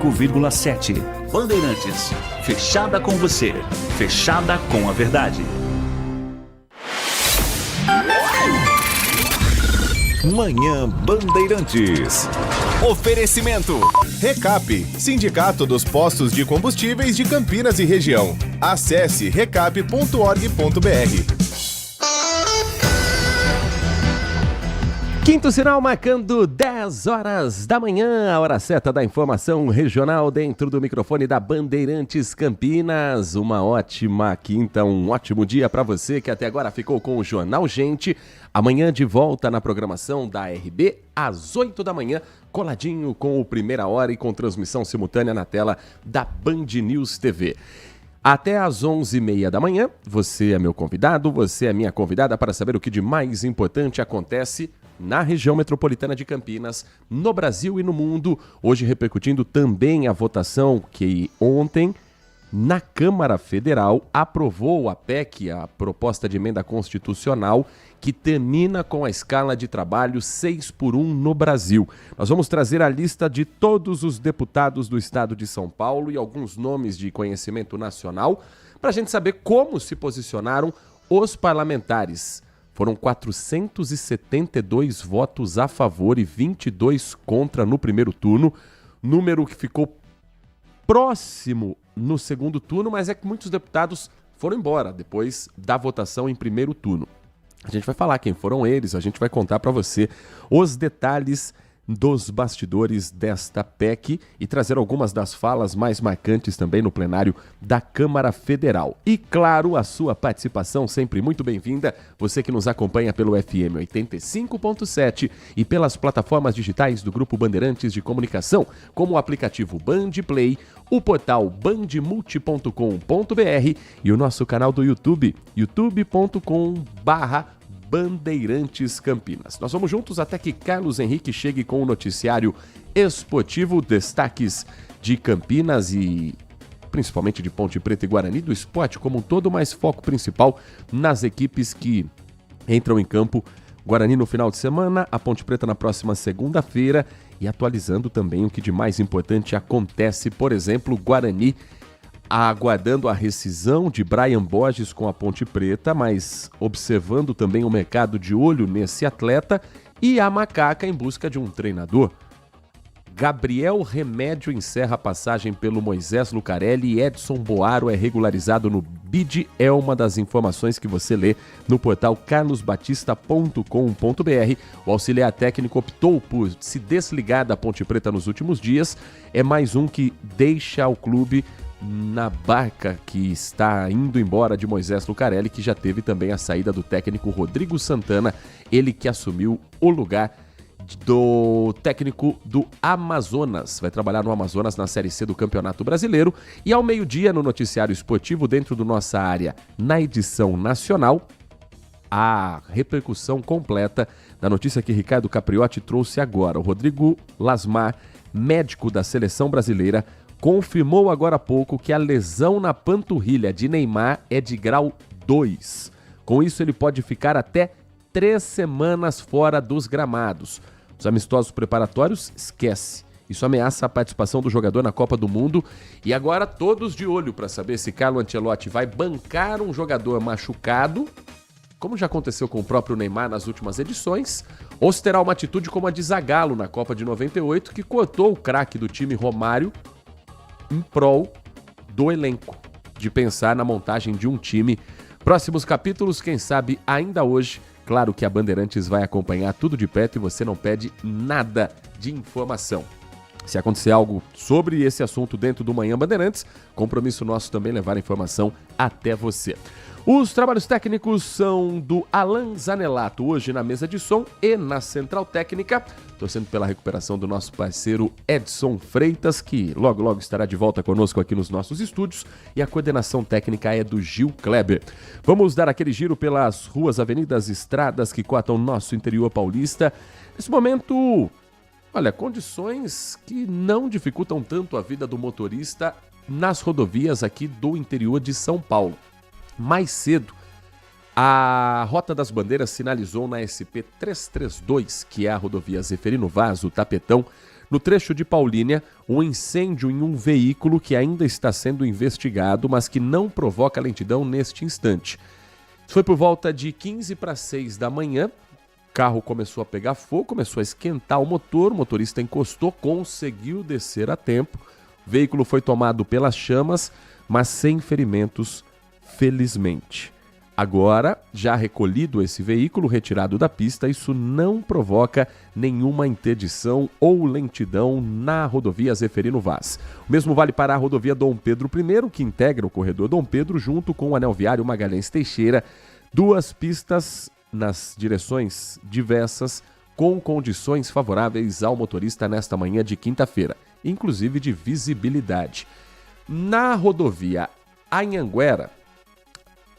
5,7. Bandeirantes, fechada com você, fechada com a verdade. Manhã Bandeirantes. Oferecimento. Recap, Sindicato dos Postos de Combustíveis de Campinas e Região. Acesse recap.org.br. Quinto sinal marcando 10 horas da manhã, a hora certa da informação regional dentro do microfone da Bandeirantes Campinas. Uma ótima quinta, um ótimo dia para você que até agora ficou com o Jornal Gente. Amanhã de volta na programação da RB às 8 da manhã, coladinho com o Primeira Hora e com transmissão simultânea na tela da Band News TV. Até às 11h30 da manhã, você é meu convidado, você é minha convidada para saber o que de mais importante acontece na região metropolitana de Campinas, no Brasil e no mundo. Hoje repercutindo também a votação que ontem, na Câmara Federal, aprovou a PEC, a proposta de emenda constitucional, que termina com a escala de trabalho 6x1 no Brasil. Nós vamos trazer a lista de todos os deputados do estado de São Paulo e alguns nomes de conhecimento nacional, para a gente saber como se posicionaram os parlamentares. Foram 472 votos a favor e 22 contra no primeiro turno, número que ficou próximo no segundo turno, mas é que muitos deputados foram embora depois da votação em primeiro turno. A gente vai falar quem foram eles, a gente vai contar para você os detalhes dos bastidores desta PEC e trazer algumas das falas mais marcantes também no plenário da Câmara Federal. E claro, a sua participação sempre muito bem-vinda, você que nos acompanha pelo FM 85.7 e pelas plataformas digitais do Grupo Bandeirantes de Comunicação, como o aplicativo Band Play, o portal bandmulti.com.br e o nosso canal do YouTube, youtube.com/Bandeirantes Campinas. Nós vamos juntos até que Carlos Henrique chegue com o noticiário esportivo, destaques de Campinas e principalmente de Ponte Preta e Guarani, do esporte como um todo, mas foco principal nas equipes que entram em campo. Guarani no final de semana, a Ponte Preta na próxima segunda-feira e atualizando também o que de mais importante acontece, por exemplo, Guarani aguardando a rescisão de Brian Borges com a Ponte Preta, mas observando também o mercado de olho nesse atleta, e a Macaca em busca de um treinador. Gabriel Remédio encerra a passagem pelo Moisés Lucarelli e Edson Boaro é regularizado no BID. É uma das informações que você lê no portal carlosbatista.com.br. O auxiliar técnico optou por se desligar da Ponte Preta nos últimos dias. É mais um que deixa o clube na barca que está indo embora de Moisés Lucarelli, que já teve também a saída do técnico Rodrigo Santana, ele que assumiu o lugar do técnico do Amazonas. Vai trabalhar no Amazonas na Série C do Campeonato Brasileiro. E ao meio-dia, no noticiário esportivo, dentro do Nossa Área, na edição nacional, a repercussão completa da notícia que Ricardo Capriotti trouxe agora. O Rodrigo Lasmar, médico da seleção brasileira, confirmou agora há pouco que a lesão na panturrilha de Neymar é de grau 2. Com isso, ele pode ficar até 3 semanas fora dos gramados. Os amistosos preparatórios, esquece. Isso ameaça a participação do jogador na Copa do Mundo. E agora todos de olho para saber se Carlo Ancelotti vai bancar um jogador machucado, como já aconteceu com o próprio Neymar nas últimas edições, ou se terá uma atitude como a de Zagallo na Copa de 98, que cortou o craque do time Romário em prol do elenco, de pensar na montagem de um time. Próximos capítulos, quem sabe ainda hoje. Claro que a Bandeirantes vai acompanhar tudo de perto e você não perde nada de informação. Se acontecer algo sobre esse assunto dentro do Manhã Bandeirantes, compromisso nosso também levar a informação até você. Os trabalhos técnicos são do Alan Zanelato, hoje na mesa de som e na central técnica, torcendo pela recuperação do nosso parceiro Edson Freitas, que logo estará de volta conosco aqui nos nossos estúdios, e a coordenação técnica é do Gil Kleber. Vamos dar aquele giro pelas ruas, avenidas, estradas que cortam nosso interior paulista. Nesse momento, olha, condições que não dificultam tanto a vida do motorista nas rodovias aqui do interior de São Paulo. Mais cedo, a Rota das Bandeiras sinalizou na SP 332, que é a rodovia Zeferino Vaz, o Tapetão, No trecho de Paulínia, um incêndio em um veículo que ainda está sendo investigado, mas que não provoca lentidão neste instante. Foi por volta de 15 para 6 da manhã, o carro começou a pegar fogo, começou a esquentar o motorista encostou, conseguiu descer a tempo. O veículo foi tomado pelas chamas, mas sem ferimentos, felizmente. Agora, já recolhido esse veículo, retirado da pista, isso não provoca nenhuma interdição ou lentidão na rodovia Zeferino Vaz. O mesmo vale para a rodovia Dom Pedro I, que integra o corredor Dom Pedro, junto com o anel viário Magalhães Teixeira, 2 pistas nas direções diversas, com condições favoráveis ao motorista nesta manhã de quinta-feira, inclusive de visibilidade. Na rodovia Anhanguera,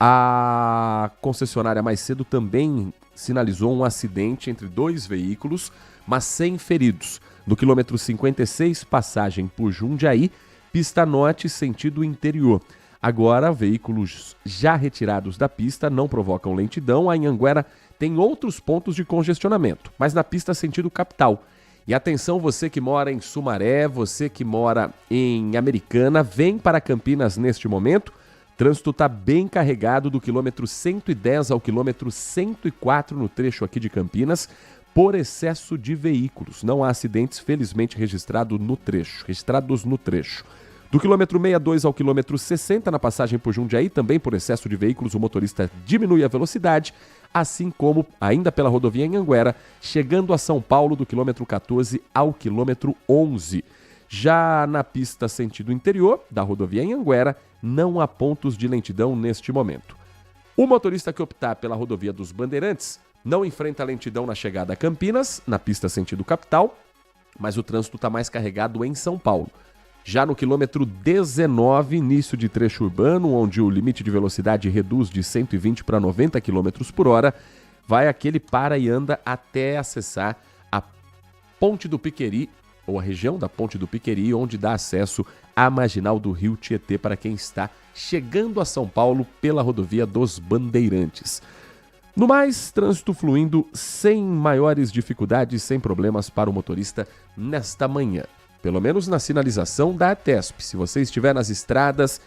a concessionária mais cedo também sinalizou um acidente entre 2 veículos, mas sem feridos. No quilômetro 56, passagem por Jundiaí, pista norte, sentido interior. Agora, veículos já retirados da pista não provocam lentidão. A Anhanguera tem outros pontos de congestionamento, mas na pista sentido capital. E atenção, você que mora em Sumaré, você que mora em Americana, vem para Campinas neste momento. O trânsito está bem carregado do quilômetro 110 ao quilômetro 104 no trecho aqui de Campinas, por excesso de veículos. Não há acidentes, felizmente, registrados no trecho. Do quilômetro 62 ao quilômetro 60, na passagem por Jundiaí, também por excesso de veículos, o motorista diminui a velocidade, assim como, ainda pela rodovia Anhanguera, chegando a São Paulo, do quilômetro 14 ao quilômetro 11. Já na pista sentido interior, da rodovia Anhanguera, não há pontos de lentidão neste momento. O motorista que optar pela rodovia dos Bandeirantes não enfrenta lentidão na chegada a Campinas, na pista sentido capital, mas o trânsito está mais carregado em São Paulo. Já no quilômetro 19, início de trecho urbano, onde o limite de velocidade reduz de 120 para 90 km por hora, vai aquele para e anda até acessar a Ponte do Piqueri, ou a região da Ponte do Piqueri, onde dá acesso à marginal do Rio Tietê para quem está chegando a São Paulo pela rodovia dos Bandeirantes. No mais, trânsito fluindo sem maiores dificuldades, sem problemas para o motorista nesta manhã. Pelo menos na sinalização da ATESP. Se você estiver nas estradas,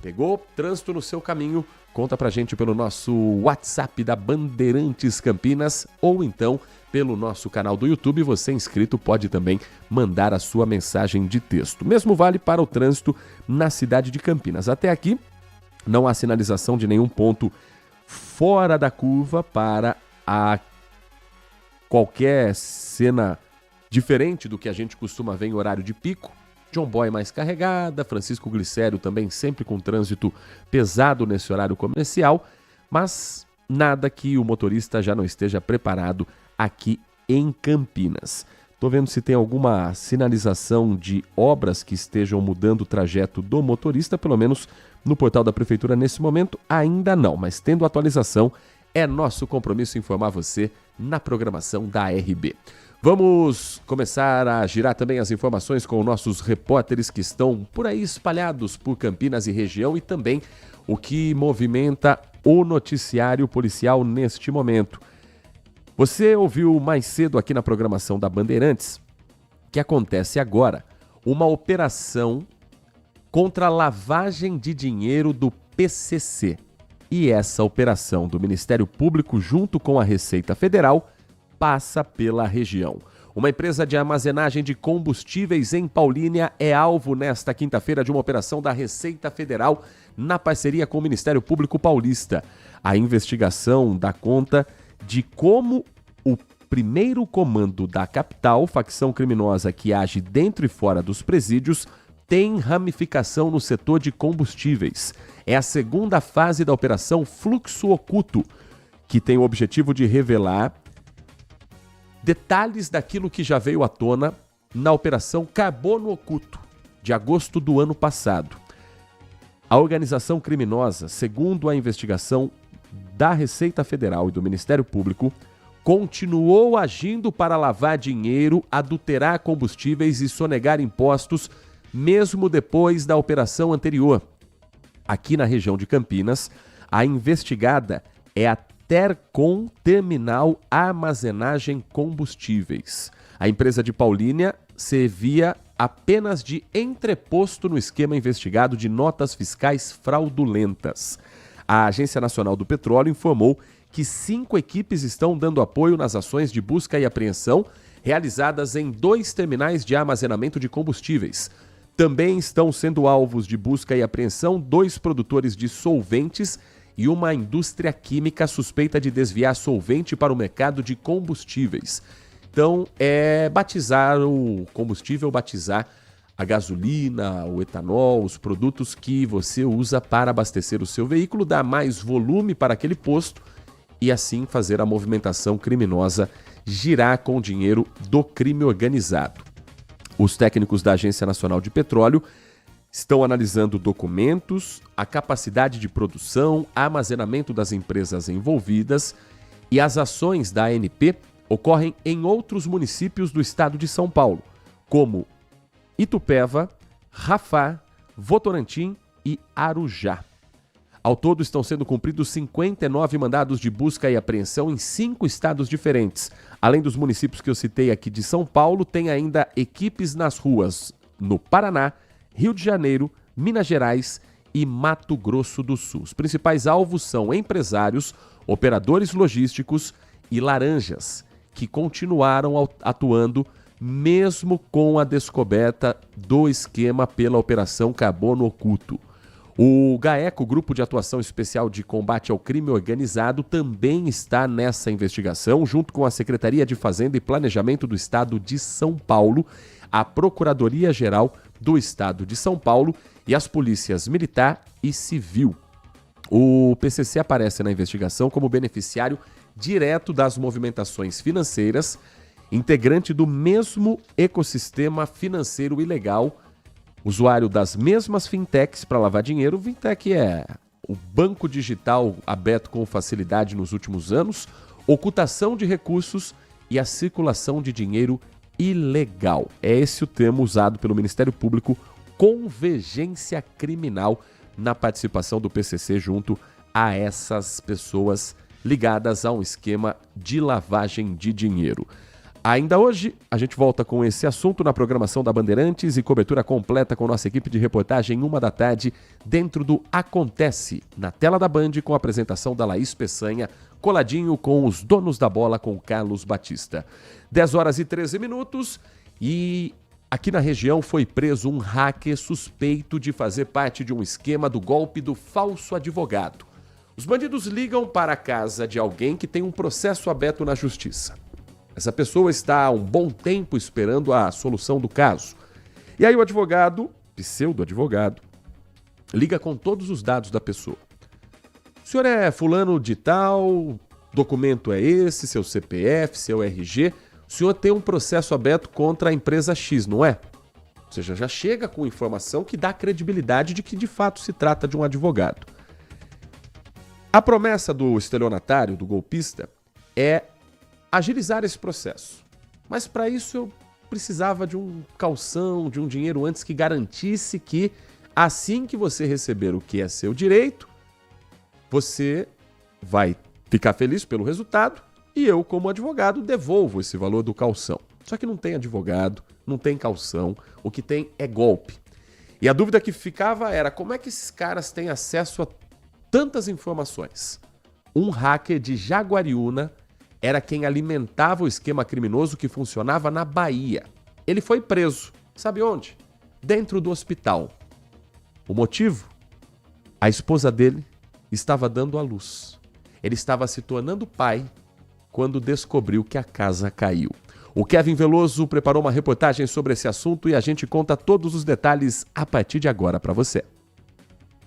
pegou trânsito no seu caminho, conta pra gente pelo nosso WhatsApp da Bandeirantes Campinas ou então pelo nosso canal do YouTube. Você inscrito pode também mandar a sua mensagem de texto. Mesmo vale para o trânsito na cidade de Campinas. Até aqui, não há sinalização de nenhum ponto fora da curva para qualquer cena diferente do que a gente costuma ver em horário de pico. John Boy mais carregada, Francisco Glicério também sempre com trânsito pesado nesse horário comercial, mas nada que o motorista já não esteja preparado aqui em Campinas. Estou vendo se tem alguma sinalização de obras que estejam mudando o trajeto do motorista, pelo menos no portal da Prefeitura nesse momento ainda não, mas tendo atualização é nosso compromisso informar você na programação da RB. Vamos começar a girar também as informações com nossos repórteres que estão por aí espalhados por Campinas e região e também o que movimenta o noticiário policial neste momento. Você ouviu mais cedo aqui na programação da Bandeirantes que acontece agora uma operação contra a lavagem de dinheiro do PCC. E essa operação do Ministério Público junto com a Receita Federal passa pela região. Uma empresa de armazenagem de combustíveis em Paulínia é alvo nesta quinta-feira de uma operação da Receita Federal na parceria com o Ministério Público Paulista. A investigação dá conta de como o primeiro comando da capital, facção criminosa que age dentro e fora dos presídios, tem ramificação no setor de combustíveis. É a segunda fase da operação Fluxo Oculto, que tem o objetivo de revelar detalhes daquilo que já veio à tona na operação Carbono Oculto, de agosto do ano passado. A organização criminosa, segundo a investigação da Receita Federal e do Ministério Público, continuou agindo para lavar dinheiro, adulterar combustíveis e sonegar impostos, mesmo depois da operação anterior. Aqui na região de Campinas, a investigada é a Tercom Terminal Armazenagem Combustíveis. A empresa de Paulínia servia apenas de entreposto no esquema investigado de notas fiscais fraudulentas. A Agência Nacional do Petróleo informou que 5 equipes estão dando apoio nas ações de busca e apreensão realizadas em 2 terminais de armazenamento de combustíveis. Também estão sendo alvos de busca e apreensão 2 produtores de solventes e uma indústria química suspeita de desviar solvente para o mercado de combustíveis. Então, é batizar o combustível, batizar a gasolina, o etanol, os produtos que você usa para abastecer o seu veículo, dar mais volume para aquele posto e assim fazer a movimentação criminosa girar com o dinheiro do crime organizado. Os técnicos da Agência Nacional de Petróleo estão analisando documentos, a capacidade de produção, armazenamento das empresas envolvidas e as ações da ANP ocorrem em outros municípios do estado de São Paulo, como Itupeva, Rafar, Votorantim e Arujá. Ao todo estão sendo cumpridos 59 mandados de busca e apreensão em 5 estados diferentes. Além dos municípios que eu citei aqui de São Paulo, tem ainda equipes nas ruas no Paraná, Rio de Janeiro, Minas Gerais e Mato Grosso do Sul. Os principais alvos são empresários, operadores logísticos e laranjas, que continuaram atuando mesmo com a descoberta do esquema pela Operação Carbono Oculto. O GAECO, Grupo de Atuação Especial de Combate ao Crime Organizado, também está nessa investigação, junto com a Secretaria de Fazenda e Planejamento do Estado de São Paulo, a Procuradoria-Geral do Estado de São Paulo e as polícias Militar e Civil. O PCC aparece na investigação como beneficiário direto das movimentações financeiras, integrante do mesmo ecossistema financeiro ilegal, usuário das mesmas fintechs para lavar dinheiro. Fintech é o banco digital aberto com facilidade nos últimos anos, ocultação de recursos e a circulação de dinheiro ilegal. É esse o termo usado pelo Ministério Público, convergência criminal, na participação do PCC junto a essas pessoas ligadas a um esquema de lavagem de dinheiro. Ainda hoje, a gente volta com esse assunto na programação da Bandeirantes e cobertura completa com nossa equipe de reportagem 1h, dentro do Acontece, na tela da Band, com a apresentação da Laís Peçanha, coladinho com os donos da bola, com Carlos Batista. 10h13 e aqui na região foi preso um hacker suspeito de fazer parte de um esquema do golpe do falso advogado. Os bandidos ligam para a casa de alguém que tem um processo aberto na justiça. Essa pessoa está há um bom tempo esperando a solução do caso. E aí o advogado, pseudo-advogado, liga com todos os dados da pessoa. O senhor é fulano de tal, documento é esse, seu CPF, seu RG. O senhor tem um processo aberto contra a empresa X, não é? Ou seja, já chega com informação que dá credibilidade de que de fato se trata de um advogado. A promessa do estelionatário, do golpista, é agilizar esse processo. Mas para isso eu precisava de um calção, de um dinheiro antes que garantisse que assim que você receber o que é seu direito, você vai ficar feliz pelo resultado e eu, como advogado, devolvo esse valor do calção. Só que não tem advogado, não tem calção, o que tem é golpe. E a dúvida que ficava era como é que esses caras têm acesso a tantas informações? Um hacker de Jaguariúna era quem alimentava o esquema criminoso que funcionava na Bahia. Ele foi preso. Sabe onde? Dentro do hospital. O motivo? A esposa dele estava dando à luz. Ele estava se tornando pai quando descobriu que a casa caiu. O Kevin Veloso preparou uma reportagem sobre esse assunto e a gente conta todos os detalhes a partir de agora para você.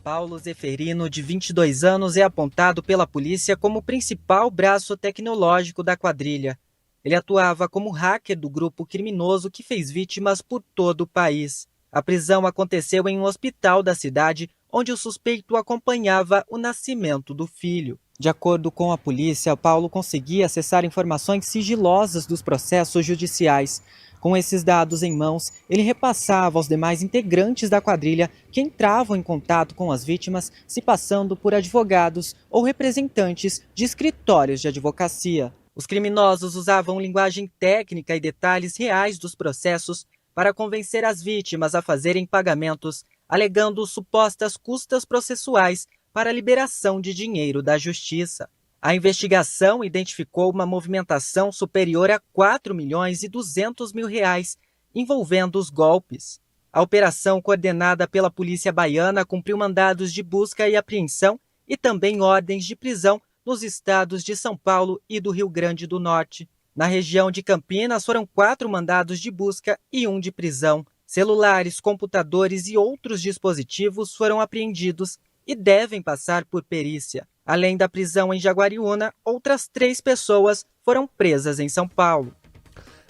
Paulo Zeferino, de 22 anos, é apontado pela polícia como o principal braço tecnológico da quadrilha. Ele atuava como hacker do grupo criminoso que fez vítimas por todo o país. A prisão aconteceu em um hospital da cidade, onde o suspeito acompanhava o nascimento do filho. De acordo com a polícia, Paulo conseguia acessar informações sigilosas dos processos judiciais. Com esses dados em mãos, ele repassava aos demais integrantes da quadrilha que entravam em contato com as vítimas, se passando por advogados ou representantes de escritórios de advocacia. Os criminosos usavam linguagem técnica e detalhes reais dos processos para convencer as vítimas a fazerem pagamentos, alegando supostas custas processuais para a liberação de dinheiro da Justiça. A investigação identificou uma movimentação superior a R$ 4.200.000 envolvendo os golpes. A operação, coordenada pela Polícia Baiana, cumpriu mandados de busca e apreensão e também ordens de prisão nos estados de São Paulo e do Rio Grande do Norte. Na região de Campinas, foram 4 mandados de busca e 1 de prisão. Celulares, computadores e outros dispositivos foram apreendidos e devem passar por perícia. Além da prisão em Jaguariúna, outras 3 pessoas foram presas em São Paulo.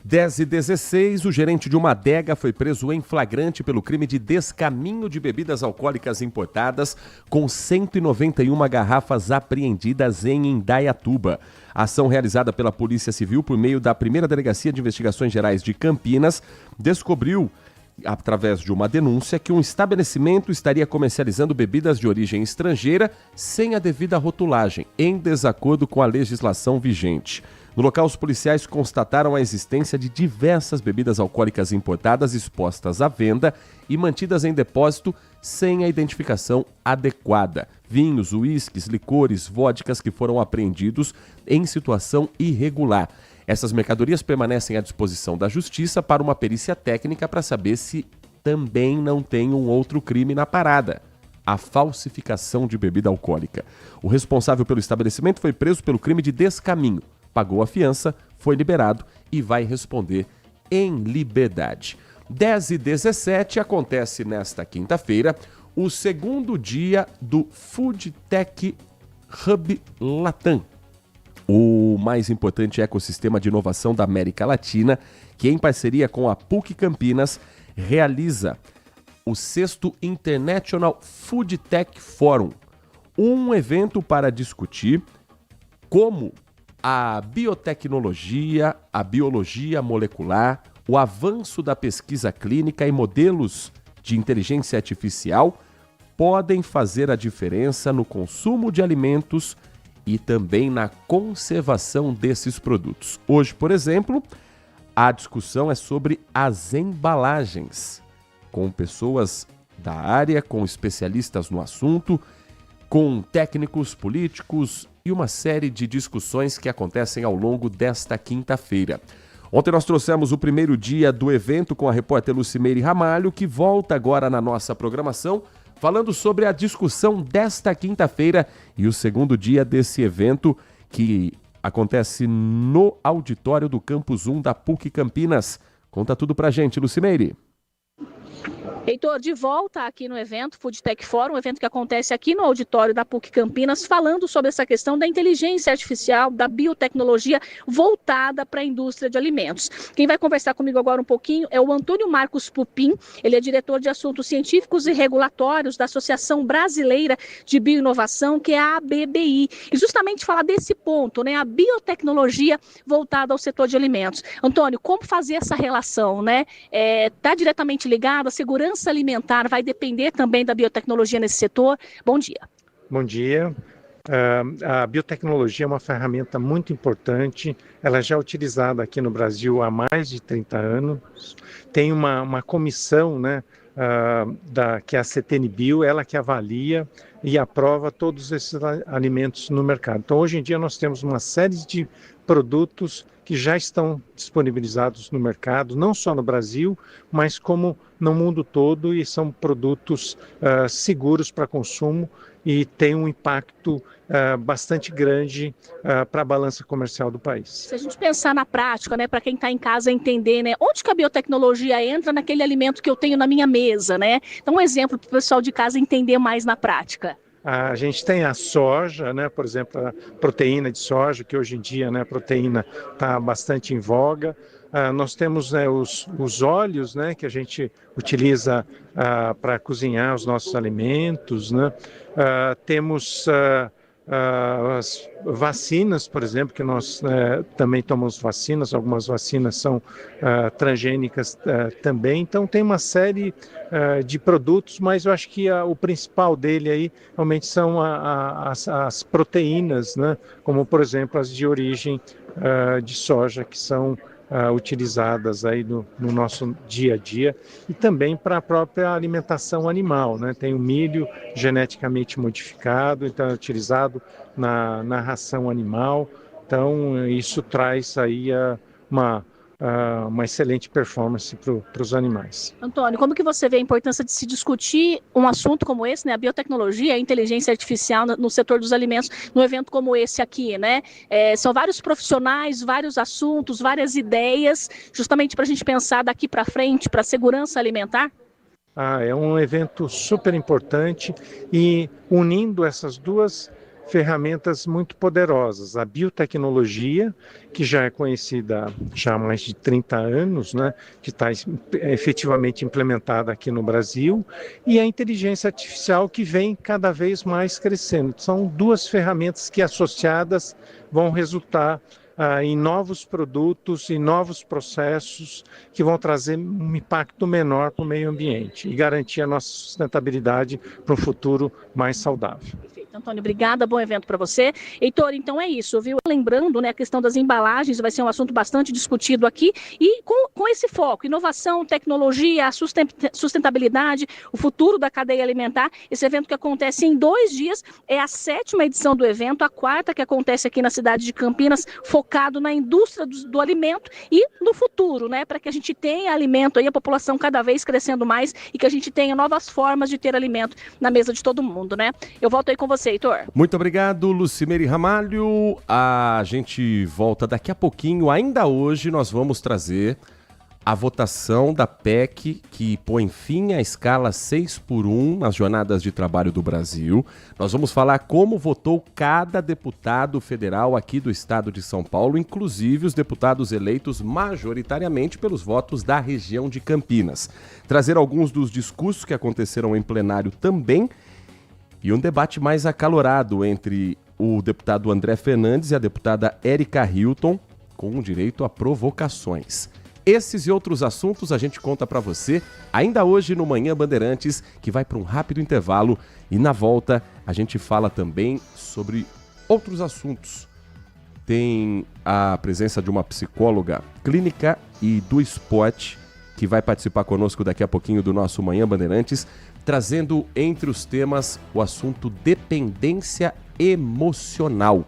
10h16, o gerente de uma adega foi preso em flagrante pelo crime de descaminho de bebidas alcoólicas importadas, com 191 garrafas apreendidas em Indaiatuba. A ação realizada pela Polícia Civil por meio da 1ª Delegacia de Investigações Gerais de Campinas descobriu, através de uma denúncia, que um estabelecimento estaria comercializando bebidas de origem estrangeira sem a devida rotulagem, em desacordo com a legislação vigente. No local, os policiais constataram a existência de diversas bebidas alcoólicas importadas expostas à venda e mantidas em depósito sem a identificação adequada. Vinhos, uísques, licores, vodkas que foram apreendidos em situação irregular. Essas mercadorias permanecem à disposição da Justiça para uma perícia técnica para saber se também não tem um outro crime na parada: a falsificação de bebida alcoólica. O responsável pelo estabelecimento foi preso pelo crime de descaminho, pagou a fiança, foi liberado e vai responder em liberdade. 10h17, acontece nesta quinta-feira o segundo dia do Food Tech Hub Latam, o mais importante ecossistema de inovação da América Latina, que em parceria com a PUC Campinas realiza o 6º International Food Tech Forum, um evento para discutir como a biotecnologia, a biologia molecular, o avanço da pesquisa clínica e modelos de inteligência artificial podem fazer a diferença no consumo de alimentos e também na conservação desses produtos. Hoje, por exemplo, a discussão é sobre as embalagens, com pessoas da área, com especialistas no assunto, com técnicos, políticos e uma série de discussões que acontecem ao longo desta quinta-feira. Ontem nós trouxemos o primeiro dia do evento com a repórter Lucimeire Ramalho, que volta agora na nossa programação, falando sobre a discussão desta quinta-feira e o segundo dia desse evento que acontece no auditório do Campus 1 da PUC Campinas. Conta tudo pra gente, Lucimeire. Heitor, de volta aqui no evento Food Tech Forum, um evento que acontece aqui no auditório da PUC Campinas, falando sobre essa questão da inteligência artificial, da biotecnologia voltada para a indústria de alimentos. Quem vai conversar comigo agora um pouquinho é o Antônio Marcos Pupim, ele é diretor de assuntos científicos e regulatórios da Associação Brasileira de Bioinovação, que é a ABBI, e justamente falar desse ponto, né, a biotecnologia voltada ao setor de alimentos. Antônio, como fazer essa relação, né? Está diretamente ligado à segurança alimentar, vai depender também da biotecnologia nesse setor? Bom dia. Bom dia. A biotecnologia é uma ferramenta muito importante, ela já é utilizada aqui no Brasil há mais de 30 anos. Tem uma comissão, né, que é a CTN-Bio, ela que avalia e aprova todos esses alimentos no mercado. Então, hoje em dia, nós temos uma série de produtos que já estão disponibilizados no mercado, não só no Brasil, mas como no mundo todo, e são produtos seguros para consumo e têm um impacto bastante grande para a balança comercial do país. Se a gente pensar na prática, né, para quem está em casa entender, né, onde que a biotecnologia entra naquele alimento que eu tenho na minha mesa, né? Então, um exemplo para o pessoal de casa entender mais na prática. A gente tem a soja, né, por exemplo, a proteína de soja, que hoje em dia, né, a proteína está bastante em voga. Nós temos, né, os óleos, né, que a gente utiliza para cozinhar os nossos alimentos, né? Temos as vacinas, por exemplo, que nós também tomamos vacinas, algumas vacinas são transgênicas também, então tem uma série de produtos, mas eu acho que o principal dele aí realmente são as proteínas, né? Como por exemplo as de origem de soja, que são utilizadas aí no nosso dia a dia e também para a própria alimentação animal, né? Tem o milho geneticamente modificado, então é utilizado na ração animal, então isso traz aí uma excelente performance para os animais. Antônio, como que você vê a importância de se discutir um assunto como esse, né, a biotecnologia, a inteligência artificial no setor dos alimentos, num evento como esse aqui, né? São vários profissionais, vários assuntos, várias ideias, justamente para a gente pensar daqui para frente, para a segurança alimentar? É um evento super importante e unindo essas duas ferramentas muito poderosas, a biotecnologia, que já é conhecida já há mais de 30 anos, né, que está efetivamente implementada aqui no Brasil, e a inteligência artificial, que vem cada vez mais crescendo. São duas ferramentas que, associadas, vão resultar em novos produtos e novos processos que vão trazer um impacto menor para o meio ambiente e garantir a nossa sustentabilidade para um futuro mais saudável. Antônio, obrigada, bom evento para você. Heitor, então é isso, viu? Lembrando, né, a questão das embalagens vai ser um assunto bastante discutido aqui e com esse foco, inovação, tecnologia, a sustentabilidade, o futuro da cadeia alimentar. Esse evento que acontece em 2 dias é a 7ª edição do evento, a 4ª que acontece aqui na cidade de Campinas, focado na indústria do alimento e no futuro, né, para que a gente tenha alimento aí, a população cada vez crescendo mais e que a gente tenha novas formas de ter alimento na mesa de todo mundo, né? Eu volto aí com você, Heitor. Muito obrigado, Lucimere Ramalho. A gente volta daqui a pouquinho. Ainda hoje nós vamos trazer a votação da PEC que põe fim à escala 6x1 nas jornadas de trabalho do Brasil. Nós vamos falar como votou cada deputado federal aqui do estado de São Paulo, inclusive os deputados eleitos majoritariamente pelos votos da região de Campinas. Trazer alguns dos discursos que aconteceram em plenário também. E um debate mais acalorado entre o deputado André Fernandes e a deputada Érica Hilton, com direito a provocações. Esses e outros assuntos a gente conta para você ainda hoje no Manhã Bandeirantes, que vai para um rápido intervalo. E na volta a gente fala também sobre outros assuntos. Tem a presença de uma psicóloga clínica e do esporte, que vai participar conosco daqui a pouquinho do nosso Manhã Bandeirantes, trazendo entre os temas o assunto dependência emocional.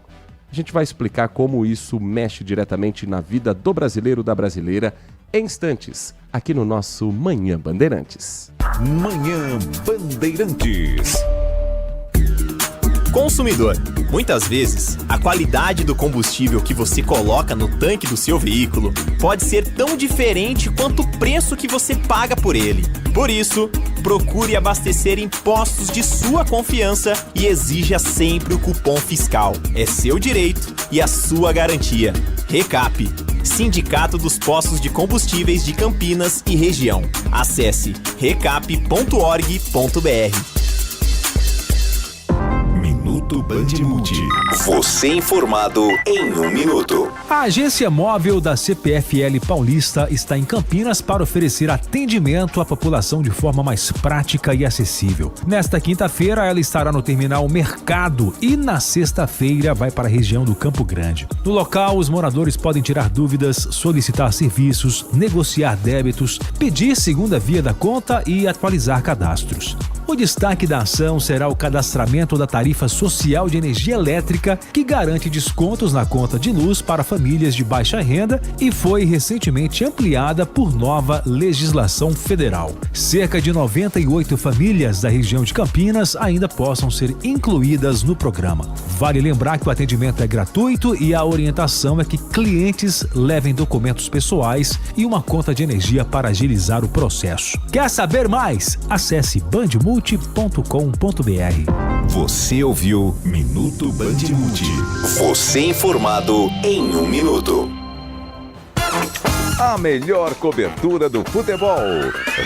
A gente vai explicar como isso mexe diretamente na vida do brasileiro, da brasileira, em instantes, aqui no nosso Manhã Bandeirantes. Manhã Bandeirantes. Consumidor, muitas vezes, a qualidade do combustível que você coloca no tanque do seu veículo pode ser tão diferente quanto o preço que você paga por ele. Por isso, procure abastecer em postos de sua confiança e exija sempre o cupom fiscal. É seu direito e a sua garantia. Recap, Sindicato dos Postos de Combustíveis de Campinas e Região. Acesse recap.org.br. Minuto Bandmuti. Você informado em 1 minuto. A agência móvel da CPFL Paulista está em Campinas para oferecer atendimento à população de forma mais prática e acessível. Nesta quinta-feira, ela estará no terminal Mercado e na sexta-feira vai para a região do Campo Grande. No local, os moradores podem tirar dúvidas, solicitar serviços, negociar débitos, pedir segunda via da conta e atualizar cadastros. O destaque da ação será o cadastramento da tarifa social de energia elétrica, que garante descontos na conta de luz para famílias de baixa renda e foi recentemente ampliada por nova legislação federal. Cerca de 98 famílias da região de Campinas ainda possam ser incluídas no programa. Vale lembrar que o atendimento é gratuito e a orientação é que clientes levem documentos pessoais e uma conta de energia para agilizar o processo. Quer saber mais? Acesse bandmulti.com.br. Você ouviu Minuto Bandmuti. Você informado em 1 minuto. A melhor cobertura do futebol.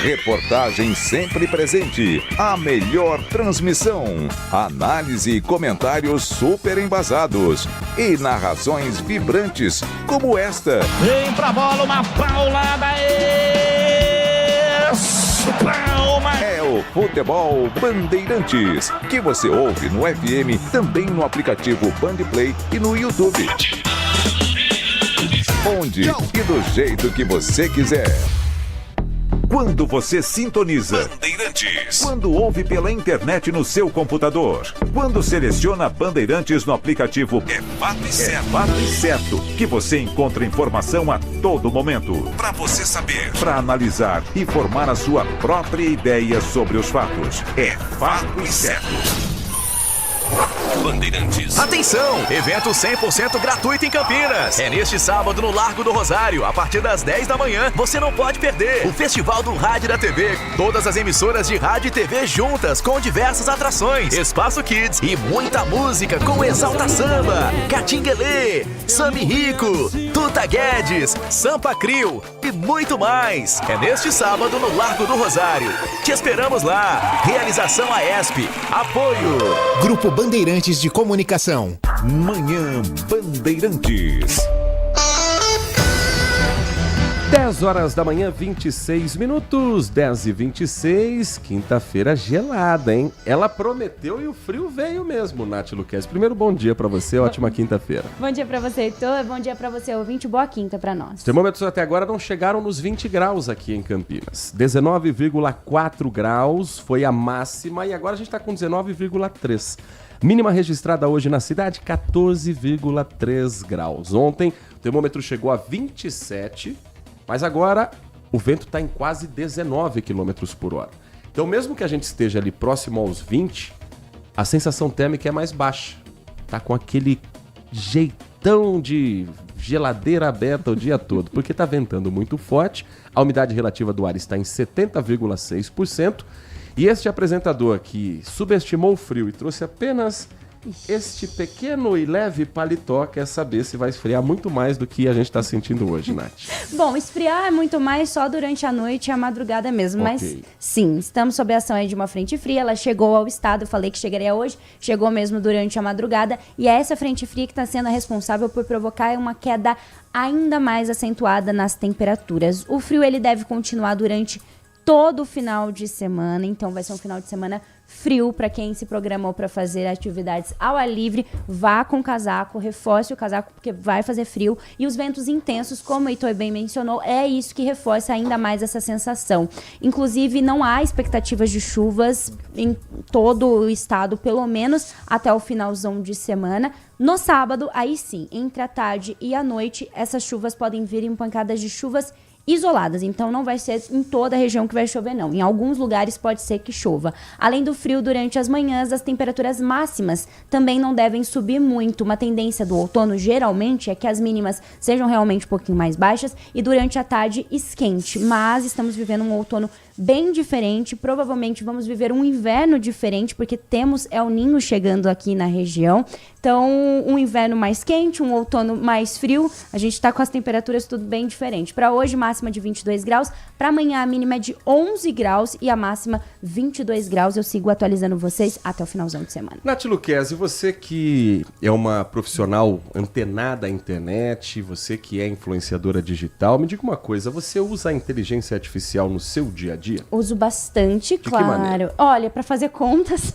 Reportagem sempre presente. A melhor transmissão. Análise e comentários super embasados. E narrações vibrantes como esta. Vem pra bola, uma paulada. Palma. É o Futebol Bandeirantes, que você ouve no FM, também no aplicativo Bandplay e no YouTube. onde e do jeito que você quiser. Quando você sintoniza Bandeirantes. Quando ouve pela internet no seu computador. Quando seleciona Bandeirantes no aplicativo. É fato e certo. É fato e certo que você encontra informação a todo momento. Para você saber. Para analisar e formar a sua própria ideia sobre os fatos. É fato e certo. Bandeirantes. Atenção! Evento 100% gratuito em Campinas. É neste sábado no Largo do Rosário, a partir das 10 da manhã. Você não pode perder o Festival do Rádio e da TV. Todas as emissoras de rádio e TV juntas, com diversas atrações, espaço kids e muita música com Exalta Samba, Catinguelê, Sami Rico, Tuta Guedes, Sampa Crio e muito mais. É neste sábado no Largo do Rosário. Te esperamos lá. Realização AESP. Apoio Grupo Bandeirantes de Comunicação. Manhã Bandeirantes. 10 horas da manhã, 26 minutos, 10h26, quinta-feira gelada, hein? Ela prometeu e o frio veio mesmo, Nath Luquez. Primeiro, bom dia pra você, ótima quinta-feira. Bom dia pra você, Heitor, bom dia pra você, ouvinte, boa quinta pra nós. Os termômetros até agora não chegaram nos 20 graus aqui em Campinas. 19,4 graus foi a máxima e agora a gente tá com 19,3. Mínima registrada hoje na cidade, 14,3 graus. Ontem o termômetro chegou a 27, mas agora o vento está em quase 19 km por hora. Então mesmo que a gente esteja ali próximo aos 20, a sensação térmica é mais baixa. Tá com aquele jeitão de geladeira aberta o dia todo, porque tá ventando muito forte, a umidade relativa do ar está em 70,6%, e este apresentador que subestimou o frio e trouxe apenas este pequeno e leve paletó quer saber se vai esfriar muito mais do que a gente está sentindo hoje, Nath. Bom, esfriar é muito mais só durante a noite e a madrugada mesmo, Ok. mas sim, estamos sob a ação aí de uma frente fria, ela chegou ao estado, eu falei que chegaria hoje, chegou mesmo durante a madrugada, e é essa frente fria que está sendo a responsável por provocar uma queda ainda mais acentuada nas temperaturas. O frio ele deve continuar durante todo o final de semana, então vai ser um final de semana frio para quem se programou para fazer atividades ao ar livre. Vá com casaco, reforce o casaco porque vai fazer frio, e os ventos intensos, como o Heitor bem mencionou, é isso que reforça ainda mais essa sensação. Inclusive não há expectativas de chuvas em todo o estado, pelo menos até o finalzão de semana. No sábado, aí sim, entre a tarde e a noite, essas chuvas podem vir em pancadas de chuvas isoladas, então não vai ser em toda a região que vai chover não, em alguns lugares pode ser que chova. Além do frio durante as manhãs, as temperaturas máximas também não devem subir muito. Uma tendência do outono geralmente é que as mínimas sejam realmente um pouquinho mais baixas e durante a tarde esquente, mas estamos vivendo um outono bem diferente, provavelmente vamos viver um inverno diferente, porque temos El Niño chegando aqui na região, então um inverno mais quente, um outono mais frio, a gente está com as temperaturas tudo bem diferente. Para hoje, máxima de 22 graus, para amanhã a mínima é de 11 graus e a máxima 22 graus, eu sigo atualizando vocês até o finalzão de semana. Nath Luquez, e você que é uma profissional antenada à internet, você que é influenciadora digital, me diga uma coisa, você usa a inteligência artificial no seu dia a dia? Uso bastante, De que claro. maneira? Olha, para fazer contas,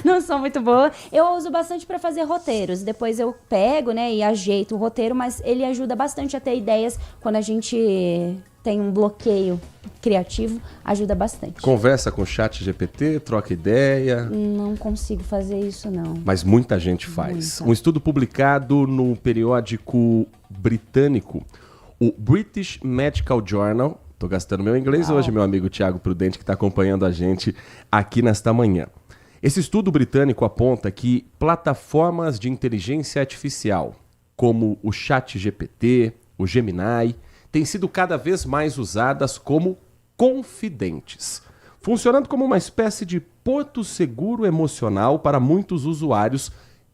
não sou muito boa. Eu uso bastante para fazer roteiros. Depois eu pego, né, e ajeito o roteiro, mas ele ajuda bastante a ter ideias quando a gente tem um bloqueio criativo, ajuda bastante. Conversa com o chat GPT, troca ideia. Não consigo fazer isso, não. Mas muita gente faz. Muita. Um estudo publicado no periódico britânico, o British Medical Journal. Tô gastando meu inglês hoje, meu amigo Thiago Prudente, que está acompanhando a gente aqui nesta manhã. Esse estudo britânico aponta que plataformas de inteligência artificial, como o ChatGPT, o Gemini, têm sido cada vez mais usadas como confidentes, funcionando como uma espécie de porto seguro emocional para muitos usuários,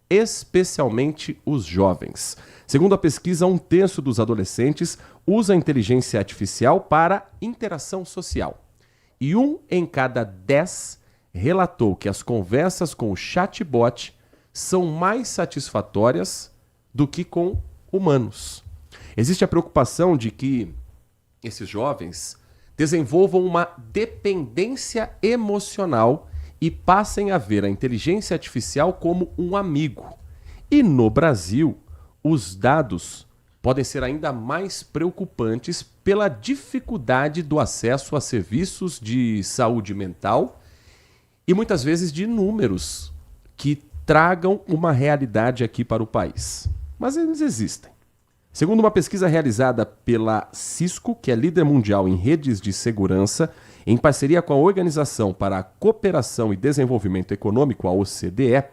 especialmente os jovens. Segundo a pesquisa, 1/3 dos adolescentes usa a inteligência artificial para interação social. E 1 em cada 10 relatou que as conversas com o chatbot são mais satisfatórias do que com humanos. Existe a preocupação de que esses jovens desenvolvam uma dependência emocional e passem a ver a inteligência artificial como um amigo. E no Brasil, os dados podem ser ainda mais preocupantes pela dificuldade do acesso a serviços de saúde mental e muitas vezes de números que tragam uma realidade aqui para o país. Mas eles existem. Segundo uma pesquisa realizada pela Cisco, que é líder mundial em redes de segurança, em parceria com a Organização para a Cooperação e Desenvolvimento Econômico, a OCDE,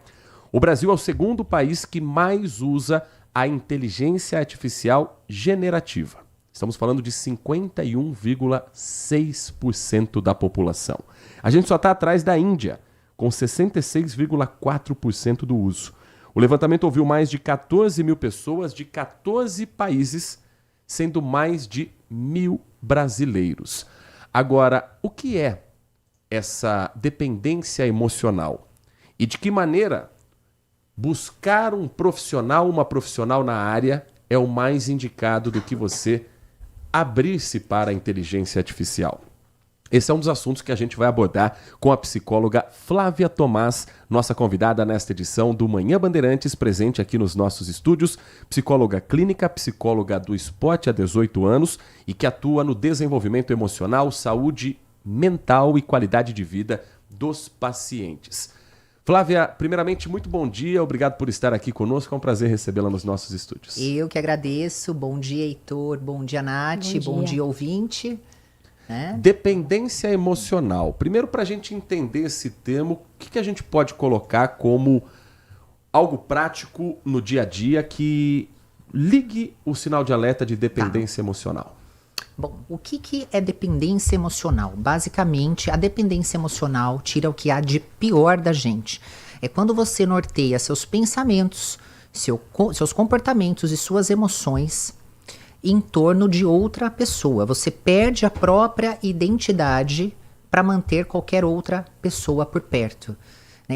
o Brasil é o segundo país que mais usa a inteligência artificial generativa. Estamos falando de 51,6% da população. A gente só está atrás da Índia, com 66,4% do uso. O levantamento ouviu mais de 14 mil pessoas de 14 países, sendo mais de 1.000 brasileiros. Agora, o que é essa dependência emocional? E de que maneira buscar um profissional, uma profissional na área é o mais indicado do que você abrir-se para a inteligência artificial? Esse é um dos assuntos que a gente vai abordar com a psicóloga Flávia Tomás, nossa convidada nesta edição do Manhã Bandeirantes, presente aqui nos nossos estúdios, psicóloga clínica, psicóloga do esporte há 18 anos e que atua no desenvolvimento emocional, saúde mental e qualidade de vida dos pacientes. Flávia, primeiramente, muito bom dia, obrigado por estar aqui conosco, é um prazer recebê-la nos nossos estúdios. Eu que agradeço, bom dia, Heitor, bom dia, Nath, bom dia, ouvinte. Dependência emocional. Primeiro, para a gente entender esse termo, o que a gente pode colocar como algo prático no dia a dia que ligue o sinal de alerta de dependência emocional? Bom, o que é dependência emocional? Basicamente, a dependência emocional tira o que há de pior da gente. É quando você norteia seus pensamentos, seus comportamentos e suas emoções em torno de outra pessoa. Você perde a própria identidade para manter qualquer outra pessoa por perto.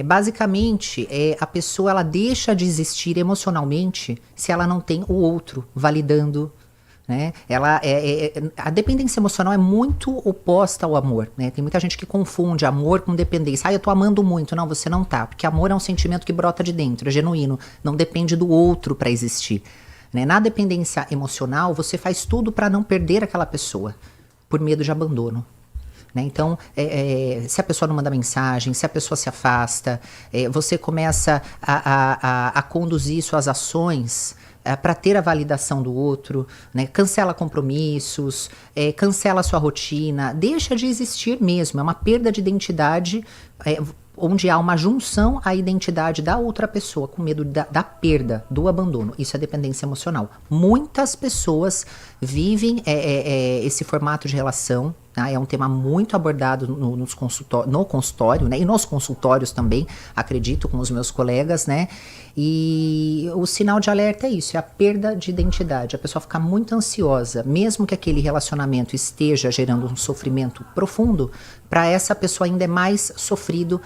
Basicamente, a pessoa ela deixa de existir emocionalmente se ela não tem o outro validando. A dependência emocional é muito oposta ao amor. Tem muita gente que confunde amor com dependência. Eu tô amando muito. Não, você não tá. Porque amor é um sentimento que brota de dentro, é genuíno. Não depende do outro para existir. Na dependência emocional, você faz tudo para não perder aquela pessoa, por medo de abandono. Então, se a pessoa não manda mensagem, se a pessoa se afasta, você começa a conduzir suas ações para ter a validação do outro, cancela compromissos, cancela sua rotina, deixa de existir mesmo, é uma perda de identidade, onde há uma junção à identidade da outra pessoa, com medo da perda, do abandono. Isso é dependência emocional. Muitas pessoas vivem esse formato de relação, é um tema muito abordado no consultório, e nos consultórios também, acredito, com os meus colegas, e o sinal de alerta é isso, é a perda de identidade. A pessoa fica muito ansiosa, mesmo que aquele relacionamento esteja gerando um sofrimento profundo, para essa pessoa ainda é mais sofrido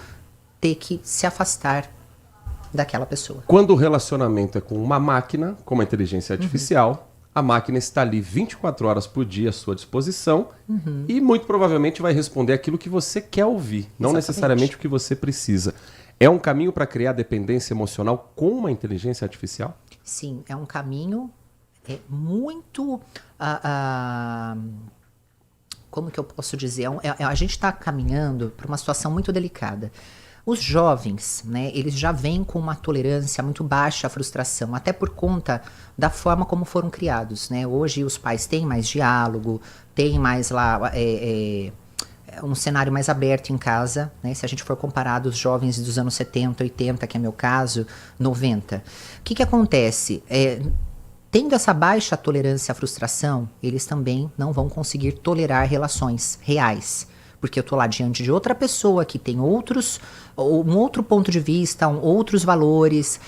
ter que se afastar daquela pessoa. Quando o relacionamento é com uma máquina, como a inteligência artificial, a máquina está ali 24 horas por dia à sua disposição e muito provavelmente vai responder aquilo que você quer ouvir, não necessariamente o que você precisa. É um caminho para criar dependência emocional com uma inteligência artificial? Sim, é um caminho muito... como que eu posso dizer? A gente está caminhando para uma situação muito delicada. Os jovens, eles já vêm com uma tolerância muito baixa à frustração, até por conta da forma como foram criados. Hoje os pais têm mais diálogo, têm mais lá um cenário mais aberto em casa. Se a gente for comparar os jovens dos anos 70, 80, que é meu caso, 90. O que acontece? Tendo essa baixa tolerância à frustração, eles também não vão conseguir tolerar relações reais. Porque eu tô lá diante de outra pessoa que tem um outro ponto de vista, outros valores,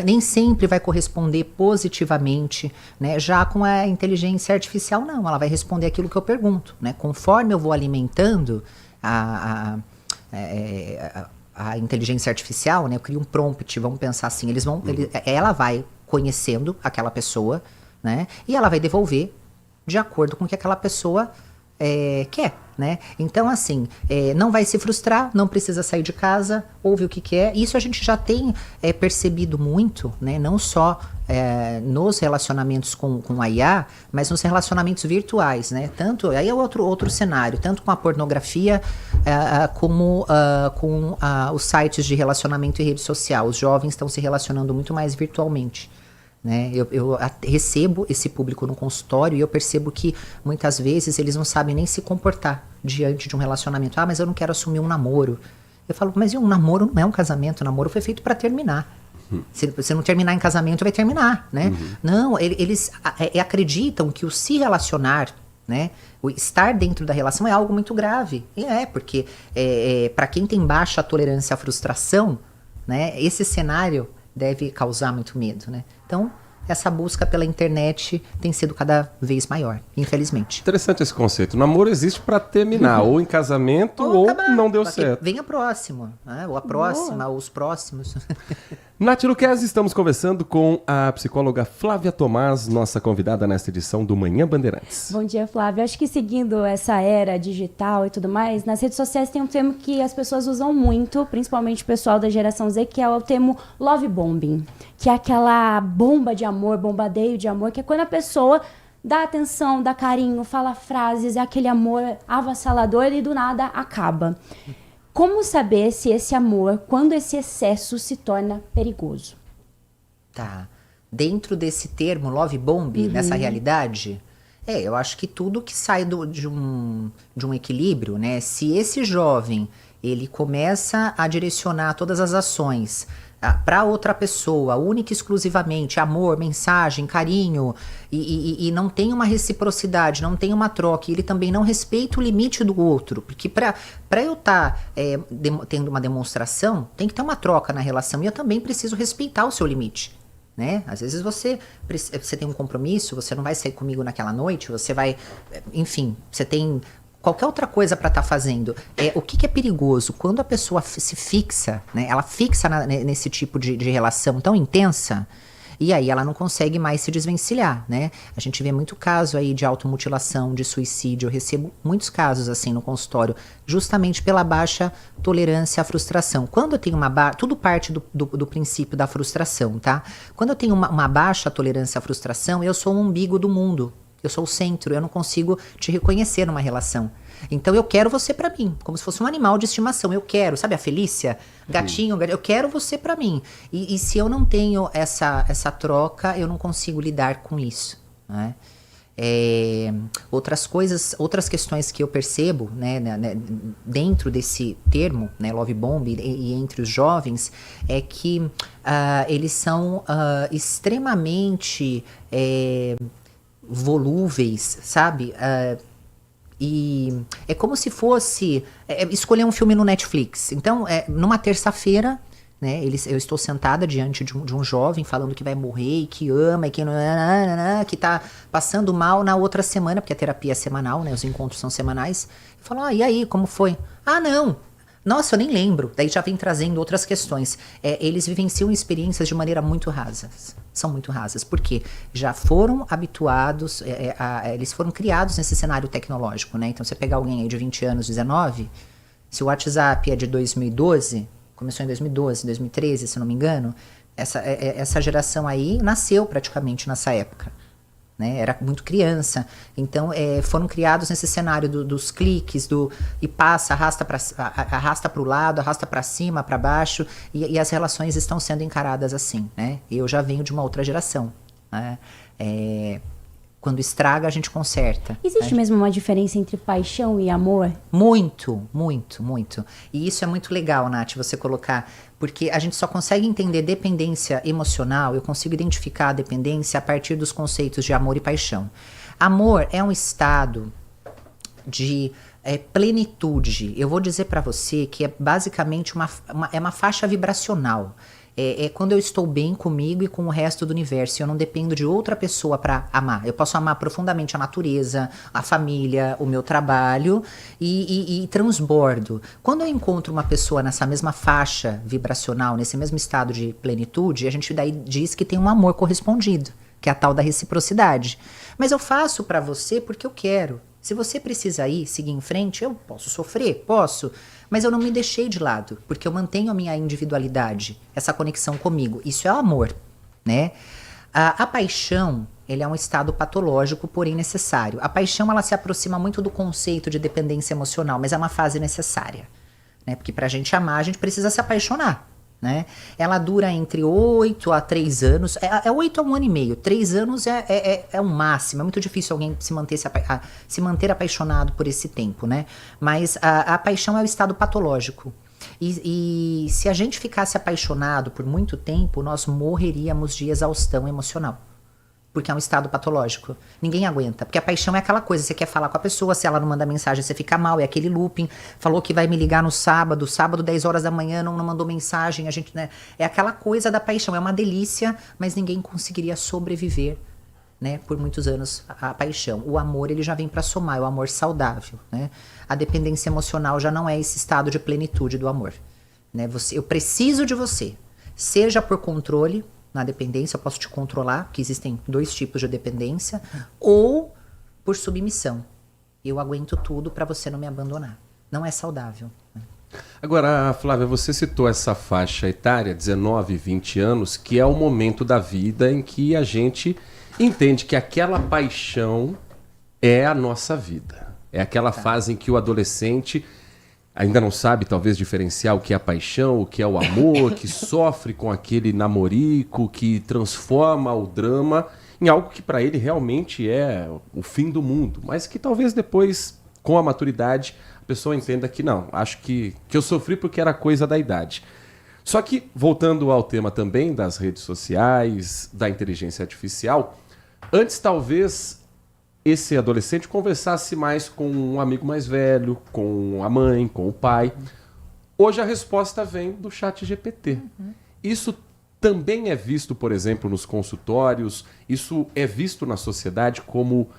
nem sempre vai corresponder positivamente, Já com a inteligência artificial, não, ela vai responder aquilo que eu pergunto, Conforme eu vou alimentando a inteligência artificial, eu crio um prompt, vamos pensar assim, ela vai conhecendo aquela pessoa, e ela vai devolver de acordo com o que aquela pessoa quer, né? Então, assim, não vai se frustrar, não precisa sair de casa, ouve o que quer. Isso a gente já tem percebido muito, né? Não só nos relacionamentos com a IA, mas nos relacionamentos virtuais, né? Tanto, aí é outro cenário, tanto com a pornografia como com os sites de relacionamento e rede social. Os jovens estão se relacionando muito mais virtualmente. Né? Eu recebo esse público no consultório e eu percebo que muitas vezes eles não sabem nem se comportar diante de um relacionamento. Mas eu não quero assumir um namoro. Eu falo, mas um namoro não é um casamento, o namoro foi feito para terminar. Se você não terminar em casamento, vai terminar, né? Não, eles acreditam que o se relacionar, né, o estar dentro da relação é algo muito grave. E porque para quem tem baixa tolerância à frustração, né, esse cenário deve causar muito medo, né? Então, essa busca pela internet tem sido cada vez maior, infelizmente. Interessante esse conceito. O namoro existe para terminar, ou em casamento, ou não deu certo. Vem a próxima, né? Ou a próxima, ou os próximos. Nath Luquezzi, estamos conversando com a psicóloga Flávia Tomás, nossa convidada nesta edição do Manhã Bandeirantes. Bom dia, Flávia. Acho que seguindo essa era digital e tudo mais, nas redes sociais tem um termo que as pessoas usam muito, principalmente o pessoal da geração Z, que é o termo love bombing, que é aquela bomba de amor, bombardeio de amor, que é quando a pessoa dá atenção, dá carinho, fala frases, é aquele amor avassalador e do nada acaba. Como saber se esse amor, quando esse excesso se torna perigoso? Tá. Dentro desse termo, love bomb, nessa realidade, eu acho que tudo que sai de um equilíbrio, né? Se esse jovem, ele começa a direcionar todas as ações para outra pessoa, única e exclusivamente, amor, mensagem, carinho, e não tem uma reciprocidade, não tem uma troca, e ele também não respeita o limite do outro, porque para eu estar tendo uma demonstração, tem que ter uma troca na relação, e eu também preciso respeitar o seu limite, né? Às vezes você tem um compromisso, você não vai sair comigo naquela noite, você vai, enfim, você tem qualquer outra coisa para estar fazendo. O que é perigoso? Quando a pessoa se fixa, né? Ela fixa nesse tipo de relação tão intensa, e aí ela não consegue mais se desvencilhar, né? A gente vê muito caso aí de automutilação, de suicídio. Eu recebo muitos casos assim no consultório, justamente pela baixa tolerância à frustração. Quando eu tenho tudo parte do princípio da frustração, tá? Quando eu tenho uma baixa tolerância à frustração, eu sou o umbigo do mundo. Eu sou o centro, eu não consigo te reconhecer numa relação. Então eu quero você pra mim, como se fosse um animal de estimação. Eu quero, sabe a Felícia? Gatinho, eu quero você pra mim. E se eu não tenho essa troca, eu não consigo lidar com isso, né? Outras questões que eu percebo, né, dentro desse termo, né, love bomb, e entre os jovens, é que eles são extremamente volúveis, sabe? E é como se fosse escolher um filme no Netflix. Então, numa terça-feira, né, eu estou sentada diante de um jovem falando que vai morrer, e que ama, e que tá passando mal na outra semana, porque a terapia é semanal, né, os encontros são semanais. Eu falo, e aí, como foi? Não! Nossa, eu nem lembro. Daí já vem trazendo outras questões. Eles vivenciam experiências de maneira muito rasas. São muito rasas, porque já foram habituados, eles foram criados nesse cenário tecnológico, né? Então, você pegar alguém aí de 20 anos, 19, se o WhatsApp é de 2012, começou em 2012, 2013, se não me engano, essa geração aí nasceu praticamente nessa época. Né? Era muito criança, então foram criados nesse cenário dos cliques, e passa, arrasta para o lado, arrasta para cima, para baixo, e as relações estão sendo encaradas assim, né? Eu já venho de uma outra geração, né? Quando estraga, a gente conserta. Existe mesmo uma diferença entre paixão e amor? Muito, muito, muito. E isso é muito legal, Nath, você colocar, porque a gente só consegue entender dependência emocional, eu consigo identificar a dependência a partir dos conceitos de amor e paixão. Amor é um estado de plenitude. Eu vou dizer para você que é basicamente uma faixa vibracional. É quando eu estou bem comigo e com o resto do universo. Eu não dependo de outra pessoa para amar. Eu posso amar profundamente a natureza, a família, o meu trabalho e transbordo. Quando eu encontro uma pessoa nessa mesma faixa vibracional, nesse mesmo estado de plenitude, a gente daí diz que tem um amor correspondido, que é a tal da reciprocidade. Mas eu faço para você porque eu quero. Se você precisa ir, seguir em frente, eu posso sofrer, posso, mas eu não me deixei de lado, porque eu mantenho a minha individualidade, essa conexão comigo. Isso é o amor, né? A paixão, ele é um estado patológico, porém necessário. A paixão, ela se aproxima muito do conceito de dependência emocional, mas é uma fase necessária, né? Porque pra gente amar, a gente precisa se apaixonar, né? Ela dura entre 8 a 3 anos, é 8 a 1 ano e meio, 3 anos é o máximo, é muito difícil alguém se manter apaixonado por esse tempo, né? Mas a paixão é o estado patológico. E se a gente ficasse apaixonado por muito tempo, nós morreríamos de exaustão emocional. Porque é um estado patológico. Ninguém aguenta. Porque a paixão é aquela coisa, você quer falar com a pessoa, se ela não manda mensagem, você fica mal, é aquele looping. Falou que vai me ligar no sábado 10 horas da manhã, não mandou mensagem, a gente, né? É aquela coisa da paixão, é uma delícia, mas ninguém conseguiria sobreviver, né, por muitos anos a paixão. O amor, ele já vem para somar, é o amor saudável, né? A dependência emocional já não é esse estado de plenitude do amor, né? Eu preciso de você, seja por controle. Na dependência, eu posso te controlar, porque existem 2 tipos de dependência, ou por submissão. Eu aguento tudo para você não me abandonar. Não é saudável. Agora, Flávia, você citou essa faixa etária, 19, 20 anos, que é o momento da vida em que a gente entende que aquela paixão é a nossa vida. É aquela fase em que o adolescente ainda não sabe, talvez, diferenciar o que é a paixão, o que é o amor, que sofre com aquele namorico, que transforma o drama em algo que para ele realmente é o fim do mundo. Mas que talvez depois, com a maturidade, a pessoa entenda que não, acho que eu sofri porque era coisa da idade. Só que, voltando ao tema também das redes sociais, da inteligência artificial, antes talvez esse adolescente conversasse mais com um amigo mais velho, com a mãe, com o pai. Hoje a resposta vem do ChatGPT. Isso também é visto, por exemplo, nos consultórios, isso é visto na sociedade como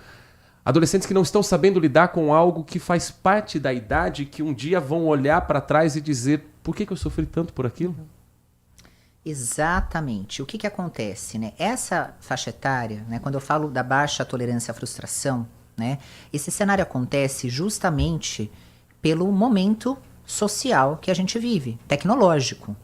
adolescentes que não estão sabendo lidar com algo que faz parte da idade, que um dia vão olhar para trás e dizer, por que eu sofri tanto por aquilo? Exatamente. O que acontece, né? Essa faixa etária, né, quando eu falo da baixa tolerância à frustração, né, esse cenário acontece justamente pelo momento social que a gente vive, tecnológico.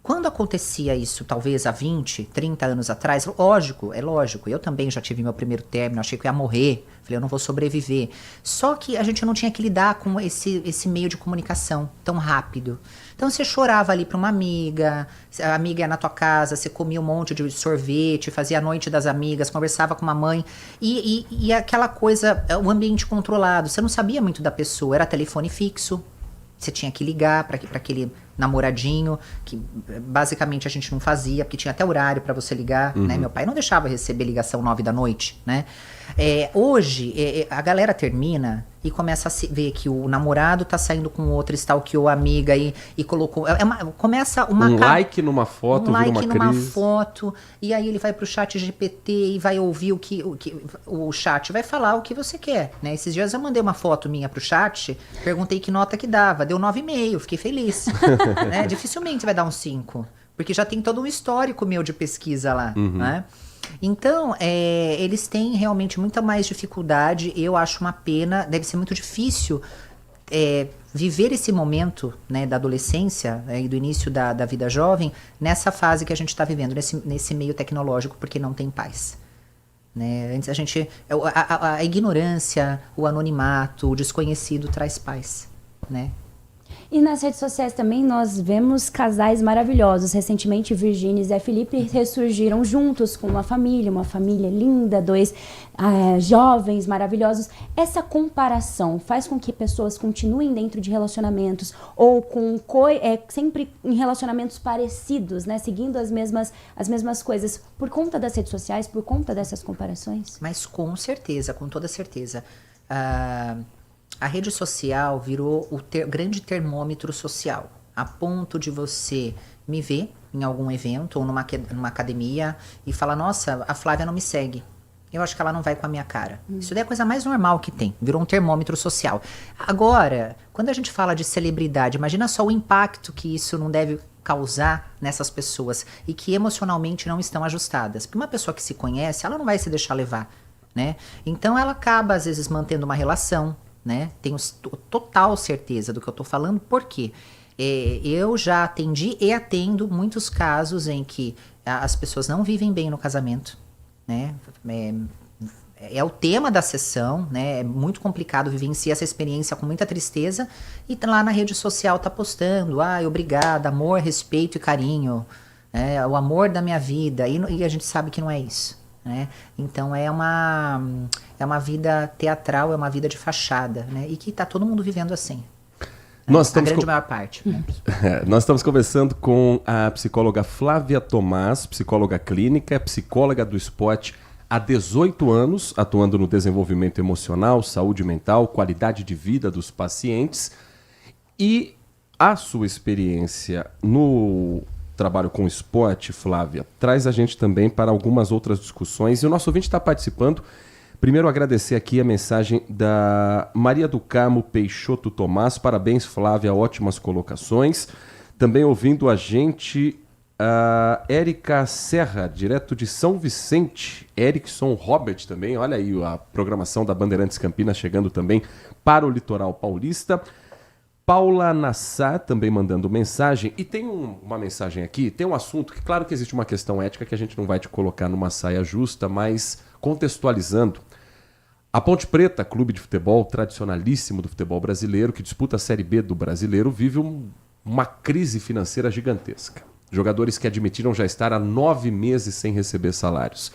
Quando acontecia isso, talvez há 20, 30 anos atrás, é lógico, eu também já tive meu primeiro término, achei que eu ia morrer, falei, eu não vou sobreviver. Só que a gente não tinha que lidar com esse meio de comunicação tão rápido. Então você chorava ali para uma amiga, a amiga ia na tua casa, você comia um monte de sorvete, fazia a noite das amigas, conversava com uma mãe, e aquela coisa, o ambiente controlado, você não sabia muito da pessoa, era telefone fixo. Você tinha que ligar para aquele namoradinho, que basicamente a gente não fazia, porque tinha até horário para você ligar, né? Meu pai não deixava receber ligação 9 da noite, né? Hoje, a galera termina e começa a ver que o namorado tá saindo com outra, stalkeou a amiga e colocou... começa uma... Um like numa foto, um like vira uma numa crise. foto, e aí ele vai pro ChatGPT e vai ouvir o chat vai falar o que você quer, né? Esses dias eu mandei uma foto minha pro chat, perguntei que nota que dava, deu 9,5, fiquei feliz. Né? Dificilmente vai dar um 5, porque já tem todo um histórico meu de pesquisa lá, né? Então, eles têm realmente muita mais dificuldade, eu acho uma pena, deve ser muito difícil viver esse momento, né, da adolescência e do início da vida jovem, nessa fase que a gente está vivendo, nesse meio tecnológico, porque não tem paz. Né? Antes a ignorância, o anonimato, o desconhecido traz paz, né? E nas redes sociais também nós vemos casais maravilhosos. Recentemente, Virgínia e Zé Felipe ressurgiram juntos com uma família linda, 2 jovens maravilhosos. Essa comparação faz com que pessoas continuem dentro de relacionamentos ou sempre em relacionamentos parecidos, né? Seguindo as mesmas coisas por conta das redes sociais, por conta dessas comparações? Mas com certeza, com toda certeza. A rede social virou o grande termômetro social, a ponto de você me ver em algum evento ou numa academia e falar, nossa, a Flávia não me segue. Eu acho que ela não vai com a minha cara. Isso daí é a coisa mais normal que tem, virou um termômetro social. Agora, quando a gente fala de celebridade, imagina só o impacto que isso não deve causar nessas pessoas e que emocionalmente não estão ajustadas. Porque uma pessoa que se conhece, ela não vai se deixar levar né? Então ela acaba, às vezes, mantendo uma relação, né? Tenho total certeza do que eu tô falando, por quê? Eu já atendi e atendo muitos casos em que as pessoas não vivem bem no casamento, né? É o tema da sessão, né? É muito complicado vivenciar essa experiência com muita tristeza e lá na rede social tá postando, obrigada, amor, respeito e carinho, né? O amor da minha vida, e a gente sabe que não é isso, né? Então é uma vida teatral, é uma vida de fachada, né? E que tá todo mundo vivendo assim. A grande maior parte. Né? Nós estamos conversando com a psicóloga Flávia Tomás, psicóloga clínica, psicóloga do esporte há 18 anos, atuando no desenvolvimento emocional, saúde mental, qualidade de vida dos pacientes. E a sua experiência no trabalho com esporte, Flávia, traz a gente também para algumas outras discussões. E o nosso ouvinte está participando. Primeiro, agradecer aqui a mensagem da Maria do Carmo Peixoto Tomás. Parabéns, Flávia, ótimas colocações. Também ouvindo a gente, a Érica Serra, direto de São Vicente. Erickson Robert também, olha aí a programação da Bandeirantes Campinas chegando também para o litoral paulista. Paula Nassar também mandando mensagem. E tem uma mensagem aqui, tem um assunto que, claro que existe uma questão ética que a gente não vai te colocar numa saia justa, mas contextualizando, a Ponte Preta, clube de futebol tradicionalíssimo do futebol brasileiro, que disputa a Série B do Brasileiro, vive uma crise financeira gigantesca. Jogadores que admitiram já estar há 9 meses sem receber salários.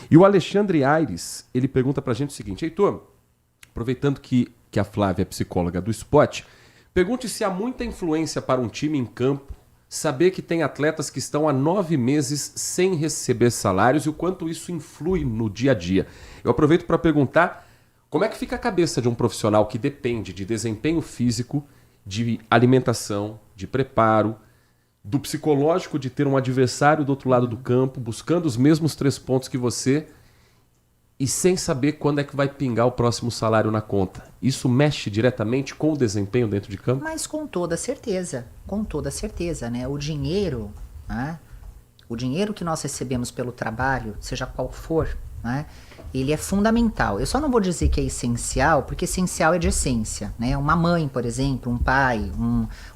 E o Alexandre Aires, ele pergunta pra gente o seguinte: Heitor, aproveitando que a Flávia é psicóloga do esporte, pergunte se há muita influência para um time em campo saber que tem atletas que estão há 9 meses sem receber salários e o quanto isso influi no dia a dia. Eu aproveito para perguntar como é que fica a cabeça de um profissional que depende de desempenho físico, de alimentação, de preparo, do psicológico de ter um adversário do outro lado do campo, buscando os mesmos 3 pontos que você e sem saber quando é que vai pingar o próximo salário na conta. Isso mexe diretamente com o desempenho dentro de campo? Mas com toda certeza, né? O dinheiro, né? O dinheiro que nós recebemos pelo trabalho, seja qual for, né? Ele é fundamental. Eu só não vou dizer que é essencial, porque essencial é de essência, né? Uma mãe, por exemplo, um pai,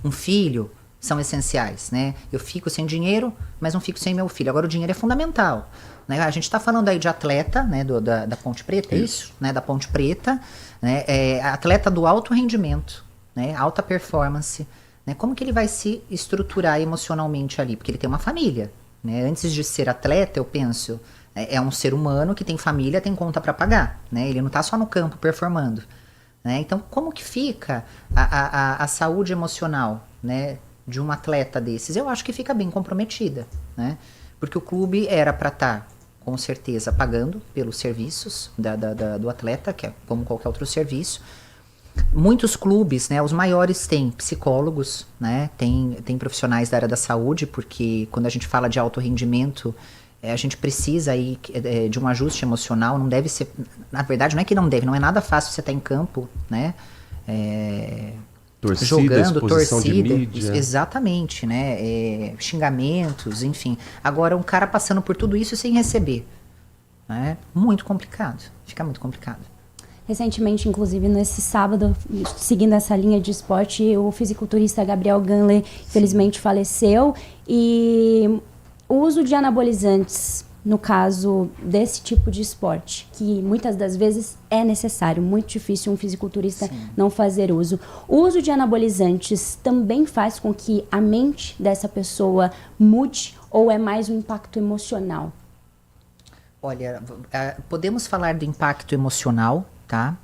um filho são essenciais, né? Eu fico sem dinheiro, mas não fico sem meu filho. Agora o dinheiro é fundamental. Né? A gente está falando aí de atleta, né, da Ponte Preta, é isso? Né, da Ponte Preta, né, atleta do alto rendimento, né, alta performance, né, como que ele vai se estruturar emocionalmente ali? Porque ele tem uma família, né? Antes de ser atleta, eu penso, é um ser humano que tem família, tem conta para pagar, né? Ele não está só no campo performando, né? Então, como que fica a saúde emocional, né, de um atleta desses? Eu acho que fica bem comprometida, né? Porque o clube era para estar, com certeza, pagando pelos serviços do atleta, que é como qualquer outro serviço. Muitos clubes, né, os maiores têm psicólogos, né, tem profissionais da área da saúde, porque quando a gente fala de alto rendimento, a gente precisa aí de um ajuste emocional, não deve ser, na verdade não é que não deve, não é nada fácil você estar em campo, né, torcida, jogando, torcida, de mídia. Exatamente, né? Xingamentos, enfim. Agora, um cara passando por tudo isso sem receber, né? Muito complicado, fica muito complicado. Recentemente, inclusive, nesse sábado, seguindo essa linha de esporte, o fisiculturista Gabriel Ganler, infelizmente, faleceu. E o uso de anabolizantes, no caso desse tipo de esporte, que muitas das vezes é necessário, muito difícil um fisiculturista não fazer uso. O uso de anabolizantes também faz com que a mente dessa pessoa mude ou é mais um impacto emocional? Olha, podemos falar do impacto emocional, tá?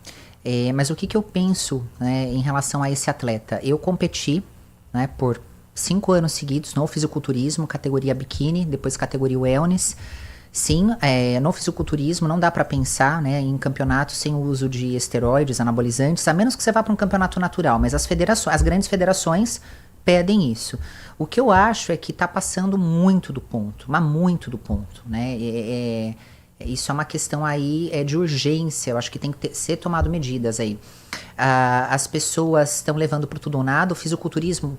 Mas o que eu penso, né, em relação a esse atleta? Eu competi, né, por 5 anos seguidos no fisiculturismo, categoria biquíni, depois categoria wellness. Sim, no fisiculturismo não dá para pensar, né, em campeonatos sem o uso de esteroides, anabolizantes, a menos que você vá para um campeonato natural, mas as grandes federações pedem isso. O que eu acho é que está passando muito do ponto, mas muito do ponto, né? Isso é uma questão aí de urgência, eu acho que tem que ser tomado medidas aí. As pessoas estão levando para tudo ou nada, o fisiculturismo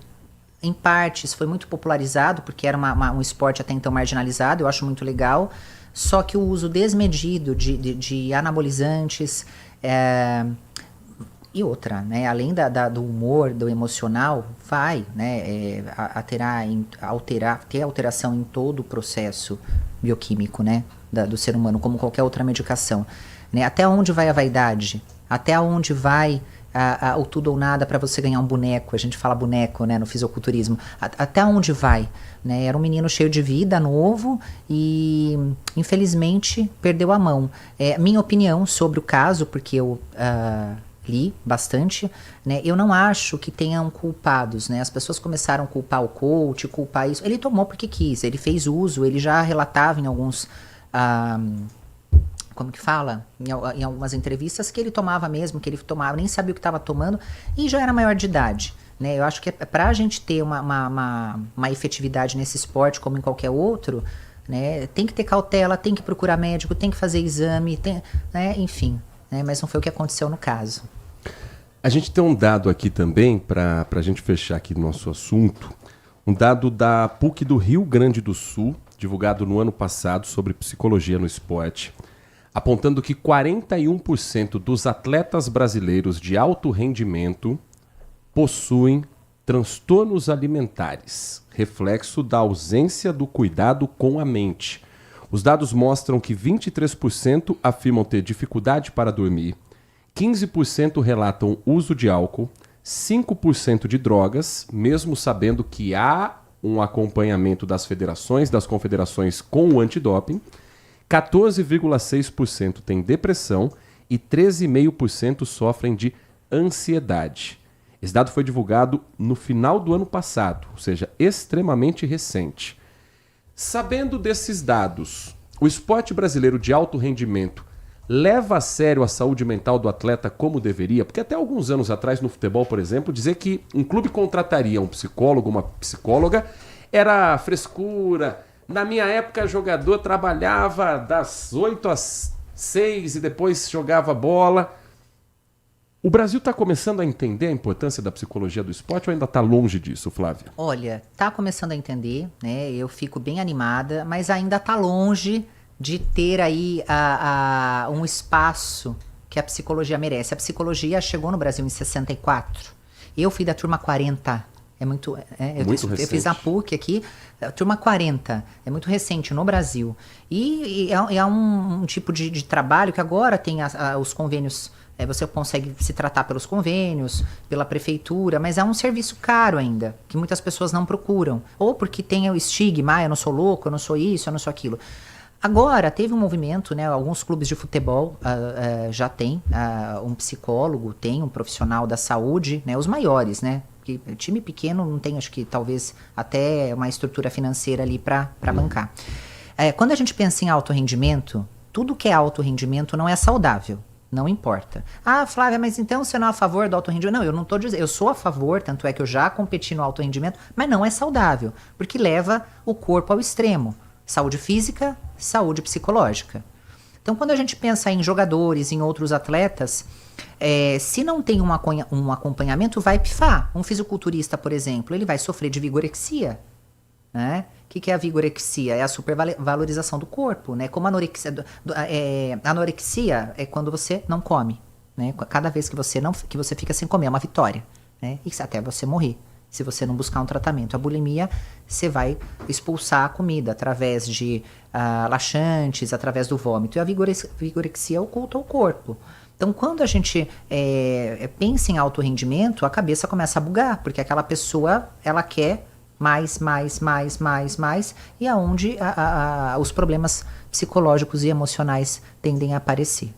em partes, foi muito popularizado, porque era um esporte até então marginalizado, eu acho muito legal. Só que o uso desmedido de anabolizantes e outra, né? Além do humor, do emocional, vai, né? Ter alteração em todo o processo bioquímico, né? Do ser humano, como qualquer outra medicação. Né? Até onde vai a vaidade? Até onde vai o tudo ou nada para você ganhar um boneco? A gente fala boneco, né, no fisiculturismo. Até onde vai? Né? Era um menino cheio de vida, novo, e infelizmente perdeu a mão. Minha opinião sobre o caso, porque eu li bastante, né? Eu não acho que tenham culpados, né? As pessoas começaram a culpar o coach, culpar isso. Ele tomou porque quis, ele fez uso, ele já relatava em alguns... como que fala? Em algumas entrevistas que ele tomava mesmo, que ele tomava, nem sabia o que estava tomando, e já era maior de idade. Né? Eu acho que para a gente ter uma efetividade nesse esporte, como em qualquer outro, né? Tem que ter cautela, tem que procurar médico, tem que fazer exame, né? Enfim. Né? Mas não foi o que aconteceu no caso. A gente tem um dado aqui também, para a gente fechar aqui nosso assunto, um dado da PUC do Rio Grande do Sul, divulgado no ano passado, sobre psicologia no esporte, apontando que 41% dos atletas brasileiros de alto rendimento possuem transtornos alimentares, reflexo da ausência do cuidado com a mente. Os dados mostram que 23% afirmam ter dificuldade para dormir, 15% relatam uso de álcool, 5% de drogas, mesmo sabendo que há um acompanhamento das federações, das confederações com o antidoping, 14,6% têm depressão e 13,5% sofrem de ansiedade. Esse dado foi divulgado no final do ano passado, ou seja, extremamente recente. Sabendo desses dados, o esporte brasileiro de alto rendimento leva a sério a saúde mental do atleta como deveria? Porque até alguns anos atrás, no futebol, por exemplo, dizer que um clube contrataria um psicólogo, uma psicóloga, era frescura. Na minha época, jogador trabalhava das 8 às 6 e depois jogava bola. O Brasil está começando a entender a importância da psicologia do esporte ou ainda está longe disso, Flávia? Olha, está começando a entender, né? Eu fico bem animada, mas ainda está longe de ter aí um espaço que a psicologia merece. A psicologia chegou no Brasil em 64. Eu fui da turma 40. Muito recente. Eu fiz a PUC aqui, a turma 40. É muito recente no Brasil. E é um tipo de trabalho que agora tem os convênios. Você consegue se tratar pelos convênios, pela prefeitura, mas é um serviço caro ainda, que muitas pessoas não procuram. Ou porque tem o estigma, eu não sou louco, eu não sou isso, eu não sou aquilo. Agora, teve um movimento, né? Alguns clubes de futebol já tem um psicólogo, tem um profissional da saúde, né? Os maiores, né? Porque time pequeno não tem, acho que talvez até uma estrutura financeira ali para bancar. Quando a gente pensa em alto rendimento, tudo que é alto rendimento não é saudável. Não importa. Ah, Flávia, mas então você não é a favor do alto rendimento? Não, eu não estou dizendo. Eu sou a favor, tanto é que eu já competi no alto rendimento, mas não é saudável, porque leva o corpo ao extremo. Saúde física, saúde psicológica. Então, quando a gente pensa em jogadores, em outros atletas, se não tem um acompanhamento, vai pifar. Um fisiculturista, por exemplo, ele vai sofrer de vigorexia. Né? O que é a vigorexia? É a supervalorização do corpo, né? Como anorexia. Anorexia é quando você não come, né? Cada vez que você fica sem comer é uma vitória, né? E até você morrer, se você não buscar um tratamento. A bulimia, você vai expulsar a comida através de laxantes, através do vômito. E a vigorexia oculta o corpo. Então, quando a gente pensa em alto rendimento, a cabeça começa a bugar, porque aquela pessoa, ela quer mais, e aonde os problemas psicológicos e emocionais tendem a aparecer.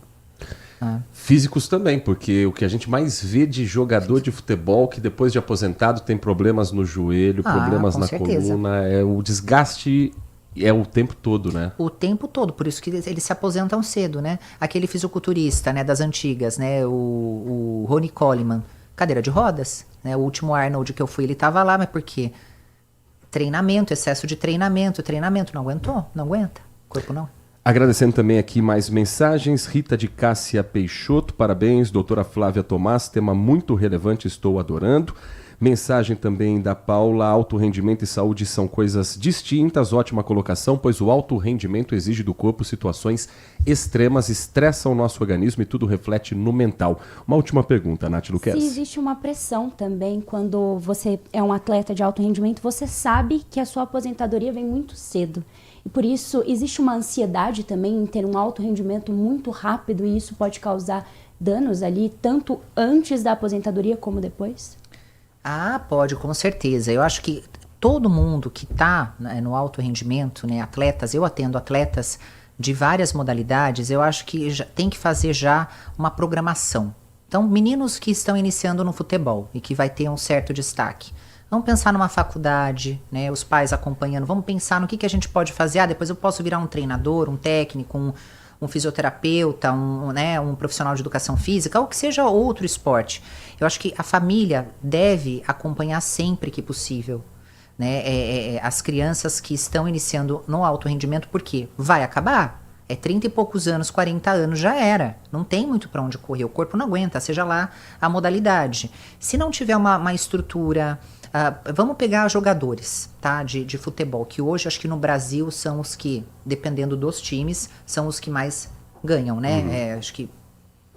Físicos também, porque o que a gente mais vê de jogador de futebol que depois de aposentado tem problemas no joelho, problemas na coluna, o desgaste é o tempo todo, né? O tempo todo, por isso que eles se aposentam cedo, né? Aquele fisiculturista, né, das antigas, né, o Ronnie Coleman, cadeira de rodas, né? O último Arnold que eu fui, ele estava lá, mas por quê? Treinamento, excesso de treinamento, não aguentou, não aguenta, o corpo não. Agradecendo também aqui mais mensagens, Rita de Cássia Peixoto, parabéns, doutora Flávia Tomás, tema muito relevante, estou adorando. Mensagem também da Paula: alto rendimento e saúde são coisas distintas. Ótima colocação, pois o alto rendimento exige do corpo situações extremas, estressa o nosso organismo e tudo reflete no mental. Uma última pergunta, Nath Luquezzi. Se existe uma pressão também, quando você é um atleta de alto rendimento, você sabe que a sua aposentadoria vem muito cedo. E por isso existe uma ansiedade também em ter um alto rendimento muito rápido, e isso pode causar danos ali, tanto antes da aposentadoria como depois? Ah, pode, com certeza. Eu acho que todo mundo que está, né, no alto rendimento, né, atletas, eu atendo atletas de várias modalidades, eu acho que tem que fazer já uma programação. Então, meninos que estão iniciando no futebol e que vai ter um certo destaque, vamos pensar numa faculdade, né, os pais acompanhando, vamos pensar no que a gente pode fazer. Ah, depois eu posso virar um treinador, um técnico, um fisioterapeuta, um profissional de educação física, ou que seja outro esporte. Eu acho que a família deve acompanhar sempre que possível, né, as crianças que estão iniciando no alto rendimento, porque vai acabar. É 30 e poucos anos, 40 anos, já era. Não tem muito para onde correr, o corpo não aguenta, seja lá a modalidade. Se não tiver uma estrutura... vamos pegar jogadores, tá, de futebol, que hoje acho que no Brasil são os que, dependendo dos times, são os que mais ganham, né? Acho que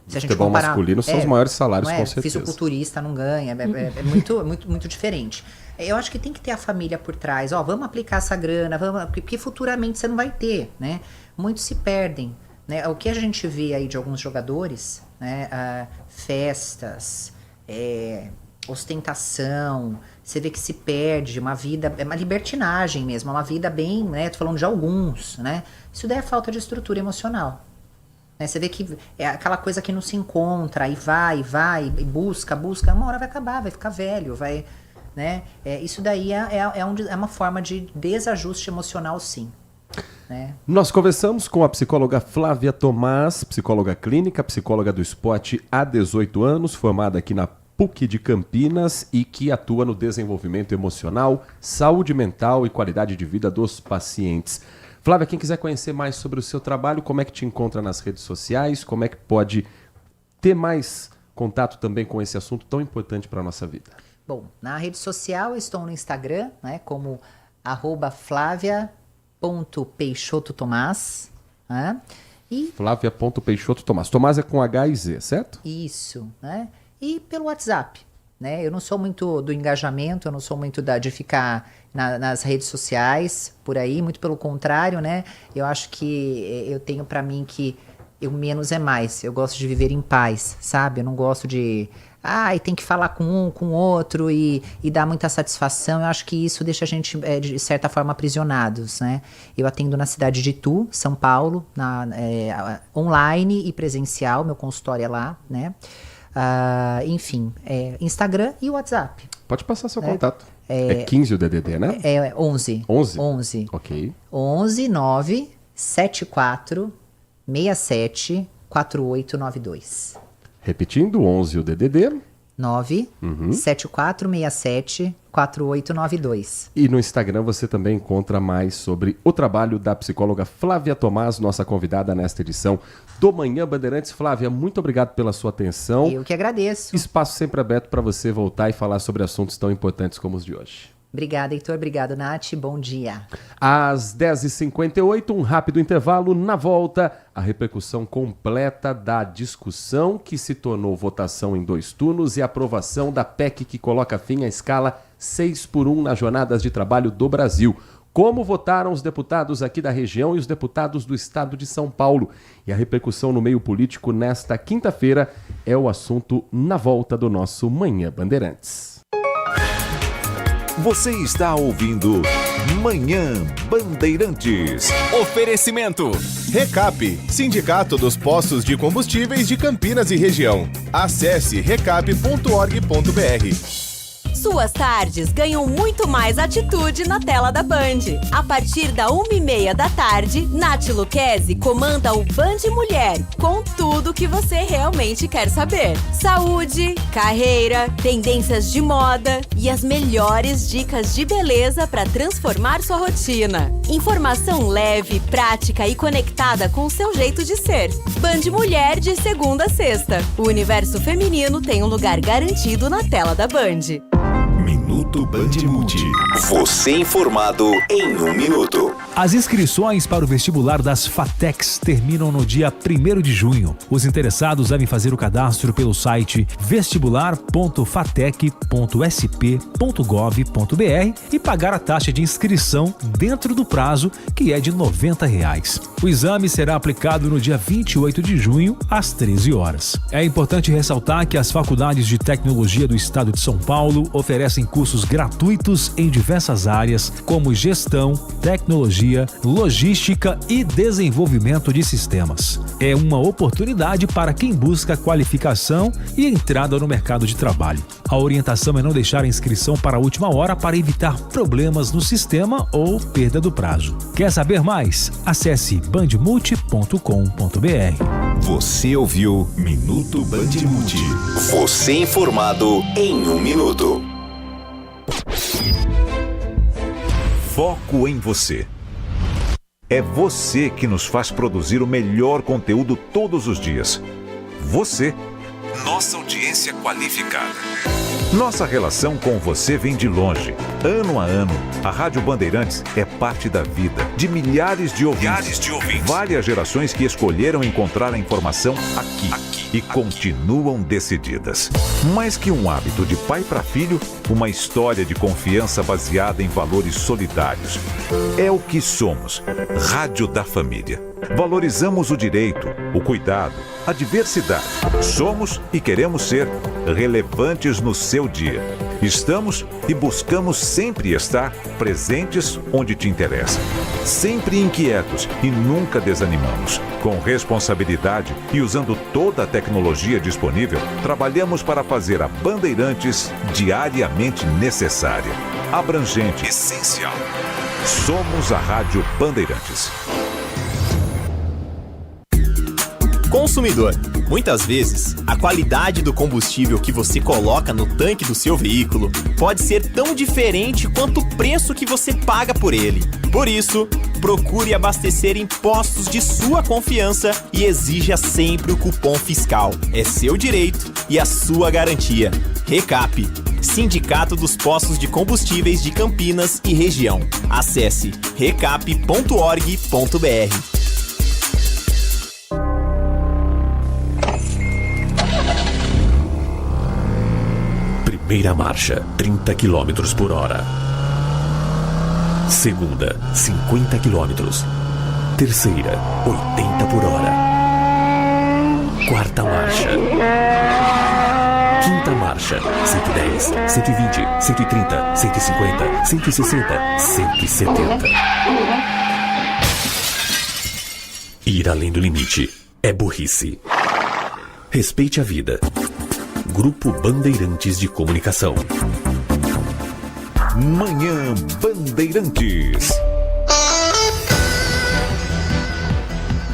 se a gente futebol comparar, masculino são os maiores salários, com certeza. Fisiculturista não ganha, é muito diferente. Eu acho que tem que ter a família por trás. Ó, vamos aplicar essa grana, porque futuramente você não vai ter, né? Muitos se perdem, né? O que a gente vê aí de alguns jogadores, né? Festas, ostentação, você vê que se perde uma vida, é uma libertinagem mesmo, uma vida bem, né? Tô falando de alguns, né? Isso daí é falta de estrutura emocional. Né? Você vê que é aquela coisa que não se encontra, e vai, e busca, uma hora vai acabar, vai ficar velho, vai, né? Isso daí é uma forma de desajuste emocional, sim. Né? Nós conversamos com a psicóloga Flávia Tomás, psicóloga clínica, psicóloga do esporte há 18 anos, formada aqui na PUC de Campinas e que atua no desenvolvimento emocional, saúde mental e qualidade de vida dos pacientes. Flávia, quem quiser conhecer mais sobre o seu trabalho, como é que te encontra nas redes sociais, como é que pode ter mais contato também com esse assunto tão importante para a nossa vida? Bom, na rede social eu estou no Instagram, né, como @Flávia.Peixoto-Tomás, né? E Flávia.Peixoto-Tomás. Tomás é com H e Z, certo? Isso, né? E pelo WhatsApp, né? Eu não sou muito do engajamento, eu não sou muito de ficar nas redes sociais, por aí, muito pelo contrário, né? Eu acho que eu tenho pra mim que o menos é mais. Eu gosto de viver em paz, sabe? Eu não gosto de... e tem que falar com um, com o outro e dar muita satisfação. Eu acho que isso deixa a gente, de certa forma, aprisionados, né? Eu atendo na cidade de Itu, São Paulo, online e presencial, meu consultório é lá, né? Enfim, Instagram e WhatsApp. Pode passar seu contato. É 15 o DDD, né? 11. 11? Ok. 11 9 74 67 4892. Repetindo, 11 o DDD. 9 7467 4892. E no Instagram você também encontra mais sobre o trabalho da psicóloga Flávia Tomás, nossa convidada nesta edição do Manhã Bandeirantes. Flávia, muito obrigado pela sua atenção. Eu que agradeço. Espaço sempre aberto para você voltar e falar sobre assuntos tão importantes como os de hoje. Obrigada, Heitor. Obrigado, Nath. Bom dia. Às 10h58, um rápido intervalo. Na volta, a repercussão completa da discussão que se tornou votação em 2 turnos e aprovação da PEC que coloca fim à escala 6x1 nas jornadas de trabalho do Brasil. Como votaram os deputados aqui da região e os deputados do estado de São Paulo. E a repercussão no meio político nesta quinta-feira é o assunto na volta do nosso Manhã Bandeirantes. Você está ouvindo Manhã Bandeirantes. Oferecimento. Recap, Sindicato dos Postos de Combustíveis de Campinas e Região. Acesse recap.org.br. Suas tardes ganham muito mais atitude na tela da Band. A partir da 1h30 da tarde, Nath Luquezzi comanda o Band Mulher, com tudo que você realmente quer saber. Saúde, carreira, tendências de moda e as melhores dicas de beleza para transformar sua rotina. Informação leve, prática e conectada com o seu jeito de ser. Band Mulher de segunda a sexta. O universo feminino tem um lugar garantido na tela da Band. Minuto Bandmulte. Você informado em 1 minuto. As inscrições para o vestibular das FATECs terminam no dia 1º de junho. Os interessados devem fazer o cadastro pelo site vestibular.fatec.sp.gov.br e pagar a taxa de inscrição dentro do prazo, que é de R$ 90. O exame será aplicado no dia 28 de junho, às 13 horas. É importante ressaltar que as faculdades de tecnologia do Estado de São Paulo oferecem cursos gratuitos em diversas áreas, como gestão, tecnologia, logística e desenvolvimento de sistemas. É uma oportunidade para quem busca qualificação e entrada no mercado de trabalho. A orientação é não deixar a inscrição para a última hora para evitar problemas no sistema ou perda do prazo. Quer saber mais? Acesse bandmulte.com.br. Você ouviu Minuto Bandmulte. Você informado em 1 minuto. Foco em você. É você que nos faz produzir o melhor conteúdo todos os dias. Você, nossa audiência qualificada. Nossa relação com você vem de longe. Ano a ano, a Rádio Bandeirantes é parte da vida de milhares de ouvintes. Várias gerações que escolheram encontrar a informação aqui e continuam decididas. Mais que um hábito de pai para filho, uma história de confiança baseada em valores solidários. É o que somos. Rádio da Família. Valorizamos o direito, o cuidado, a diversidade. Somos e queremos ser relevantes no seu dia. Estamos e buscamos sempre estar presentes onde te interessa. Sempre inquietos e nunca desanimamos. Com responsabilidade e usando toda a tecnologia disponível, trabalhamos para fazer a Bandeirantes diariamente necessária, abrangente, essencial. Somos a Rádio Bandeirantes. Consumidor, muitas vezes, a qualidade do combustível que você coloca no tanque do seu veículo pode ser tão diferente quanto o preço que você paga por ele. Por isso, procure abastecer em postos de sua confiança e exija sempre o cupom fiscal. É seu direito e a sua garantia. Recap, Sindicato dos Postos de Combustíveis de Campinas e Região. Acesse recap.org.br. Primeira marcha, 30 km por hora. Segunda, 50 km. Terceira, 80 por hora. Quarta marcha. Quinta marcha, 110, 120, 130, 150, 160, 170. Ir além do limite é burrice. Respeite a vida. Grupo Bandeirantes de Comunicação. Manhã Bandeirantes.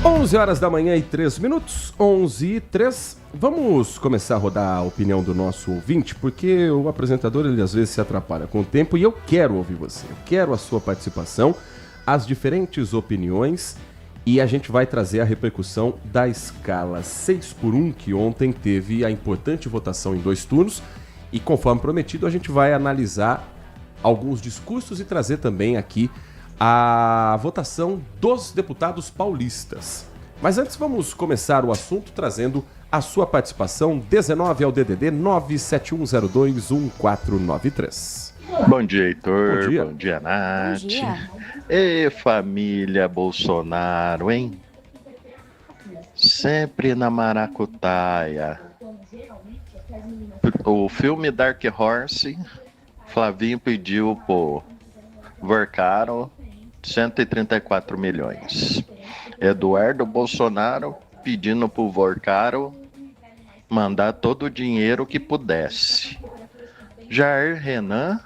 11 horas da manhã e 3 minutos, 11 e 3. Vamos começar a rodar a opinião do nosso ouvinte, porque o apresentador, ele às vezes se atrapalha com o tempo e eu quero ouvir você. Eu quero a sua participação, as diferentes opiniões, e a gente vai trazer a repercussão da escala 6x1, que ontem teve a importante votação em 2 turnos, e conforme prometido a gente vai analisar alguns discursos e trazer também aqui a votação dos deputados paulistas. Mas antes vamos começar o assunto trazendo a sua participação. 19 ao DDD 971021493. Bom dia, Heitor. Bom dia. Bom dia, Nath. Bom dia. E família Bolsonaro, hein? Sempre na maracutaia. O filme Dark Horse, Flavinho pediu pro Vorcaro 134 milhões. Eduardo Bolsonaro pedindo pro Vorcaro mandar todo o dinheiro que pudesse. Jair Renan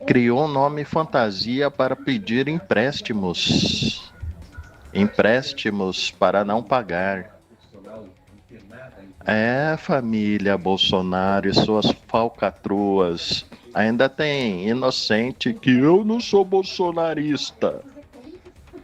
criou um nome fantasia para pedir empréstimos. Empréstimos para não pagar. É, família Bolsonaro e suas falcatruas. Ainda tem inocente que eu não sou bolsonarista.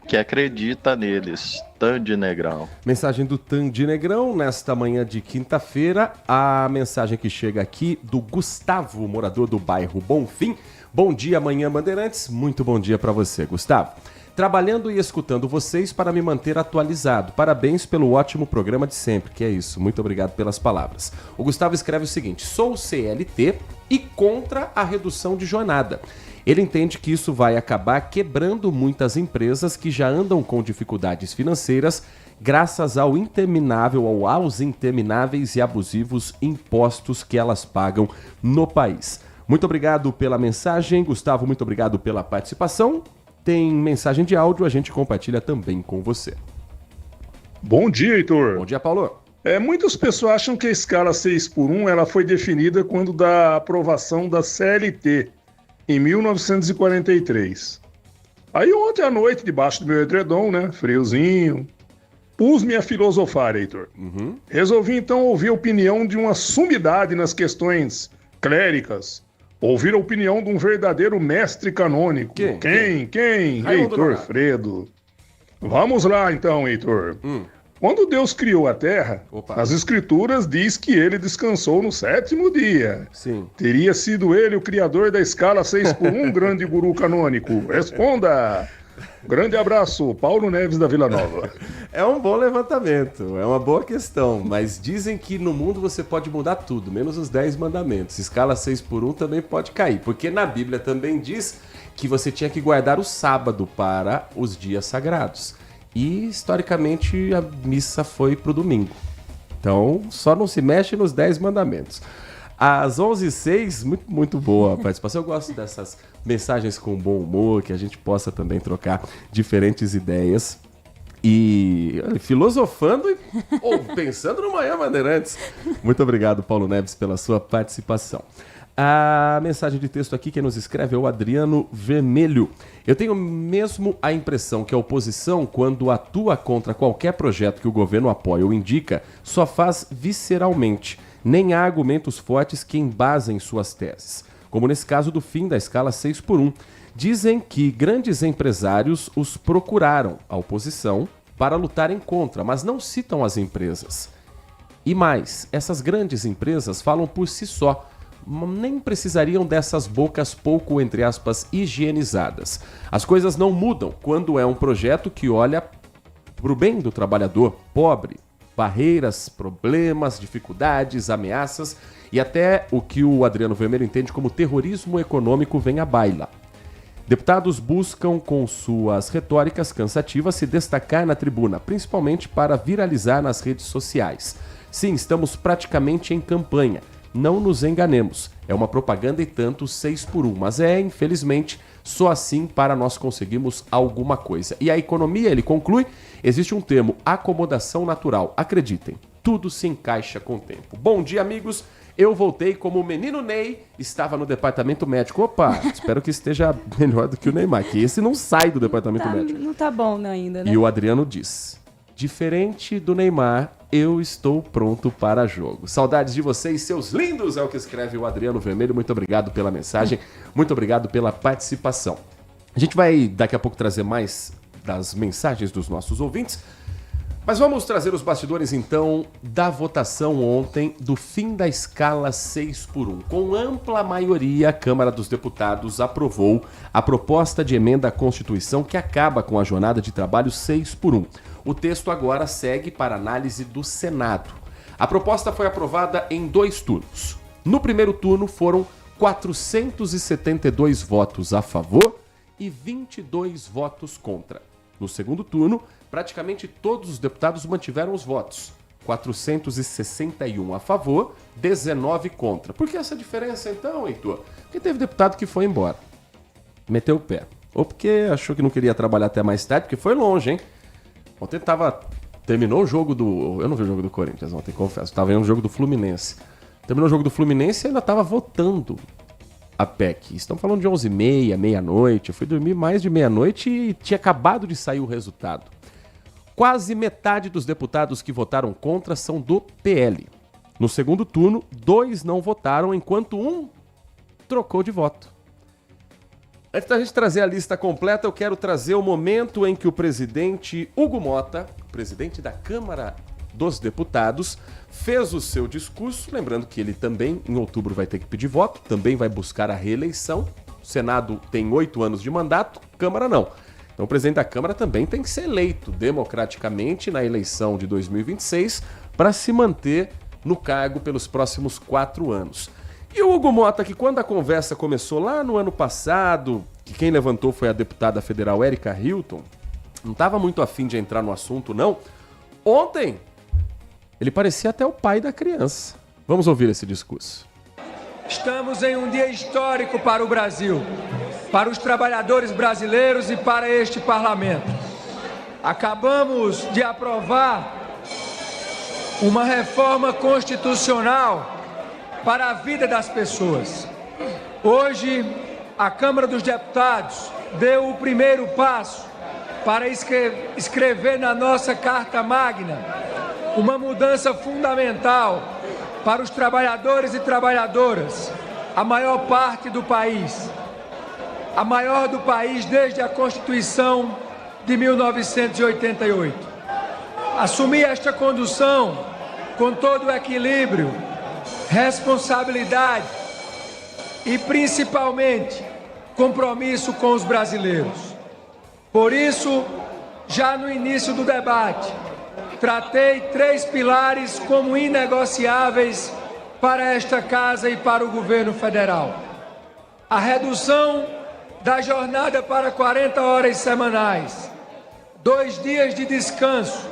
que acredita neles. Tandy Negrão. Mensagem do Tandy Negrão, nesta manhã de quinta-feira. A mensagem que chega aqui do Gustavo, morador do bairro Bonfim. Bom dia, Manhã Bandeirantes. Muito bom dia para você, Gustavo. Trabalhando e escutando vocês para me manter atualizado. Parabéns pelo ótimo programa de sempre, que é isso. Muito obrigado pelas palavras. O Gustavo escreve o seguinte: sou CLT e contra a redução de jornada. Ele entende que isso vai acabar quebrando muitas empresas que já andam com dificuldades financeiras graças aos intermináveis e abusivos impostos que elas pagam no país. Muito obrigado pela mensagem, Gustavo, muito obrigado pela participação. Tem mensagem de áudio, a gente compartilha também com você. Bom dia, Heitor. Bom dia, Paulo. Muitas pessoas acham que a escala 6x1 ela foi definida quando da aprovação da CLT, em 1943. Aí ontem à noite, debaixo do meu edredom, né, friozinho, pus-me a filosofar, Heitor. Resolvi então ouvir a opinião de uma sumidade nas questões cléricas. Ouvir a opinião de um verdadeiro mestre canônico. Quem? Heitor Fredo. Vamos lá então, Heitor. Quando Deus criou a terra, as escrituras diz que ele descansou no 7º dia. Sim. Teria sido ele o criador da escala 6x1, grande guru canônico? Responda! Grande abraço, Paulo Neves da Vila Nova. É um bom levantamento, é uma boa questão, mas dizem que no mundo você pode mudar tudo, menos os 10 mandamentos. Escala 6x1 também pode cair, porque na Bíblia também diz que você tinha que guardar o sábado para os dias sagrados. E, historicamente, a missa foi pro domingo. Então, só não se mexe nos 10 mandamentos. Às 11h06, muito boa a participação. Eu gosto dessas mensagens com bom humor, que a gente possa também trocar diferentes ideias. E filosofando ou pensando no Manhã Bandeirantes. Muito obrigado, Paulo Neves, pela sua participação. A mensagem de texto aqui, quem nos escreve é o Adriano Vermelho. Eu tenho mesmo a impressão que a oposição, quando atua contra qualquer projeto que o governo apoia ou indica, só faz visceralmente. Nem há argumentos fortes que embasem suas teses. Como nesse caso do fim da escala 6x1. Dizem que grandes empresários os procuraram, a oposição, para lutarem contra, mas não citam as empresas. E mais, essas grandes empresas falam por si só. Nem precisariam dessas bocas pouco, entre aspas, higienizadas. As coisas não mudam quando é um projeto que olha para o bem do trabalhador pobre. Barreiras, problemas, dificuldades, ameaças e até o que o Adriano Vermelho entende como terrorismo econômico vem à baila. Deputados buscam, com suas retóricas cansativas, se destacar na tribuna, principalmente para viralizar nas redes sociais. Sim, estamos praticamente em campanha. Não nos enganemos, é uma propaganda e tanto 6x1, mas infelizmente, só assim para nós conseguirmos alguma coisa. E a economia, ele conclui, existe um termo, acomodação natural. Acreditem, tudo se encaixa com o tempo. Bom dia, amigos. Eu voltei como o menino Ney estava no departamento médico. Opa, espero que esteja melhor do que o Neymar, que esse não sai do departamento médico. Não tá bom ainda, né? E o Adriano diz, diferente do Neymar, eu estou pronto para jogo. Saudades de vocês, seus lindos, é o que escreve o Adriano Vermelho. Muito obrigado pela mensagem, muito obrigado pela participação. A gente vai daqui a pouco trazer mais das mensagens dos nossos ouvintes, mas vamos trazer os bastidores então da votação ontem do fim da escala 6x1. Com ampla maioria, a Câmara dos Deputados aprovou a proposta de emenda à Constituição que acaba com a jornada de trabalho 6x1. O texto agora segue para análise do Senado. A proposta foi aprovada em 2 turnos. No primeiro turno foram 472 votos a favor e 22 votos contra. No segundo turno, praticamente todos os deputados mantiveram os votos. 461 a favor, 19 contra. Por que essa diferença então, Heitor? Porque teve deputado que foi embora. Meteu o pé. Ou porque achou que não queria trabalhar até mais tarde, porque foi longe, hein? Ontem terminou o jogo do... Eu não vi o jogo do Corinthians ontem, confesso. Estava vendo o jogo do Fluminense. Terminou o jogo do Fluminense e ainda estava votando a PEC. Estamos falando de 11h30, meia-noite. Eu fui dormir mais de meia-noite e tinha acabado de sair o resultado. Quase metade dos deputados que votaram contra são do PL. No segundo turno, 2 não votaram, enquanto 1 trocou de voto. Antes da gente trazer a lista completa, eu quero trazer o momento em que o presidente Hugo Mota, presidente da Câmara dos Deputados, fez o seu discurso, lembrando que ele também, em outubro, vai ter que pedir voto, também vai buscar a reeleição. O Senado tem 8 anos de mandato, Câmara não. Então o presidente da Câmara também tem que ser eleito democraticamente na eleição de 2026 para se manter no cargo pelos próximos 4 anos. E o Hugo Mota, que quando a conversa começou lá no ano passado, que quem levantou foi a deputada federal Érica Hilton, não estava muito afim de entrar no assunto, não. Ontem, ele parecia até o pai da criança. Vamos ouvir esse discurso. Estamos em um dia histórico para o Brasil, para os trabalhadores brasileiros e para este parlamento. Acabamos de aprovar uma reforma constitucional para a vida das pessoas. Hoje, a Câmara dos Deputados deu o primeiro passo para escrever na nossa Carta Magna uma mudança fundamental para os trabalhadores e trabalhadoras, a maior parte do país, a maior do país desde a Constituição de 1988. Assumir esta condução com todo o equilíbrio, responsabilidade e, principalmente, compromisso com os brasileiros. Por isso, já no início do debate, tratei 3 pilares como inegociáveis para esta Casa e para o governo federal: a redução da jornada para 40 horas semanais, 2 dias de descanso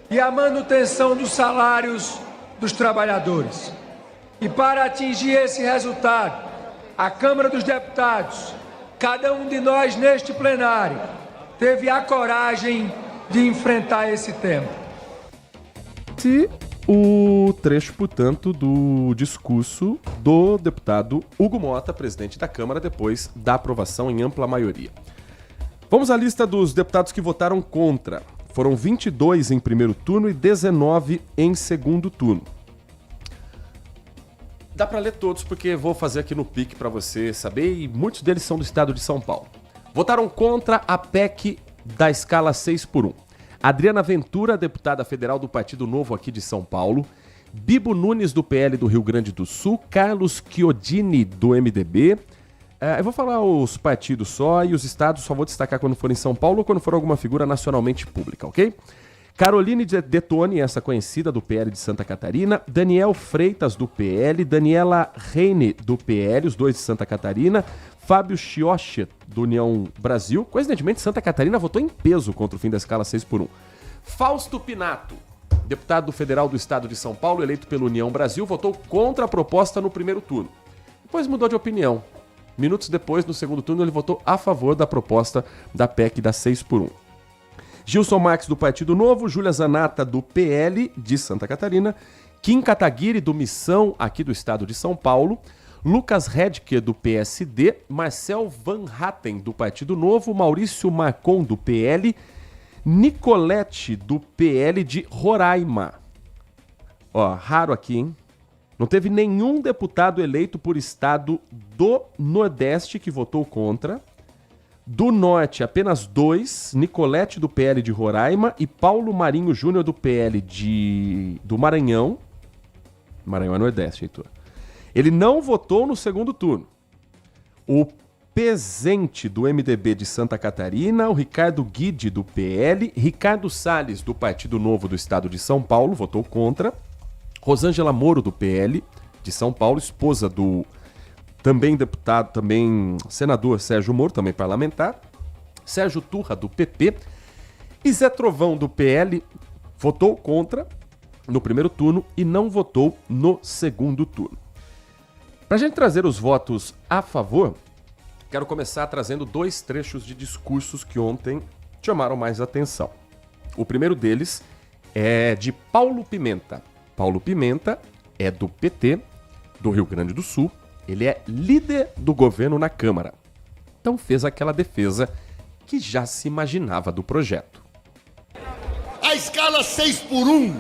e a manutenção dos salários dos trabalhadores. E para atingir esse resultado, a Câmara dos Deputados, cada um de nós neste plenário, teve a coragem de enfrentar esse tema. E o trecho, portanto, do discurso do deputado Hugo Mota, presidente da Câmara, depois da aprovação em ampla maioria. Vamos à lista dos deputados que votaram contra. Foram 22 em primeiro turno e 19 em segundo turno. Dá para ler todos porque vou fazer aqui no pique para você saber, e muitos deles são do estado de São Paulo. Votaram contra a PEC da escala 6x1. Adriana Ventura, deputada federal do Partido Novo aqui de São Paulo, Bibo Nunes, do PL do Rio Grande do Sul, Carlos Chiodini, do MDB. Eu vou falar os partidos só e os estados só vou destacar quando for em São Paulo ou quando for alguma figura nacionalmente pública, ok? Caroline Detoni, essa conhecida, do PL de Santa Catarina, Daniel Freitas, do PL, Daniela Reine, do PL, os dois de Santa Catarina, Fábio Chioche, do União Brasil. Coincidentemente, Santa Catarina votou em peso contra o fim da escala 6x1. Fausto Pinato, deputado federal do estado de São Paulo, eleito pela União Brasil, votou contra a proposta no primeiro turno. Depois mudou de opinião. Minutos depois, no segundo turno, ele votou a favor da proposta da PEC da 6x1. Gilson Marques, do Partido Novo, Júlia Zanata, do PL de Santa Catarina, Kim Kataguiri, do Missão, aqui do estado de São Paulo, Lucas Redke, do PSD, Marcel Van Hatten, do Partido Novo, Maurício Marcon, do PL, Nicolete, do PL de Roraima. Ó, raro aqui, hein? Não teve nenhum deputado eleito por estado do Nordeste que votou contra. Do Norte, apenas 2, Nicolete, do PL de Roraima, e Paulo Marinho Júnior, do PL do Maranhão. Maranhão é Nordeste, Heitor. Ele não votou no segundo turno. O Pezente, do MDB de Santa Catarina, o Ricardo Guide, do PL, Ricardo Salles, do Partido Novo do estado de São Paulo, votou contra. Rosângela Moro, do PL de São Paulo, esposa do também deputado, também senador Sérgio Moro, também parlamentar. Sérgio Turra, do PP. E Zé Trovão, do PL, votou contra no primeiro turno e não votou no segundo turno. Para a gente trazer os votos a favor, quero começar trazendo 2 trechos de discursos que ontem chamaram mais atenção. O primeiro deles é de Paulo Pimenta. Paulo Pimenta é do PT, do Rio Grande do Sul. Ele é líder do governo na Câmara. Então fez aquela defesa que já se imaginava do projeto. A escala 6x1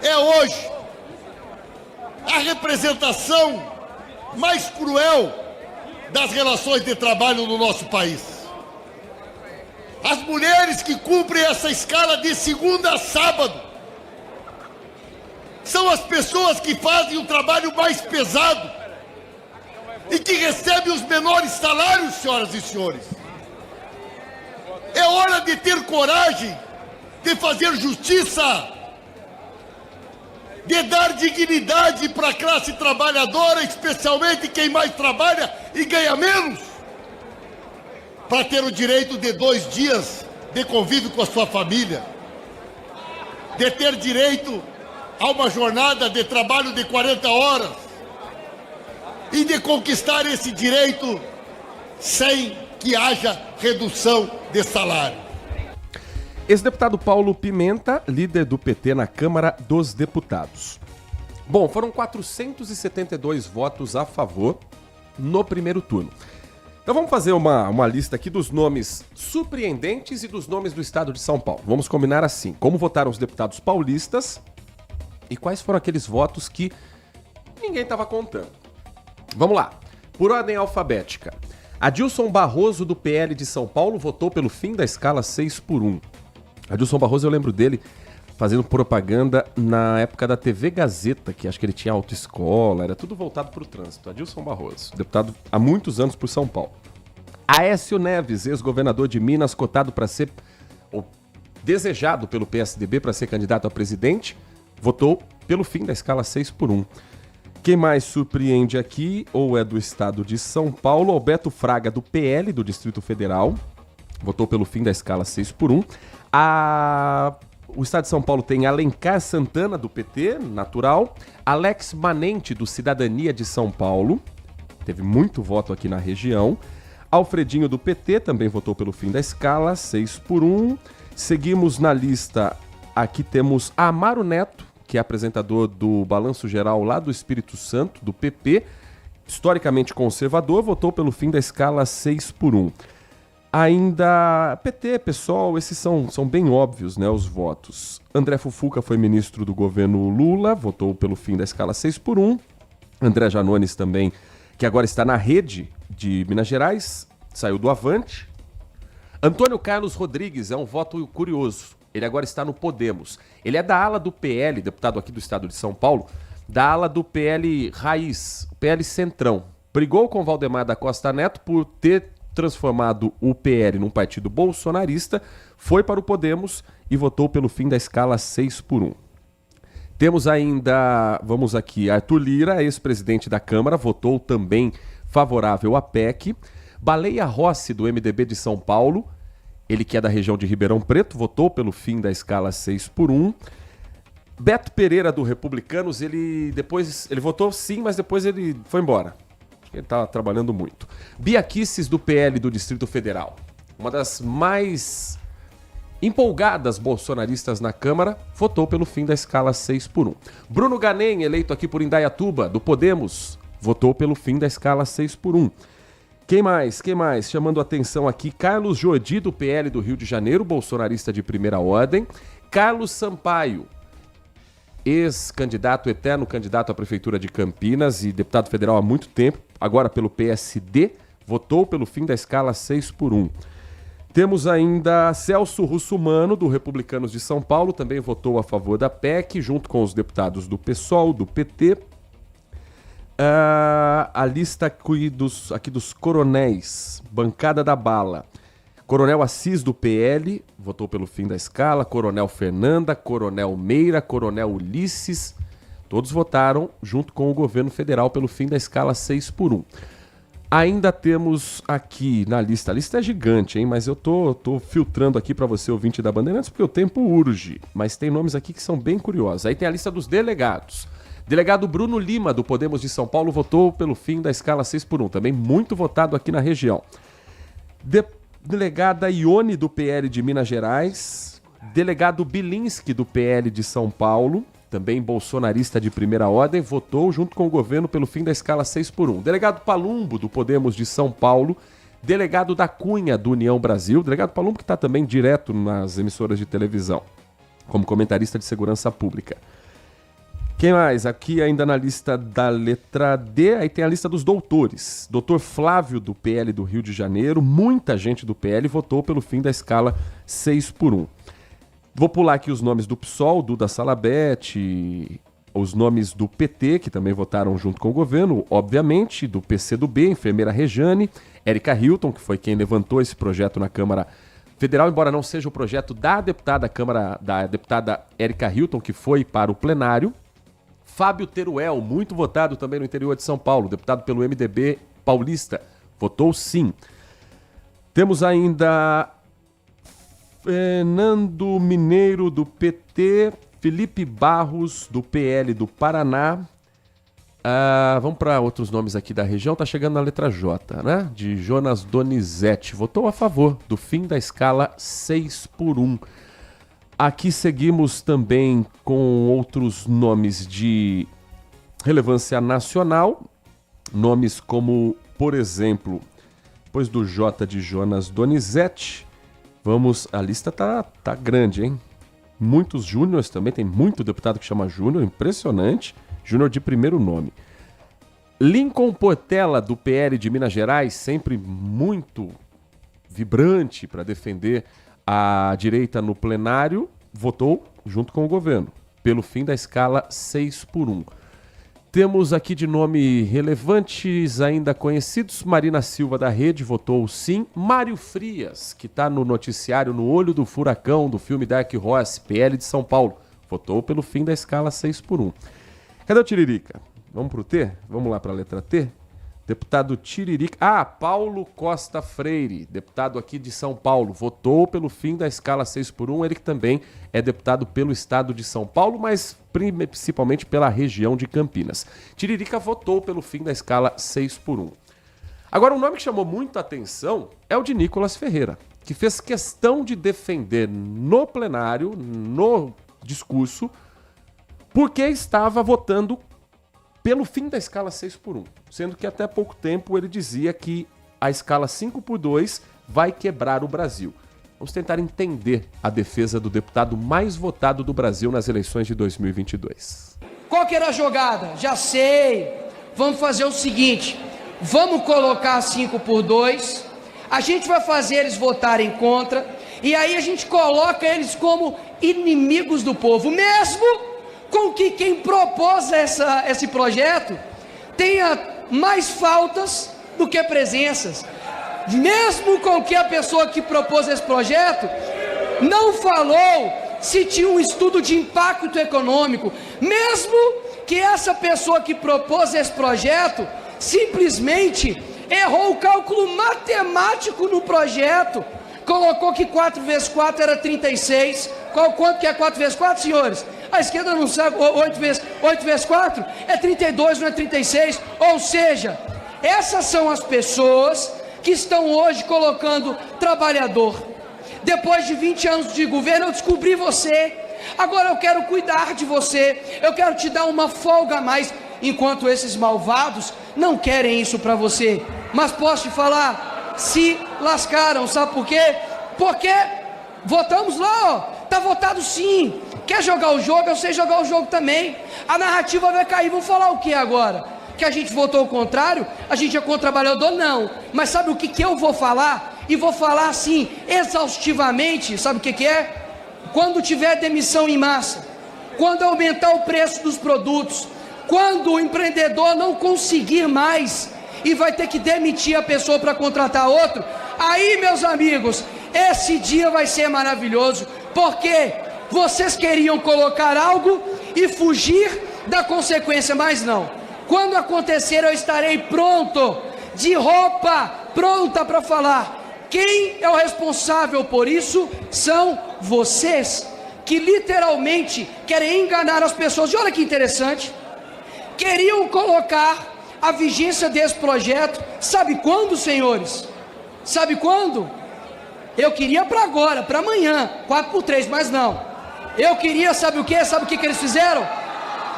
é hoje a representação mais cruel das relações de trabalho no nosso país. As mulheres que cumprem essa escala de segunda a sábado são as pessoas que fazem o trabalho mais pesado e que recebem os menores salários, senhoras e senhores. É hora de ter coragem de fazer justiça, de dar dignidade para a classe trabalhadora, especialmente quem mais trabalha e ganha menos, para ter o direito de 2 dias de convívio com a sua família, de ter direito a uma jornada de trabalho de 40 horas e de conquistar esse direito sem que haja redução de salário. Ex-deputado Paulo Pimenta, líder do PT na Câmara dos Deputados. Bom, foram 472 votos a favor no primeiro turno. Então vamos fazer uma lista aqui dos nomes surpreendentes e dos nomes do estado de São Paulo. Vamos combinar assim, como votaram os deputados paulistas e quais foram aqueles votos que ninguém estava contando. Vamos lá, por ordem alfabética. Adilson Barroso, do PL de São Paulo, votou pelo fim da escala 6x1. Adilson Barroso, eu lembro dele fazendo propaganda na época da TV Gazeta, que acho que ele tinha autoescola, era tudo voltado para o trânsito. Adilson Barroso, deputado há muitos anos por São Paulo. Aécio Neves, ex-governador de Minas, cotado para ser, ou desejado pelo PSDB para ser candidato a presidente, votou pelo fim da escala 6x1. Quem mais surpreende aqui, ou é do estado de São Paulo, Alberto Fraga, do PL do Distrito Federal, votou pelo fim da escala 6x1. O estado de São Paulo tem Alencar Santana, do PT, natural. Alex Manente, do Cidadania de São Paulo, teve muito voto aqui na região. Alfredinho, do PT, também votou pelo fim da escala, 6x1. Seguimos na lista, aqui temos Amaro Neto, que é apresentador do Balanço Geral lá do Espírito Santo, do PP, historicamente conservador, votou pelo fim da escala 6x1. Ainda PT, PSOL, esses são bem óbvios, né, os votos. André Fufuca foi ministro do governo Lula, votou pelo fim da escala 6x1. André Janones também, que agora está na Rede de Minas Gerais, saiu do Avante. Antônio Carlos Rodrigues é um voto curioso. Ele agora está no Podemos. Ele é da ala do PL, deputado aqui do estado de São Paulo, da ala do PL Raiz, PL Centrão. Brigou com Valdemar da Costa Neto por ter transformado o PL num partido bolsonarista, foi para o Podemos e votou pelo fim da escala 6x1. Temos ainda, vamos aqui, Arthur Lira, ex-presidente da Câmara, votou também favorável à PEC. Baleia Rossi, do MDB de São Paulo, ele que é da região de Ribeirão Preto, votou pelo fim da escala 6x1. Beto Pereira, do Republicanos, ele votou sim, mas depois ele foi embora. Ele está trabalhando muito. Bia Kicis, do PL do Distrito Federal, uma das mais empolgadas bolsonaristas na Câmara, votou pelo fim da escala 6x1. Bruno Ganem, eleito aqui por Indaiatuba, do Podemos, votou pelo fim da escala 6x1. Quem mais? Chamando atenção aqui, Carlos Jordi, do PL do Rio de Janeiro, bolsonarista de primeira ordem. Carlos Sampaio, ex-candidato, eterno candidato à Prefeitura de Campinas e deputado federal há muito tempo, agora pelo PSD, votou pelo fim da escala 6x1. Temos ainda Celso Russumano, do Republicanos de São Paulo, também votou a favor da PEC, junto com os deputados do PSOL, do PT. A lista aqui dos coronéis, bancada da bala. Coronel Assis, do PL, votou pelo fim da escala. Coronel Fernanda, Coronel Meira, Coronel Ulisses, todos votaram junto com o governo federal pelo fim da escala 6x1. Ainda temos aqui na lista, a lista é gigante, hein? Mas eu tô filtrando aqui para você, ouvinte da Bandeirantes, porque o tempo urge. Mas tem nomes aqui que são bem curiosos. Aí tem a lista dos delegados. Delegado Bruno Lima, do Podemos de São Paulo, votou pelo fim da escala 6x1, também muito votado aqui na região. Delegada Ione, do PL de Minas Gerais. Delegado Bilinski, do PL de São Paulo, também bolsonarista de primeira ordem, votou junto com o governo pelo fim da escala 6x1. Delegado Palumbo, do Podemos de São Paulo. Delegado da Cunha, do União Brasil. Delegado Palumbo, que está também direto nas emissoras de televisão, como comentarista de segurança pública. Quem mais? Aqui ainda na lista da letra D, aí tem a lista dos doutores. Doutor Flávio, do PL do Rio de Janeiro. Muita gente do PL votou pelo fim da escala 6x1. Vou pular aqui os nomes do PSOL, Duda Salabete, os nomes do PT, que também votaram junto com o governo, obviamente, do PCdoB, enfermeira Rejane, Érica Hilton, que foi quem levantou esse projeto na Câmara Federal, embora não seja o projeto da deputada Érica Hilton, que foi para o plenário. Fábio Teruel, muito votado também no interior de São Paulo, deputado pelo MDB paulista, votou sim. Temos ainda Fernando Mineiro, do PT, Felipe Barros, do PL do Paraná. Vamos para outros nomes aqui da região, tá chegando na letra J, né? De Jonas Donizete, votou a favor do fim da escala 6x1. Aqui seguimos também com outros nomes de relevância nacional, nomes como, por exemplo, depois do J de Jonas Donizete, a lista tá grande, hein? Muitos júniores também, tem muito deputado que chama júnior, impressionante, júnior de primeiro nome. Lincoln Portela, do PL de Minas Gerais, sempre muito vibrante para defender a direita no plenário, votou junto com o governo, pelo fim da escala 6x1. Temos aqui de nome relevantes ainda conhecidos, Marina Silva da Rede votou sim, Mário Frias, que está no noticiário No Olho do Furacão, do filme Dark Horse, PL de São Paulo, votou pelo fim da escala 6x1. Cadê o Tiririca? Vamos pro T? Vamos lá para a letra T? Deputado Tiririca. Paulo Costa Freire, deputado aqui de São Paulo, votou pelo fim da escala 6x1. Ele que também é deputado pelo estado de São Paulo, mas principalmente pela região de Campinas. Tiririca votou pelo fim da escala 6x1. Agora, um nome que chamou muito a atenção é o de Nicolas Ferreira, que fez questão de defender no plenário, no discurso, porque estava votando pelo fim da escala 6x1, sendo que até pouco tempo ele dizia que a escala 5x2 vai quebrar o Brasil. Vamos tentar entender a defesa do deputado mais votado do Brasil nas eleições de 2022. Qual que era a jogada? Já sei. Vamos fazer o seguinte, vamos colocar 5x2, a gente vai fazer eles votarem contra, e aí a gente coloca eles como inimigos do povo, mesmo com que quem propôs esse projeto tenha mais faltas do que presenças. Mesmo com que a pessoa que propôs esse projeto não falou se tinha um estudo de impacto econômico, mesmo que essa pessoa que propôs esse projeto simplesmente errou o cálculo matemático no projeto, colocou que 4 vezes 4 era 36, quanto que é 4 vezes 4, senhores? A esquerda não sabe, 8 vezes 4 é 32, não é 36. Ou seja, essas são as pessoas que estão hoje colocando trabalhador. Depois de 20 anos de governo, eu descobri você. Agora eu quero cuidar de você. Eu quero te dar uma folga a mais. Enquanto esses malvados não querem isso para você. Mas posso te falar, se lascaram. Sabe por quê? Porque votamos lá, ó. Tá votado sim. Quer jogar o jogo? Eu sei jogar o jogo também. A narrativa vai cair. Vamos falar o que agora? Que a gente votou o contrário? A gente é contra o trabalhador? Não. Mas sabe o que eu vou falar? E vou falar assim, exaustivamente. Sabe o que é? Quando tiver demissão em massa, quando aumentar o preço dos produtos, quando o empreendedor não conseguir mais e vai ter que demitir a pessoa para contratar outro, aí, meus amigos, esse dia vai ser maravilhoso. Porque vocês queriam colocar algo e fugir da consequência, mas não. Quando acontecer, eu estarei pronto, de roupa pronta para falar. Quem é o responsável por isso são vocês, que literalmente querem enganar as pessoas. E olha que interessante, queriam colocar a vigência desse projeto, sabe quando, senhores? Sabe quando? Eu queria para agora, para amanhã, 4x3, mas não. Eu queria, sabe o que? Sabe o que eles fizeram?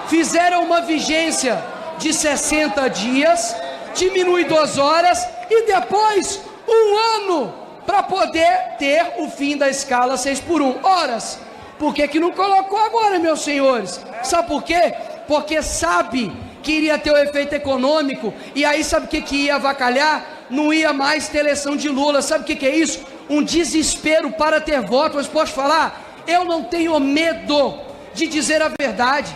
Fizeram uma vigência de 60 dias, diminui 2 horas e depois 1 ano para poder ter o fim da escala 6x1. Horas. Por que não colocou agora, meus senhores? Sabe por quê? porque sabe que iria ter o efeito econômico, e aí sabe o que ia avacalhar? Não ia mais ter eleição de Lula. Sabe o que é isso? Um desespero para ter voto. Mas posso falar? Eu não tenho medo de dizer a verdade.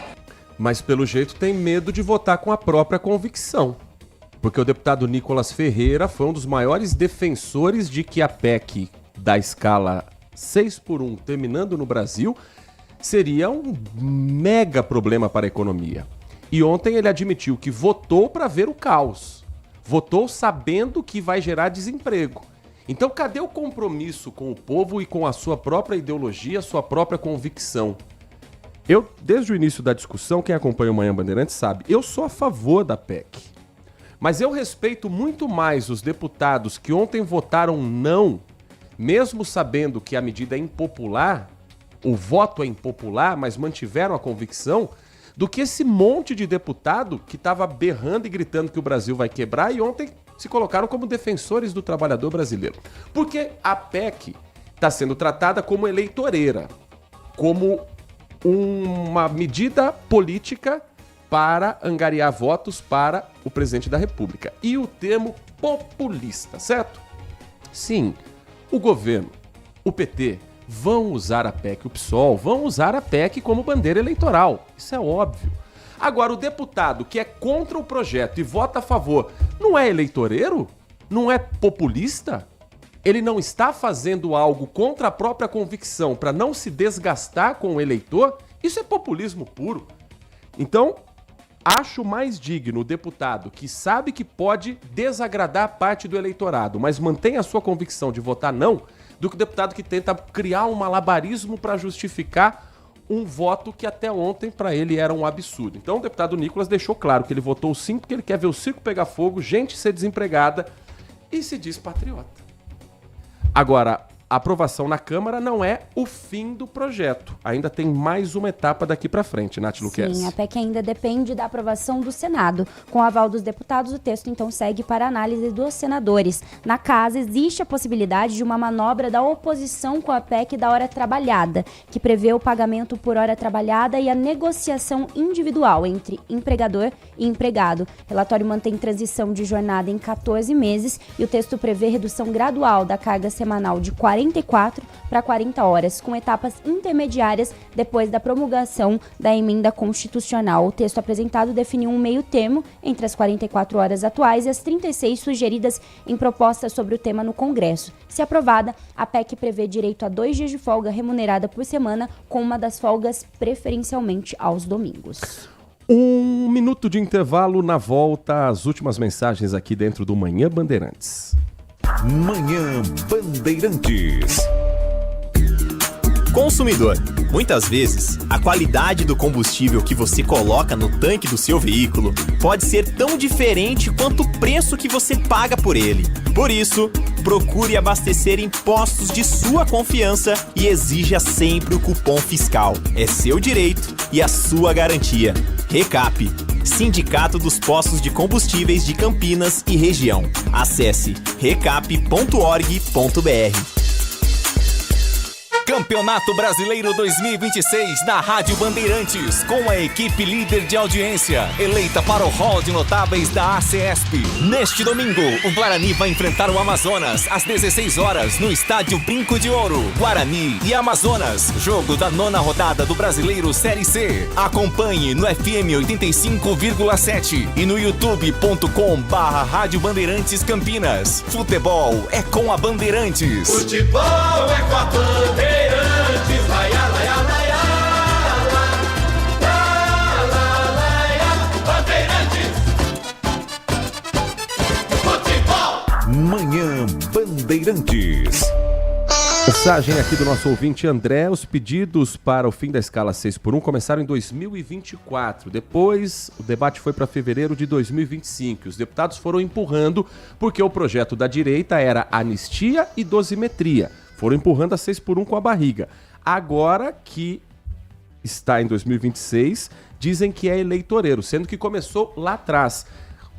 Mas pelo jeito tem medo de votar com a própria convicção. Porque o deputado Nicolas Ferreira foi um dos maiores defensores de que a PEC da escala 6x1 terminando no Brasil seria um mega problema para a economia. E ontem ele admitiu que votou para ver o caos. Votou sabendo que vai gerar desemprego. Então cadê o compromisso com o povo e com a sua própria ideologia, a sua própria convicção? Eu, desde o início da discussão, quem acompanha o Manhã Bandeirantes sabe, eu sou a favor da PEC. Mas eu respeito muito mais os deputados que ontem votaram não, mesmo sabendo que a medida é impopular, o voto é impopular, mas mantiveram a convicção, do que esse monte de deputado que estava berrando e gritando que o Brasil vai quebrar e ontem se colocaram como defensores do trabalhador brasileiro. Porque a PEC está sendo tratada como eleitoreira, como uma medida política para angariar votos para o presidente da República. E o termo populista, certo? Sim, o governo, o PT, vão usar a PEC, o PSOL, vão usar a PEC como bandeira eleitoral. Isso é óbvio. Agora, o deputado que é contra o projeto e vota a favor, não é eleitoreiro? Não é populista? Ele não está fazendo algo contra a própria convicção para não se desgastar com o eleitor? Isso é populismo puro. Então, acho mais digno o deputado que sabe que pode desagradar parte do eleitorado, mas mantém a sua convicção de votar não, do que o deputado que tenta criar um malabarismo para justificar um voto que até ontem para ele era um absurdo. Então o deputado Nicolas deixou claro que ele votou sim porque ele quer ver o circo pegar fogo, gente ser desempregada e se diz patriota. Agora, a aprovação na Câmara não é o fim do projeto. Ainda tem mais uma etapa daqui para frente, Nath Luquez. Sim, a PEC ainda depende da aprovação do Senado. Com o aval dos deputados, o texto então segue para análise dos senadores. Na casa, existe a possibilidade de uma manobra da oposição com a PEC da hora trabalhada, que prevê o pagamento por hora trabalhada e a negociação individual entre empregador e empregado. O relatório mantém transição de jornada em 14 meses e o texto prevê redução gradual da carga semanal de 44 para 40 horas, com etapas intermediárias depois da promulgação da emenda constitucional. O texto apresentado definiu um meio termo entre as 44 horas atuais e as 36 sugeridas em proposta sobre o tema no Congresso. Se aprovada, a PEC prevê direito a 2 dias de folga remunerada por semana, com uma das folgas preferencialmente aos domingos. 1 minuto de intervalo, na volta, as últimas mensagens aqui dentro do Manhã Bandeirantes. Manhã Bandeirantes. Consumidor, muitas vezes, a qualidade do combustível que você coloca no tanque do seu veículo pode ser tão diferente quanto o preço que você paga por ele. Por isso, procure abastecer em postos de sua confiança e exija sempre o cupom fiscal. É seu direito e a sua garantia. Recap, Sindicato dos Postos de Combustíveis de Campinas e Região. Acesse recap.org.br. Campeonato Brasileiro 2026 na Rádio Bandeirantes, com a equipe líder de audiência, eleita para o hall de notáveis da ACESP. Neste domingo, o Guarani vai enfrentar o Amazonas às 16 horas no Estádio Brinco de Ouro. Guarani e Amazonas, jogo da 9ª rodada do Brasileiro Série C. Acompanhe no FM 85,7 e no youtube.com/Rádio Bandeirantes Campinas. Futebol é com a Bandeirantes. Futebol é com a Bandeirantes. Manhã Bandeirantes. Mensagem aqui do nosso ouvinte André. Os pedidos para o fim da escala 6x1 começaram em 2024. Depois, o debate foi para fevereiro de 2025. Os deputados foram empurrando porque o projeto da direita era anistia e dosimetria. Foram empurrando a 6x1 com a barriga. Agora que está em 2026, dizem que é eleitoreiro, sendo que começou lá atrás.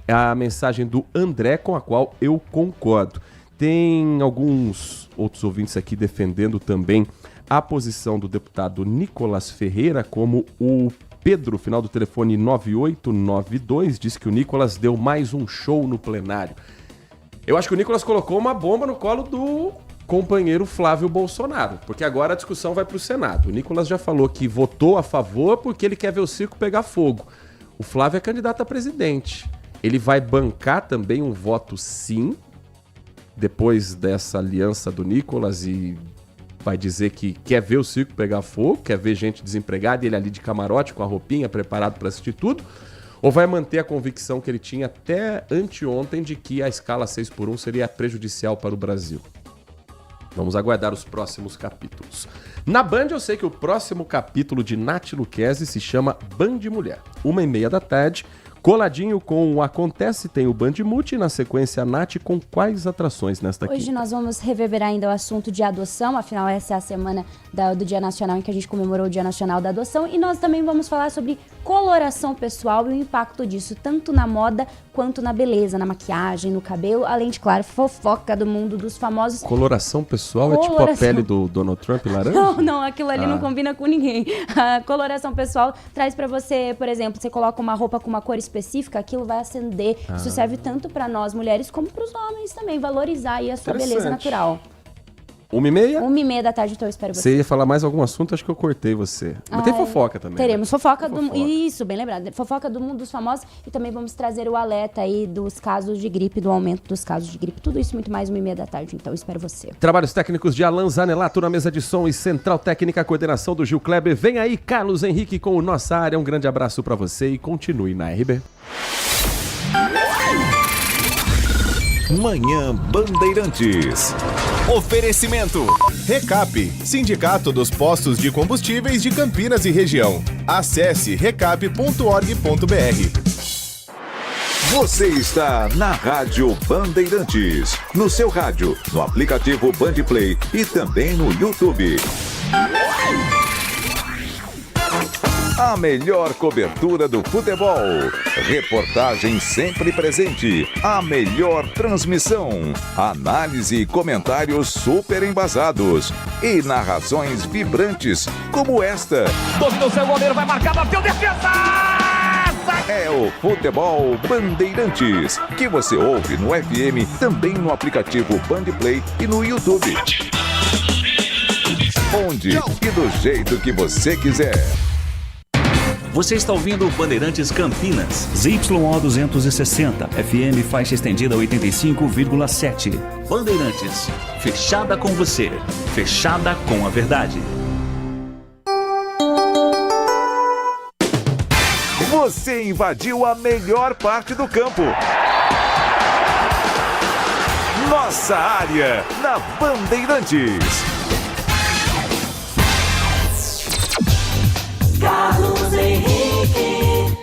É a mensagem do André, com a qual eu concordo. Tem alguns outros ouvintes aqui defendendo também a posição do deputado Nicolas Ferreira, como o Pedro, final do telefone 9892, disse que o Nicolas deu mais um show no plenário. Eu acho que o Nicolas colocou uma bomba no colo do companheiro Flávio Bolsonaro, porque agora a discussão vai para o Senado. O Nicolas já falou que votou a favor porque ele quer ver o circo pegar fogo. O Flávio é candidato a presidente. Ele vai bancar também um voto sim, depois dessa aliança do Nicolas, e vai dizer que quer ver o circo pegar fogo, quer ver gente desempregada e ele ali de camarote com a roupinha preparado para assistir tudo, ou vai manter a convicção que ele tinha até anteontem de que a escala 6x1 seria prejudicial para o Brasil? Vamos aguardar os próximos capítulos. Na Band eu sei que o próximo capítulo de Nath Luquezzi se chama Band Mulher. 1h30 da tarde, coladinho com o Acontece, tem o Band Multi, na sequência a Nath com quais atrações nesta quinta? Hoje nós vamos reverberar ainda o assunto de adoção, afinal essa é a semana do Dia Nacional em que a gente comemorou o Dia Nacional da Adoção, e nós também vamos falar sobre coloração pessoal e o impacto disso, tanto na moda quanto na beleza, na maquiagem, no cabelo, além de, claro, fofoca do mundo dos famosos. Coloração pessoal é tipo a pele do Donald Trump laranja? Não, aquilo ali não combina com ninguém. A coloração pessoal traz pra você, por exemplo, você coloca uma roupa com uma cor específica, aquilo vai acender. Isso serve tanto pra nós mulheres como pros homens também, valorizar aí a sua beleza natural. 1h30? 1h30 da tarde, então eu espero você. Você ia falar mais algum assunto? Acho que eu cortei você. Mas tem fofoca também. Teremos fofoca do... Isso, bem lembrado. Fofoca do mundo dos famosos, e também vamos trazer o alerta aí dos casos de gripe, do aumento dos casos de gripe. Tudo isso muito mais 1h30 da tarde, então eu espero você. Trabalhos técnicos de Alan Zanelato na mesa de som e Central Técnica, coordenação do Gil Kleber. Vem aí Carlos Henrique com o Nossa Área. Um grande abraço pra você e continue na RB. Manhã Bandeirantes. Oferecimento. Recap, Sindicato dos Postos de Combustíveis de Campinas e Região. Acesse recap.org.br. Você está na Rádio Bandeirantes. No seu rádio, no aplicativo Band Play e também no YouTube. A melhor cobertura do futebol. Reportagem sempre presente. A melhor transmissão. Análise e comentários super embasados. E narrações vibrantes como esta. Dominou seu goleiro, vai marcar, bateu, defesa! É o Futebol Bandeirantes, que você ouve no FM, também no aplicativo Band Play e no YouTube. Onde e do jeito que você quiser. Você está ouvindo Bandeirantes Campinas, ZYO 260, FM faixa estendida 85,7. Bandeirantes, fechada com você, fechada com a verdade. Você invadiu a melhor parte do campo. Nossa Área, na Bandeirantes. Carlos Henrique.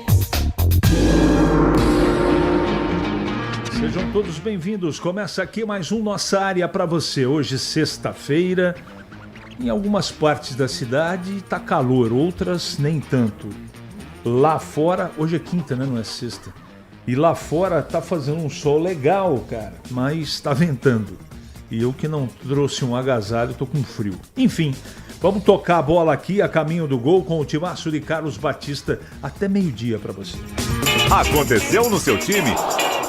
Sejam todos bem-vindos. Começa aqui mais um Nossa Área para você. Hoje, sexta-feira. Em algumas partes da cidade tá calor, outras nem tanto. Lá fora, hoje é quinta, né? Não é sexta. E lá fora tá fazendo um sol legal, cara, mas tá ventando. E eu que não trouxe um agasalho, tô com frio. Enfim, vamos tocar a bola aqui a caminho do gol com o timaço de Carlos Batista até meio-dia para você. Aconteceu no seu time?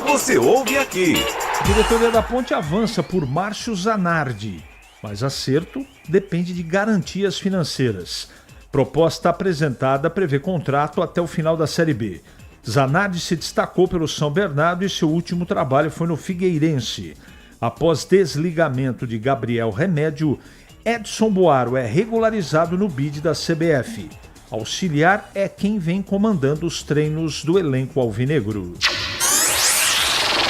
Você ouve aqui. A diretoria da Ponte avança por Márcio Zanardi, mas acerto depende de garantias financeiras. Proposta apresentada prevê contrato até o final da Série B. Zanardi se destacou pelo São Bernardo e seu último trabalho foi no Figueirense. Após desligamento de Gabriel Remédio, Edson Boaro é regularizado no bid da CBF. Auxiliar é quem vem comandando os treinos do elenco alvinegro.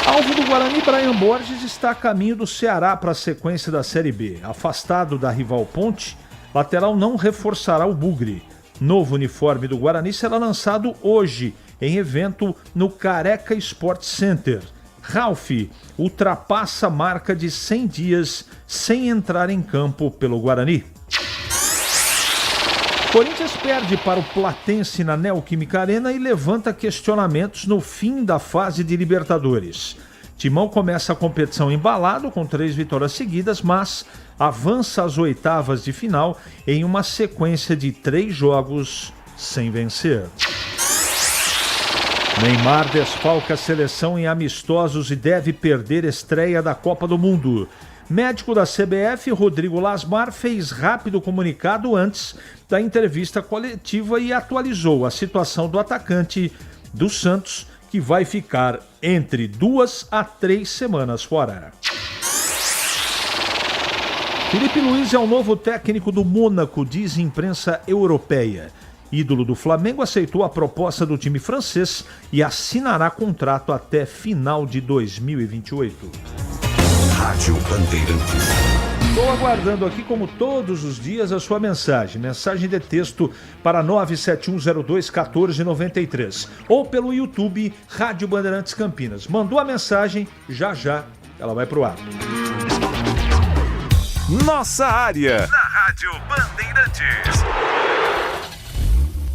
Alvo do Guarani, Brian Borges está a caminho do Ceará para a sequência da Série B. Afastado da rival Ponte, lateral não reforçará o Bugre. Novo uniforme do Guarani será lançado hoje, em evento no Careca Sport Center. Ralf ultrapassa a marca de 100 dias sem entrar em campo pelo Guarani. Corinthians perde para o Platense na Neoquímica Arena e levanta questionamentos no fim da fase de Libertadores. Timão começa a competição embalado com 3 vitórias seguidas, mas avança às oitavas de final em uma sequência de 3 jogos sem vencer. Neymar desfalca a seleção em amistosos e deve perder estreia da Copa do Mundo. Médico da CBF, Rodrigo Lasmar, fez rápido comunicado antes da entrevista coletiva e atualizou a situação do atacante do Santos, que vai ficar entre 2 a 3 semanas fora. Felipe Luiz é o novo técnico do Mônaco, diz imprensa europeia. Ídolo do Flamengo aceitou a proposta do time francês e assinará contrato até final de 2028. Rádio Bandeirantes. Estou aguardando aqui, como todos os dias, a sua mensagem de texto para 971021493 ou pelo YouTube Rádio Bandeirantes Campinas. Mandou a mensagem, já ela vai pro ar. Nossa área. Na Rádio Bandeirantes.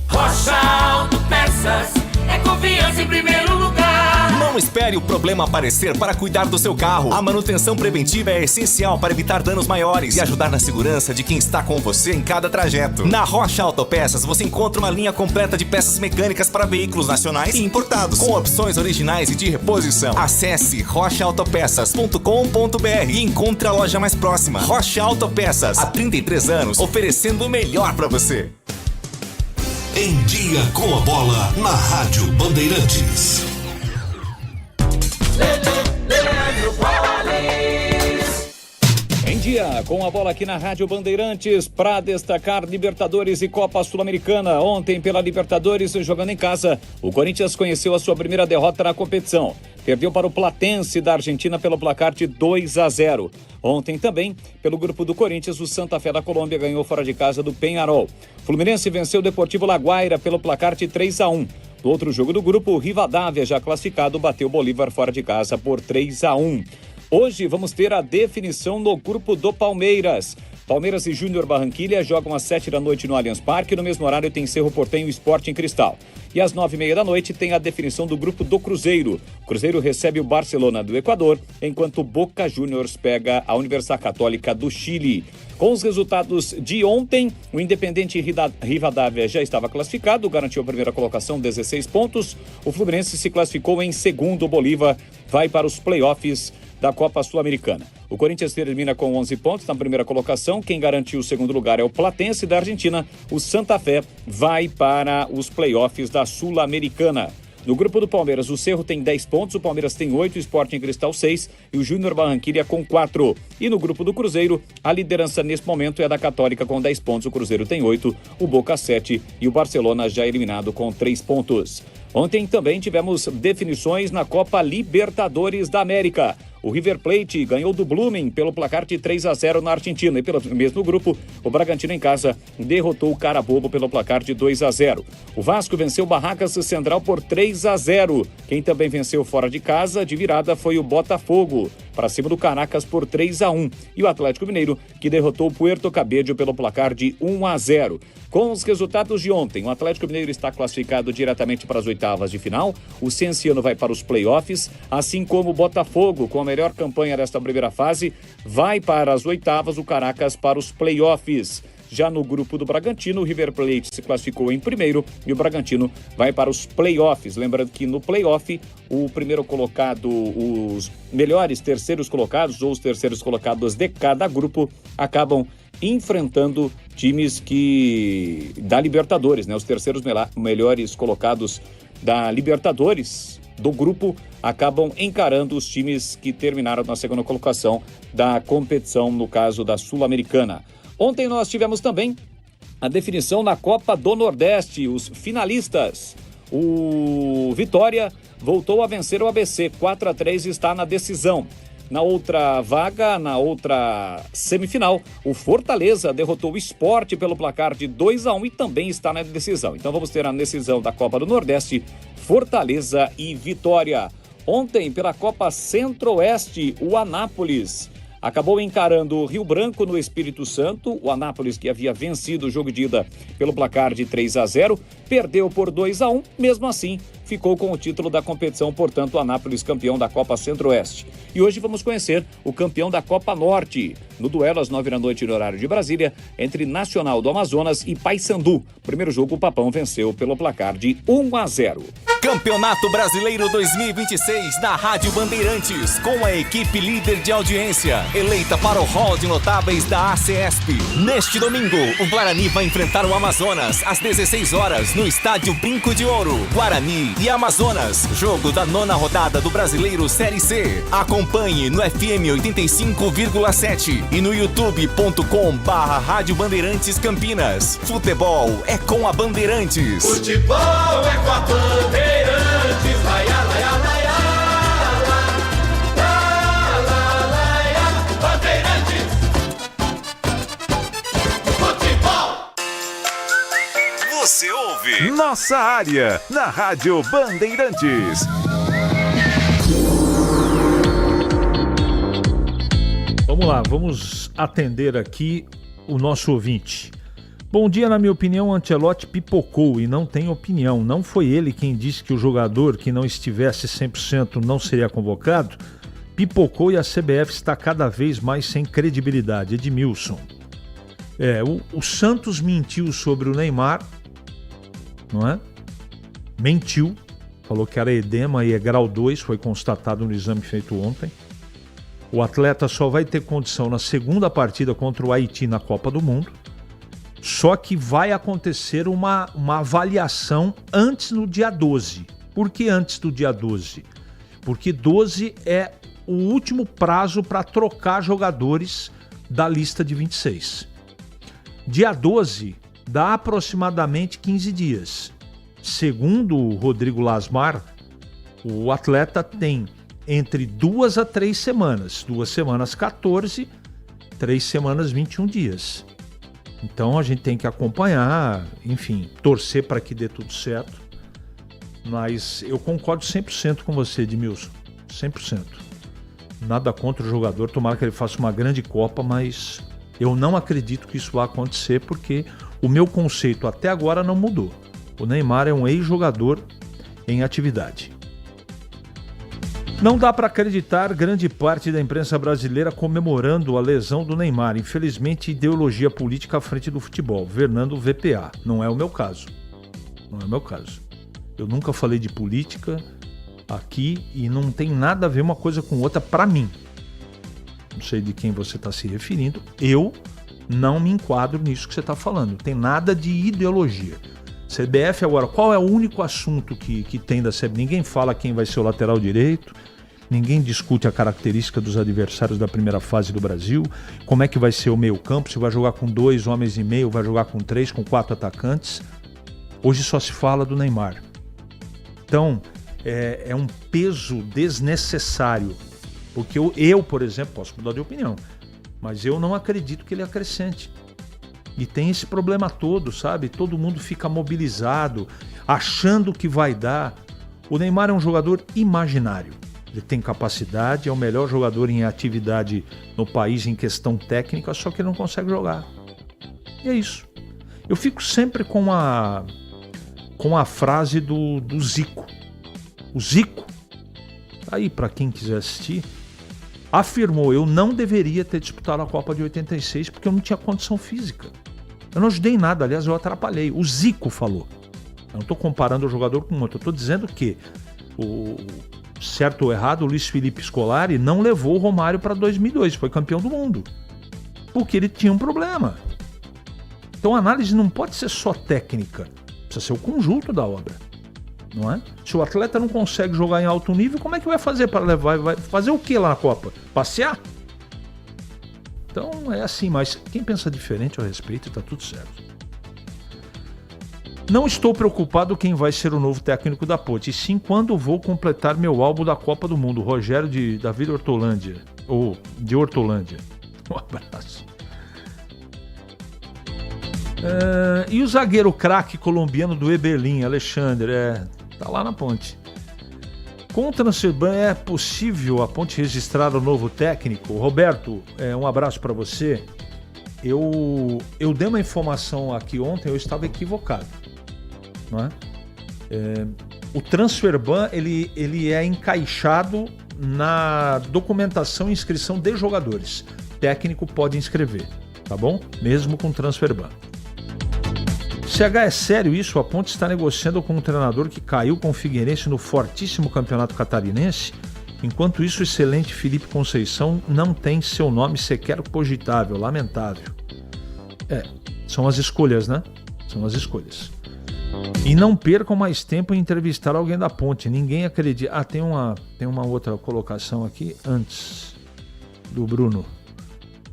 Rocha Autopeças, é confiança em primeiro lugar. Não espere o problema aparecer para cuidar do seu carro. A manutenção preventiva é essencial para evitar danos maiores e ajudar na segurança de quem está com você em cada trajeto. Na Rocha Autopeças você encontra uma linha completa de peças mecânicas para veículos nacionais e importados, com opções originais e de reposição. Acesse rochaautopeças.com.br e encontre a loja mais próxima. Rocha Autopeças, há 33 anos, oferecendo o melhor para você. Em Dia com a Bola, na Rádio Bandeirantes. Em Dia com a Bola aqui na Rádio Bandeirantes, para destacar Libertadores e Copa Sul-Americana. Ontem, pela Libertadores, jogando em casa, o Corinthians conheceu a sua primeira derrota na competição. Perdeu para o Platense da Argentina pelo placar de 2-0. Ontem também, pelo grupo do Corinthians, o Santa Fé da Colômbia ganhou fora de casa do Peñarol. Fluminense venceu o Deportivo Laguaira pelo placar de 3-1. No outro jogo do grupo, o Rivadavia, já classificado, bateu o Bolívar fora de casa por 3-1. Hoje vamos ter a definição no grupo do Palmeiras. Palmeiras e Júnior Barranquilla jogam às 7 da noite no Allianz Parque. No mesmo horário tem Cerro Porteño e Sporting Cristal. E às 9h30 da noite tem a definição do grupo do Cruzeiro. O Cruzeiro recebe o Barcelona do Equador, enquanto o Boca Juniors pega a Universidade Católica do Chile. Com os resultados de ontem, o Independente Rivadavia já estava classificado, garantiu a primeira colocação, 16 pontos. O Fluminense se classificou em segundo, o Bolívar vai para os playoffs da Copa Sul-Americana. O Corinthians termina com 11 pontos na primeira colocação. Quem garantiu o segundo lugar é o Platense da Argentina. O Santa Fé vai para os playoffs da Sul-Americana. No grupo do Palmeiras, o Cerro tem 10 pontos, o Palmeiras tem 8, o Sporting Cristal 6 e o Júnior Barranquilla com 4. E no grupo do Cruzeiro, a liderança nesse momento é da Católica com 10 pontos, o Cruzeiro tem 8, o Boca 7 e o Barcelona já eliminado com 3 pontos. Ontem também tivemos definições na Copa Libertadores da América. O River Plate ganhou do Blooming pelo placar de 3-0 na Argentina. E pelo mesmo grupo, o Bragantino em casa derrotou o Carabobo pelo placar de 2-0. O Vasco venceu o Barracas Central por 3-0. Quem também venceu fora de casa, de virada, foi o Botafogo, para cima do Caracas por 3-1. E o Atlético Mineiro, que derrotou o Puerto Cabello pelo placar de 1-0. Com os resultados de ontem, o Atlético Mineiro está classificado diretamente para as oitavas de final. O Cienciano vai para os playoffs, assim como o Botafogo, com a melhor campanha desta primeira fase, vai para as oitavas, o Caracas para os playoffs. Já no grupo do Bragantino, o River Plate se classificou em primeiro e o Bragantino vai para os playoffs. Lembrando que no playoff, o primeiro colocado, os melhores terceiros colocados ou os terceiros colocados de cada grupo acabam enfrentando times da Libertadores, né? Os terceiros melhores colocados da Libertadores do grupo acabam encarando os times que terminaram na segunda colocação da competição, no caso da Sul-Americana. Ontem nós tivemos também a definição na Copa do Nordeste, os finalistas. O Vitória voltou a vencer o ABC, 4-3, está na decisão. Na outra vaga, na outra semifinal, o Fortaleza derrotou o Sport pelo placar de 2-1 e também está na decisão. Então vamos ter a decisão da Copa do Nordeste, Fortaleza e Vitória. Ontem, pela Copa Centro-Oeste, o Anápolis acabou encarando o Rio Branco no Espírito Santo. O Anápolis, que havia vencido o jogo de ida pelo placar de 3-0, perdeu por 2-1. Mesmo assim, ficou com o título da competição, portanto, o Anápolis campeão da Copa Centro-Oeste. E hoje vamos conhecer o campeão da Copa Norte, no duelo às 9 da noite no horário de Brasília, entre Nacional do Amazonas e Paysandu. Primeiro jogo, o Papão venceu pelo placar de 1-0. Campeonato Brasileiro 2026 na Rádio Bandeirantes, com a equipe líder de audiência, eleita para o hall de notáveis da ACESP. Neste domingo, o Guarani vai enfrentar o Amazonas às 16 horas no Estádio Brinco de Ouro. Guarani e Amazonas, jogo da 9ª rodada do Brasileiro Série C. Acompanhe no FM 85,7 e no youtube.com/Rádio Bandeirantes Campinas. Futebol é com a Bandeirantes. Futebol é com a Bandeirantes. Laia, laia, laia, laia, Bandeirantes. Futebol. Você ouve Nossa Área na Rádio Bandeirantes. Vamos lá, vamos atender aqui o nosso ouvinte. Bom dia, na minha opinião, o Ancelotti pipocou e não tem opinião. Não foi ele quem disse que o jogador que não estivesse 100% não seria convocado. Pipocou e a CBF está cada vez mais sem credibilidade. Edmilson. O Santos mentiu sobre o Neymar, não é? Mentiu. Falou que era edema e é grau 2, foi constatado no exame feito ontem. O atleta só vai ter condição na segunda partida contra o Haiti na Copa do Mundo. Só que vai acontecer uma avaliação antes no dia 12. Por que antes do dia 12? Porque 12 é o último prazo para trocar jogadores da lista de 26. Dia 12 dá aproximadamente 15 dias. Segundo o Rodrigo Lasmar, o atleta tem entre 2 a 3 semanas. 2 semanas 14, 3 semanas 21 dias. Então a gente tem que acompanhar, enfim, torcer para que dê tudo certo. Mas eu concordo 100% com você, Edmilson. 100%. Nada contra o jogador, tomara que ele faça uma grande Copa, mas eu não acredito que isso vá acontecer porque o meu conceito até agora não mudou. O Neymar é um ex-jogador em atividade. Não dá para acreditar grande parte da imprensa brasileira comemorando a lesão do Neymar. Infelizmente, ideologia política à frente do futebol. Fernando VPA. Não é o meu caso. Não é o meu caso. Eu nunca falei de política aqui e não tem nada a ver uma coisa com outra para mim. Não sei de quem você está se referindo. Eu não me enquadro nisso que você está falando. Não tem nada de ideologia. CBF agora, qual é o único assunto que tem da CBF? Ninguém fala quem vai ser o lateral direito. Ninguém discute a característica dos adversários da primeira fase do Brasil, como é que vai ser o meio-campo, se vai jogar com 2 homens e meio, vai jogar com 3, com 4 atacantes. Hoje só se fala do Neymar. Então, é um peso desnecessário, porque eu, por exemplo, posso mudar de opinião, mas eu não acredito que ele acrescente. E tem esse problema todo, sabe? Todo mundo fica mobilizado, achando que vai dar. O Neymar é um jogador imaginário. Ele tem capacidade, é o melhor jogador em atividade no país em questão técnica, só que ele não consegue jogar. E é isso. Eu fico sempre com a frase do Zico. O Zico, aí para quem quiser assistir, afirmou: eu não deveria ter disputado a Copa de 86 porque eu não tinha condição física. Eu não ajudei em nada, aliás, eu atrapalhei. O Zico falou. Eu não estou comparando o jogador com outro, eu estou dizendo que certo ou errado, o Luiz Felipe Scolari não levou o Romário para 2002, foi campeão do mundo, porque ele tinha um problema. Então a análise não pode ser só técnica, precisa ser o conjunto da obra, não é? Se o atleta não consegue jogar em alto nível, como é que vai fazer para levar? Vai fazer o que lá na Copa? Passear? Então é assim, mas quem pensa diferente ao respeito, está tudo certo. Não estou preocupado quem vai ser o novo técnico da Ponte, e sim quando vou completar meu álbum da Copa do Mundo. Rogério de Davi Hortolândia, ou de Hortolândia. Um abraço. E o zagueiro craque colombiano do Eberlin, Alexandre, tá lá na Ponte. Com o Transferban é possível a Ponte registrar o novo técnico? Roberto, um abraço para você. Eu dei uma informação aqui ontem, eu estava equivocado. Não é? O Transferban ele é encaixado na documentação e inscrição de jogadores. Técnico pode inscrever, tá bom? Mesmo com Transferban. CH, é sério isso? A Ponte está negociando com um treinador que caiu com o Figueirense no fortíssimo campeonato catarinense? Enquanto isso, o excelente Felipe Conceição não tem seu nome sequer cogitável. Lamentável. São as escolhas, né? São as escolhas. E não percam mais tempo em entrevistar alguém da Ponte. Ninguém acredita. Tem uma outra colocação aqui antes do Bruno.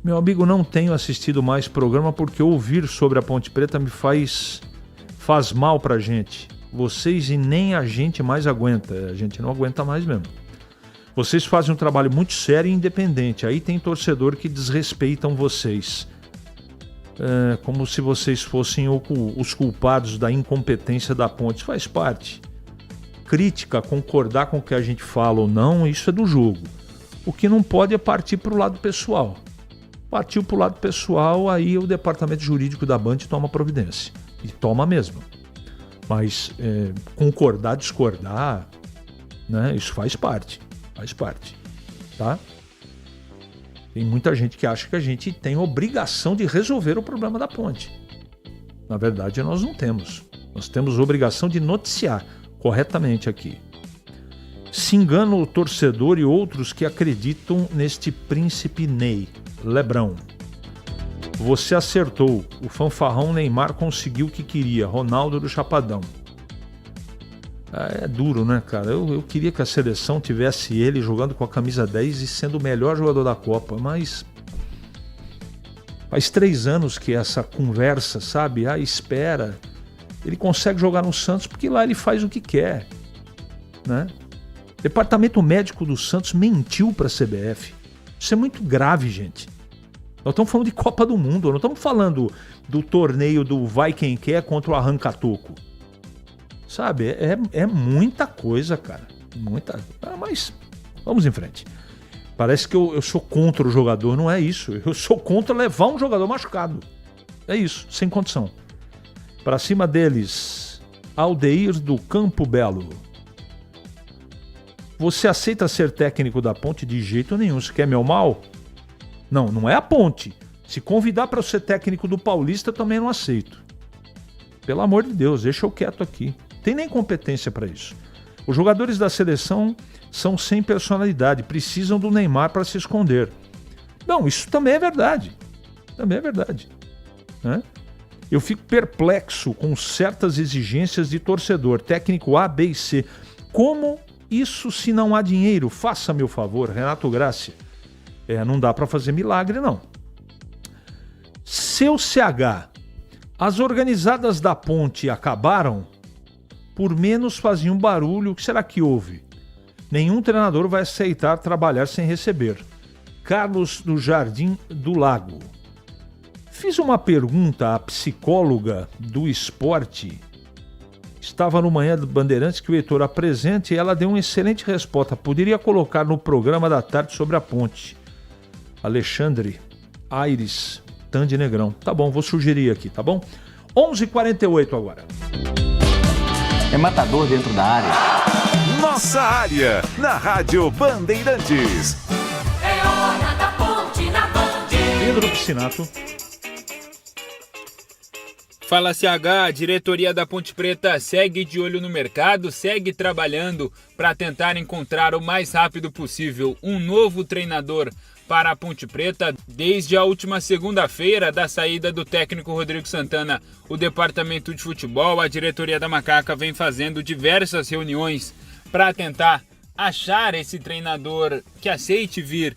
Meu amigo, não tenho assistido mais programa porque ouvir sobre a Ponte Preta me faz mal pra gente. Vocês e nem a gente mais aguenta. A gente não aguenta mais mesmo. Vocês fazem um trabalho muito sério e independente. Aí tem torcedor que desrespeitam vocês. Como se vocês fossem os culpados da incompetência da Ponte. Isso faz parte. Crítica, concordar com o que a gente fala ou não, isso é do jogo. O que não pode é partir para o lado pessoal. Partiu para o lado pessoal, aí o departamento jurídico da Band toma providência. E toma mesmo. Mas concordar, discordar, né, isso faz parte. Faz parte. Tá? Tem muita gente que acha que a gente tem obrigação de resolver o problema da Ponte. Na verdade, nós não temos. Nós temos obrigação de noticiar corretamente aqui. Se engana o torcedor e outros que acreditam neste príncipe Ney. Lebrão. Você acertou. O fanfarrão Neymar conseguiu o que queria. Ronaldo do Chapadão. É duro, né, cara? Eu queria que a seleção tivesse ele jogando com a camisa 10 e sendo o melhor jogador da Copa, mas faz 3 anos que essa conversa, sabe? Espera. Ele consegue jogar no Santos porque lá ele faz o que quer, né? O departamento médico do Santos mentiu para a CBF. Isso é muito grave, gente. Nós estamos falando de Copa do Mundo, não estamos falando do torneio do vai quem quer contra o arranca-toco. Sabe, é muita coisa, cara. Muita. Mas vamos em frente. Parece que eu sou contra o jogador, não é isso. Eu sou contra levar um jogador machucado. É isso, sem condição. Para cima deles, Aldeir do Campo Belo. Você aceita ser técnico da Ponte? De jeito nenhum. Você quer meu mal? Não é a Ponte. Se convidar para ser técnico do Paulista, eu também não aceito. Pelo amor de Deus, deixa eu quieto aqui. Tem nem competência para isso. Os jogadores da seleção são sem personalidade, precisam do Neymar para se esconder. Não, isso também é verdade. Também é verdade. Né? Eu fico perplexo com certas exigências de torcedor. Técnico A, B e C. Como isso se não há dinheiro? Faça meu favor, Renato Gracia. Não dá para fazer milagre, não. Seu CH, as organizadas da Ponte acabaram? Por menos faziam barulho. O que será que houve? Nenhum treinador vai aceitar trabalhar sem receber. Carlos do Jardim do Lago. Fiz uma pergunta à psicóloga do esporte. Estava no Manhã do Bandeirantes que o Heitor apresenta e ela deu uma excelente resposta. Poderia colocar no programa da tarde sobre a Ponte. Alexandre Aires Tande Negrão. Tá bom, vou sugerir aqui, tá bom? 11h48 agora. É matador dentro da área. Nossa área, na Rádio Bandeirantes. É hora da Ponte na Band. Pedro Piscinato. Fala CH, a diretoria da Ponte Preta segue de olho no mercado, segue trabalhando para tentar encontrar o mais rápido possível um novo treinador para a Ponte Preta. Desde a última segunda-feira da saída do técnico Rodrigo Santana, o departamento de futebol, a diretoria da Macaca vem fazendo diversas reuniões para tentar achar esse treinador que aceite vir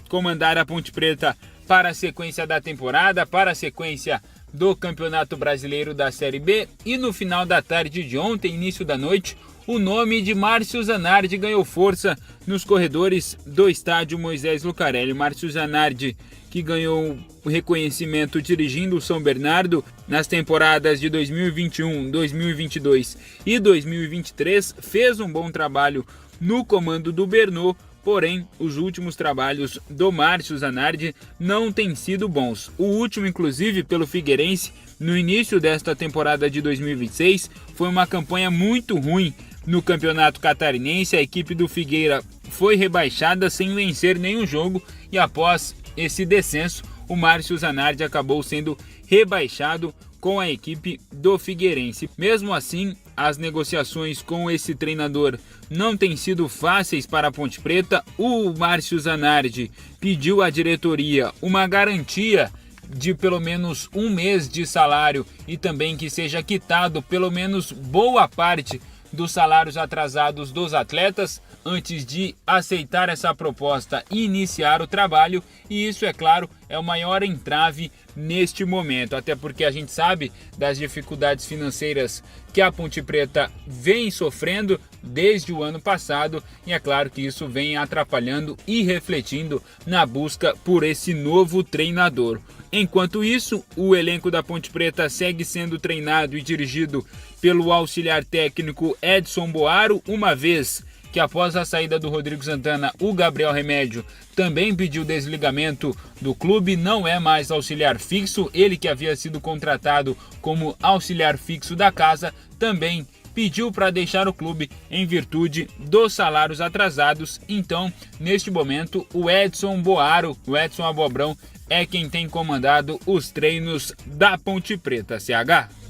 comandar a Ponte Preta para a sequência da temporada, para a sequência do Campeonato Brasileiro da Série B. E no final da tarde de ontem, início da noite, o nome de Márcio Zanardi ganhou força nos corredores do estádio Moisés Lucarelli. Márcio Zanardi, que ganhou o reconhecimento dirigindo o São Bernardo nas temporadas de 2021, 2022 e 2023, fez um bom trabalho no comando do Bernot, porém os últimos trabalhos do Márcio Zanardi não têm sido bons. O último, inclusive, pelo Figueirense, no início desta temporada de 2026, foi uma campanha muito ruim no Campeonato Catarinense. A equipe do Figueira foi rebaixada sem vencer nenhum jogo e após esse descenso, o Márcio Zanardi acabou sendo rebaixado com a equipe do Figueirense. Mesmo assim, as negociações com esse treinador não têm sido fáceis para a Ponte Preta. O Márcio Zanardi pediu à diretoria uma garantia de pelo menos um mês de salário e também que seja quitado pelo menos boa parte dos salários atrasados dos atletas antes de aceitar essa proposta e iniciar o trabalho, e isso, é claro, é o maior entrave neste momento, até porque a gente sabe das dificuldades financeiras que a Ponte Preta vem sofrendo desde o ano passado, e é claro que isso vem atrapalhando e refletindo na busca por esse novo treinador. Enquanto isso, o elenco da Ponte Preta segue sendo treinado e dirigido pelo auxiliar técnico Edson Boaro, uma vez que após a saída do Rodrigo Santana, o Gabriel Remédio também pediu desligamento do clube, não é mais auxiliar fixo, ele que havia sido contratado como auxiliar fixo da casa, também pediu para deixar o clube em virtude dos salários atrasados. Então, neste momento, o Edson Boaro, o Edson Abobrão, é quem tem comandado os treinos da Ponte Preta, CH.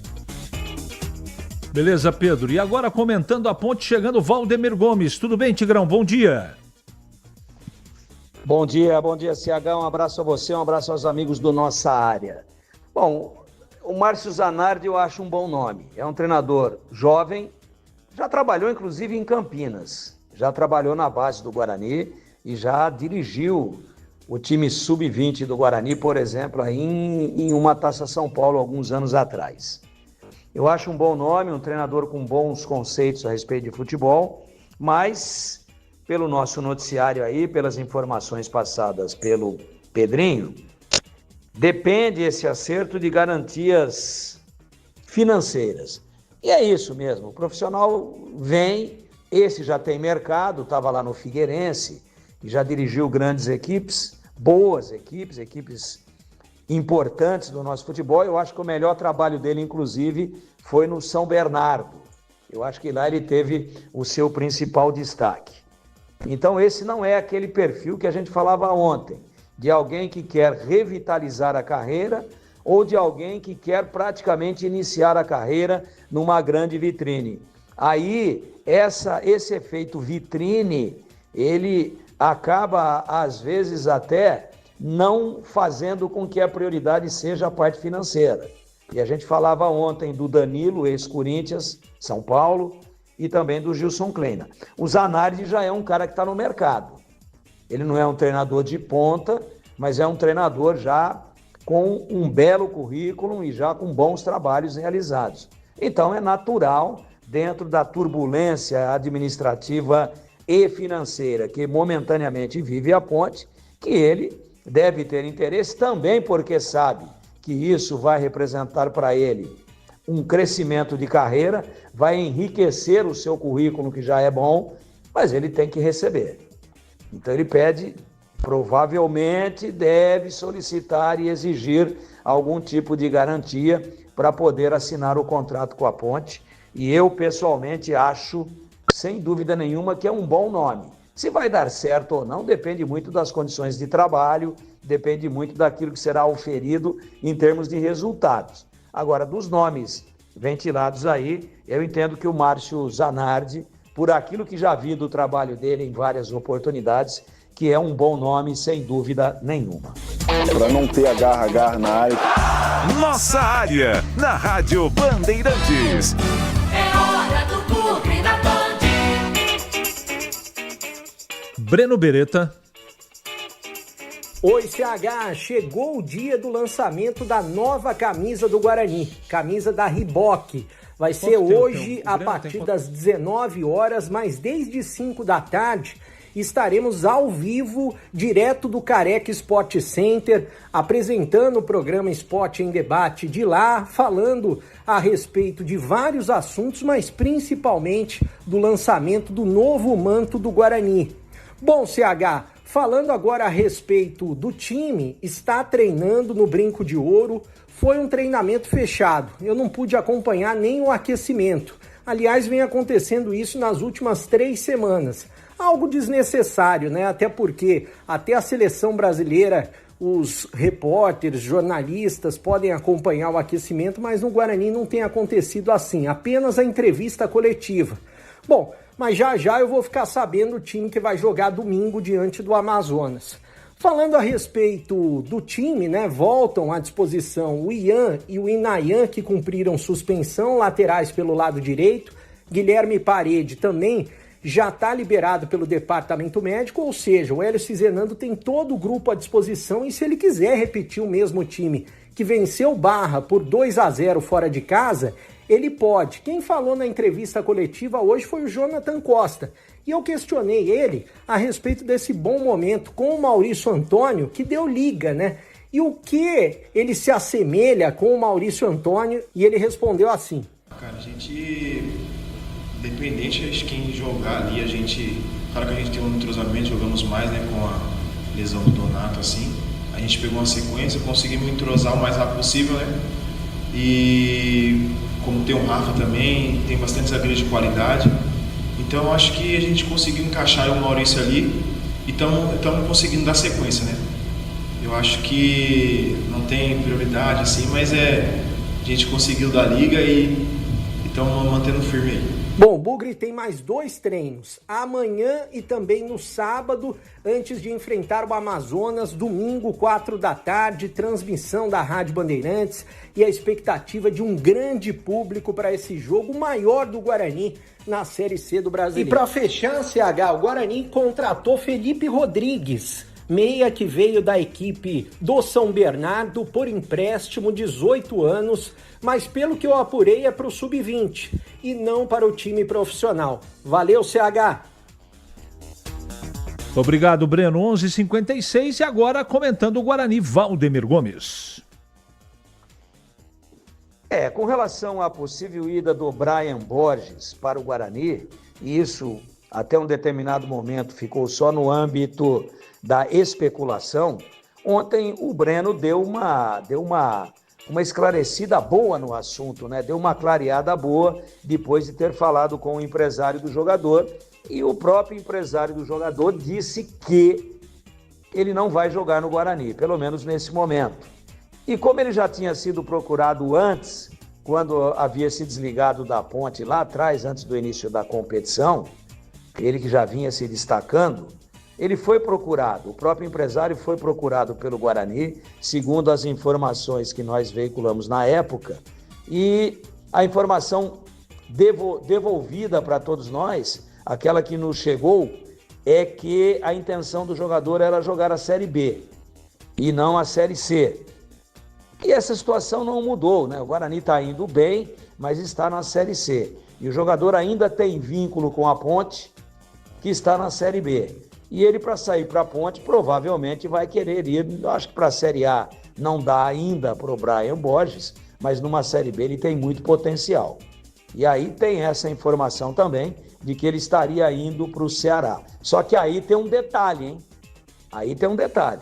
Beleza, Pedro. E agora comentando a Ponte, chegando o Valdemir Gomes. Tudo bem, Tigrão? Bom dia. Bom dia, CH. Um abraço a você, um abraço aos amigos do Nossa Área. Bom, o Márcio Zanardi eu acho um bom nome. É um treinador jovem, já trabalhou inclusive em Campinas, já trabalhou na base do Guarani e já dirigiu o time sub-20 do Guarani, por exemplo, aí em uma Taça São Paulo alguns anos atrás. Eu acho um bom nome, um treinador com bons conceitos a respeito de futebol, mas pelo nosso noticiário aí, pelas informações passadas pelo Pedrinho, depende esse acerto de garantias financeiras. E é isso mesmo, o profissional vem, esse já tem mercado, estava lá no Figueirense e já dirigiu grandes equipes, boas equipes, equipes importantes do nosso futebol. Eu acho que o melhor trabalho dele, inclusive, foi no São Bernardo. Eu acho que lá ele teve o seu principal destaque. Então esse não é aquele perfil que a gente falava ontem, de alguém que quer revitalizar a carreira ou de alguém que quer praticamente iniciar a carreira numa grande vitrine. Aí esse efeito vitrine, ele acaba às vezes até não fazendo com que a prioridade seja a parte financeira. E a gente falava ontem do Danilo, ex-Corinthians, São Paulo, e também do Gilson Kleina. O Zanardi já é um cara que está no mercado. Ele não é um treinador de ponta, mas é um treinador já com um belo currículo e já com bons trabalhos realizados. Então é natural, dentro da turbulência administrativa e financeira que momentaneamente vive a Ponte, que ele deve ter interesse também porque sabe que isso vai representar para ele um crescimento de carreira, vai enriquecer o seu currículo que já é bom, mas ele tem que receber. Então ele pede, provavelmente deve solicitar e exigir algum tipo de garantia para poder assinar o contrato com a Ponte, e eu pessoalmente acho, sem dúvida nenhuma, que é um bom nome. Se vai dar certo ou não, depende muito das condições de trabalho, depende muito daquilo que será oferido em termos de resultados. Agora, dos nomes ventilados aí, eu entendo que o Márcio Zanardi, por aquilo que já vi do trabalho dele em várias oportunidades, que é um bom nome, sem dúvida nenhuma. Para não ter agarra na área. Nossa Área, na Rádio Bandeirantes. É hora do Clube da Band. Breno Beretta. Oi, CH, chegou o dia do lançamento da nova camisa do Guarani, camisa da Reebok. Vai ser hoje a partir das 19 horas, mas desde 5 da tarde estaremos ao vivo, direto do Careca Sport Center, apresentando o programa Esporte em Debate de lá, falando a respeito de vários assuntos, mas principalmente do lançamento do novo manto do Guarani. Bom, CH, falando agora a respeito do time, está treinando no Brinco de Ouro. Foi um treinamento fechado, eu não pude acompanhar nem o aquecimento. Aliás, vem acontecendo isso nas últimas 3 semanas. Algo desnecessário, né? Até porque até a seleção brasileira, os repórteres, jornalistas podem acompanhar o aquecimento, mas no Guarani não tem acontecido assim, apenas a entrevista coletiva. Bom, mas já eu vou ficar sabendo o time que vai jogar domingo diante do Amazonas. Falando a respeito do time, né, voltam à disposição o Ian e o Inayan, que cumpriram suspensão, laterais pelo lado direito. Guilherme Parede também já está liberado pelo departamento médico, ou seja, o Hélio Cizenando tem todo o grupo à disposição e se ele quiser repetir o mesmo time que venceu o Barra por 2-0 fora de casa, ele pode. Quem falou na entrevista coletiva hoje foi o Jonathan Costa. E eu questionei ele a respeito desse bom momento com o Maurício Antônio, que deu liga, né? E o que ele se assemelha com o Maurício Antônio, e ele respondeu assim. Cara, a gente, independente de quem jogar ali, a gente, claro que a gente tem um entrosamento, jogamos mais, né, com a lesão do Donato, assim. A gente pegou uma sequência, conseguimos entrosar o mais rápido possível, né? E como tem o Rafa também, tem bastante zagueiro de qualidade. Então eu acho que a gente conseguiu encaixar o Maurício ali e estamos conseguindo dar sequência, né? Eu acho que não tem prioridade assim, mas a gente conseguiu dar liga e estamos mantendo firme aí. Bom, o Bugre tem mais 2 treinos, amanhã e também no sábado, antes de enfrentar o Amazonas, domingo, 4 da tarde, transmissão da Rádio Bandeirantes e a expectativa de um grande público para esse jogo maior do Guarani na Série C do Brasileiro. E para fechar, CH, o Guarani contratou Felipe Rodrigues, meia que veio da equipe do São Bernardo por empréstimo, 18 anos, mas pelo que eu apurei é para o Sub-20 e não para o time profissional. Valeu, CH! Obrigado, Breno. 11h56 e agora comentando o Guarani, Valdemir Gomes. Com relação à possível ida do Brian Borges para o Guarani, e isso até um determinado momento ficou só no âmbito da especulação, ontem o Breno deu uma esclarecida boa no assunto, né? Deu uma clareada boa depois de ter falado com o empresário do jogador, e o próprio empresário do jogador disse que ele não vai jogar no Guarani, pelo menos nesse momento. E como ele já tinha sido procurado antes, quando havia se desligado da Ponte lá atrás, antes do início da competição, ele que já vinha se destacando, ele foi procurado, o próprio empresário foi procurado pelo Guarani, segundo as informações que nós veiculamos na época, e a informação devolvida para todos nós, aquela que nos chegou, é que a intenção do jogador era jogar a Série B e não a Série C. E essa situação não mudou, né? O Guarani está indo bem, mas está na Série C. E o jogador ainda tem vínculo com a Ponte, que está na Série B. E ele, para sair para a Ponte, provavelmente vai querer ir, acho que para a Série A não dá ainda para o Brian Borges, mas numa Série B ele tem muito potencial. E aí tem essa informação também de que ele estaria indo para o Ceará. Só que aí tem um detalhe, hein? Aí tem um detalhe.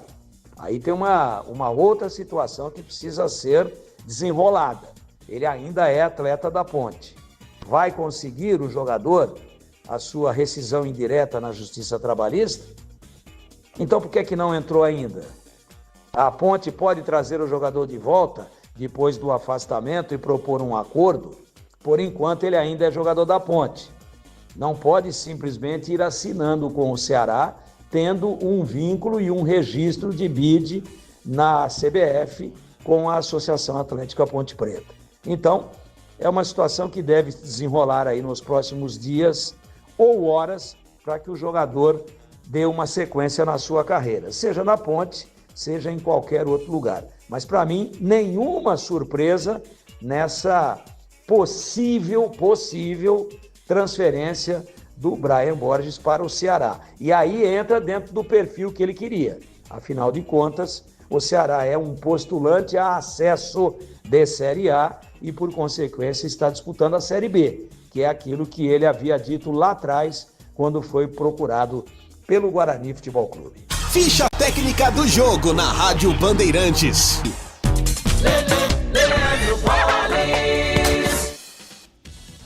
Aí tem uma outra situação que precisa ser desenrolada. Ele ainda é atleta da Ponte. Vai conseguir o jogador a sua rescisão indireta na Justiça Trabalhista? Então por que não entrou ainda? A Ponte pode trazer o jogador de volta depois do afastamento e propor um acordo? Por enquanto ele ainda é jogador da Ponte. Não pode simplesmente ir assinando com o Ceará, tendo um vínculo e um registro de bid na CBF com a Associação Atlética Ponte Preta. Então, é uma situação que deve se desenrolar aí nos próximos dias ou horas para que o jogador dê uma sequência na sua carreira, seja na Ponte, seja em qualquer outro lugar. Mas para mim, nenhuma surpresa nessa possível transferência do Brian Borges para o Ceará. E aí entra dentro do perfil que ele queria. Afinal de contas, o Ceará é um postulante a acesso de Série A e, por consequência, está disputando a Série B, que é aquilo que ele havia dito lá atrás, quando foi procurado pelo Guarani Futebol Clube. Ficha técnica do jogo na Rádio Bandeirantes.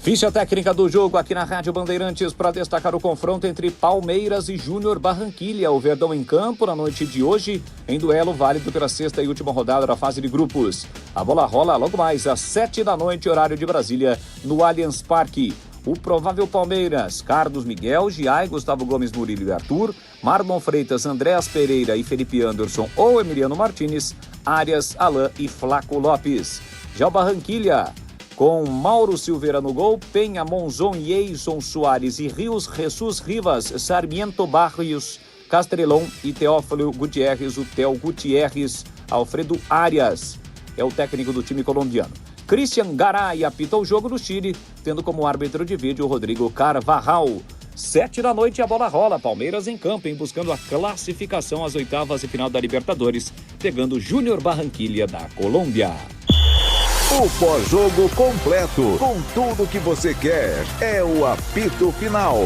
Ficha técnica do jogo aqui na Rádio Bandeirantes para destacar o confronto entre Palmeiras e Júnior Barranquilla. O Verdão em campo na noite de hoje, em duelo válido pela sexta e última rodada da fase de grupos. A bola rola logo mais às 7 da noite, horário de Brasília, no Allianz Parque. O provável Palmeiras: Carlos Miguel, Giai, Gustavo Gomes, Murilo e Arthur, Marlon Freitas, Andréas Pereira e Felipe Anderson ou Emiliano Martinez, Arias, Alain e Flaco Lopes. Já o Barranquilla, com Mauro Silveira no gol, Penha, Monzon, Yeison Soares e Rios, Jesus Rivas, Sarmiento Barrios, Castrelon e Teófilo Gutierrez, o Theo Gutierrez, Alfredo Arias é o técnico do time colombiano. Christian Garay apita o jogo do Chile, tendo como árbitro de vídeo o Rodrigo Carvajal. 7 da noite a bola rola, Palmeiras em campo, buscando a classificação às oitavas e final da Libertadores, pegando o Júnior Barranquilla da Colômbia. O pós-jogo completo, com tudo que você quer, é o apito final.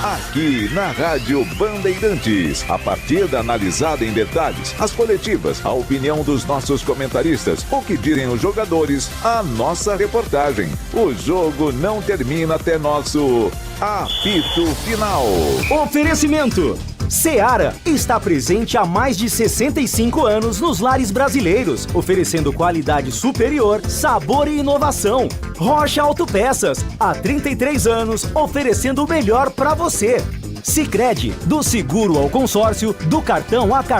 Aqui na Rádio Bandeirantes, a partida analisada em detalhes, as coletivas, a opinião dos nossos comentaristas, o que direm os jogadores, a nossa reportagem. O jogo não termina até nosso apito final. Oferecimento: Seara está presente há mais de 65 anos nos lares brasileiros, oferecendo qualidade superior, sabor e inovação. Rocha Autopeças, há 33 anos, oferecendo o melhor para você. Sicredi, do seguro ao consórcio, do cartão a cartão.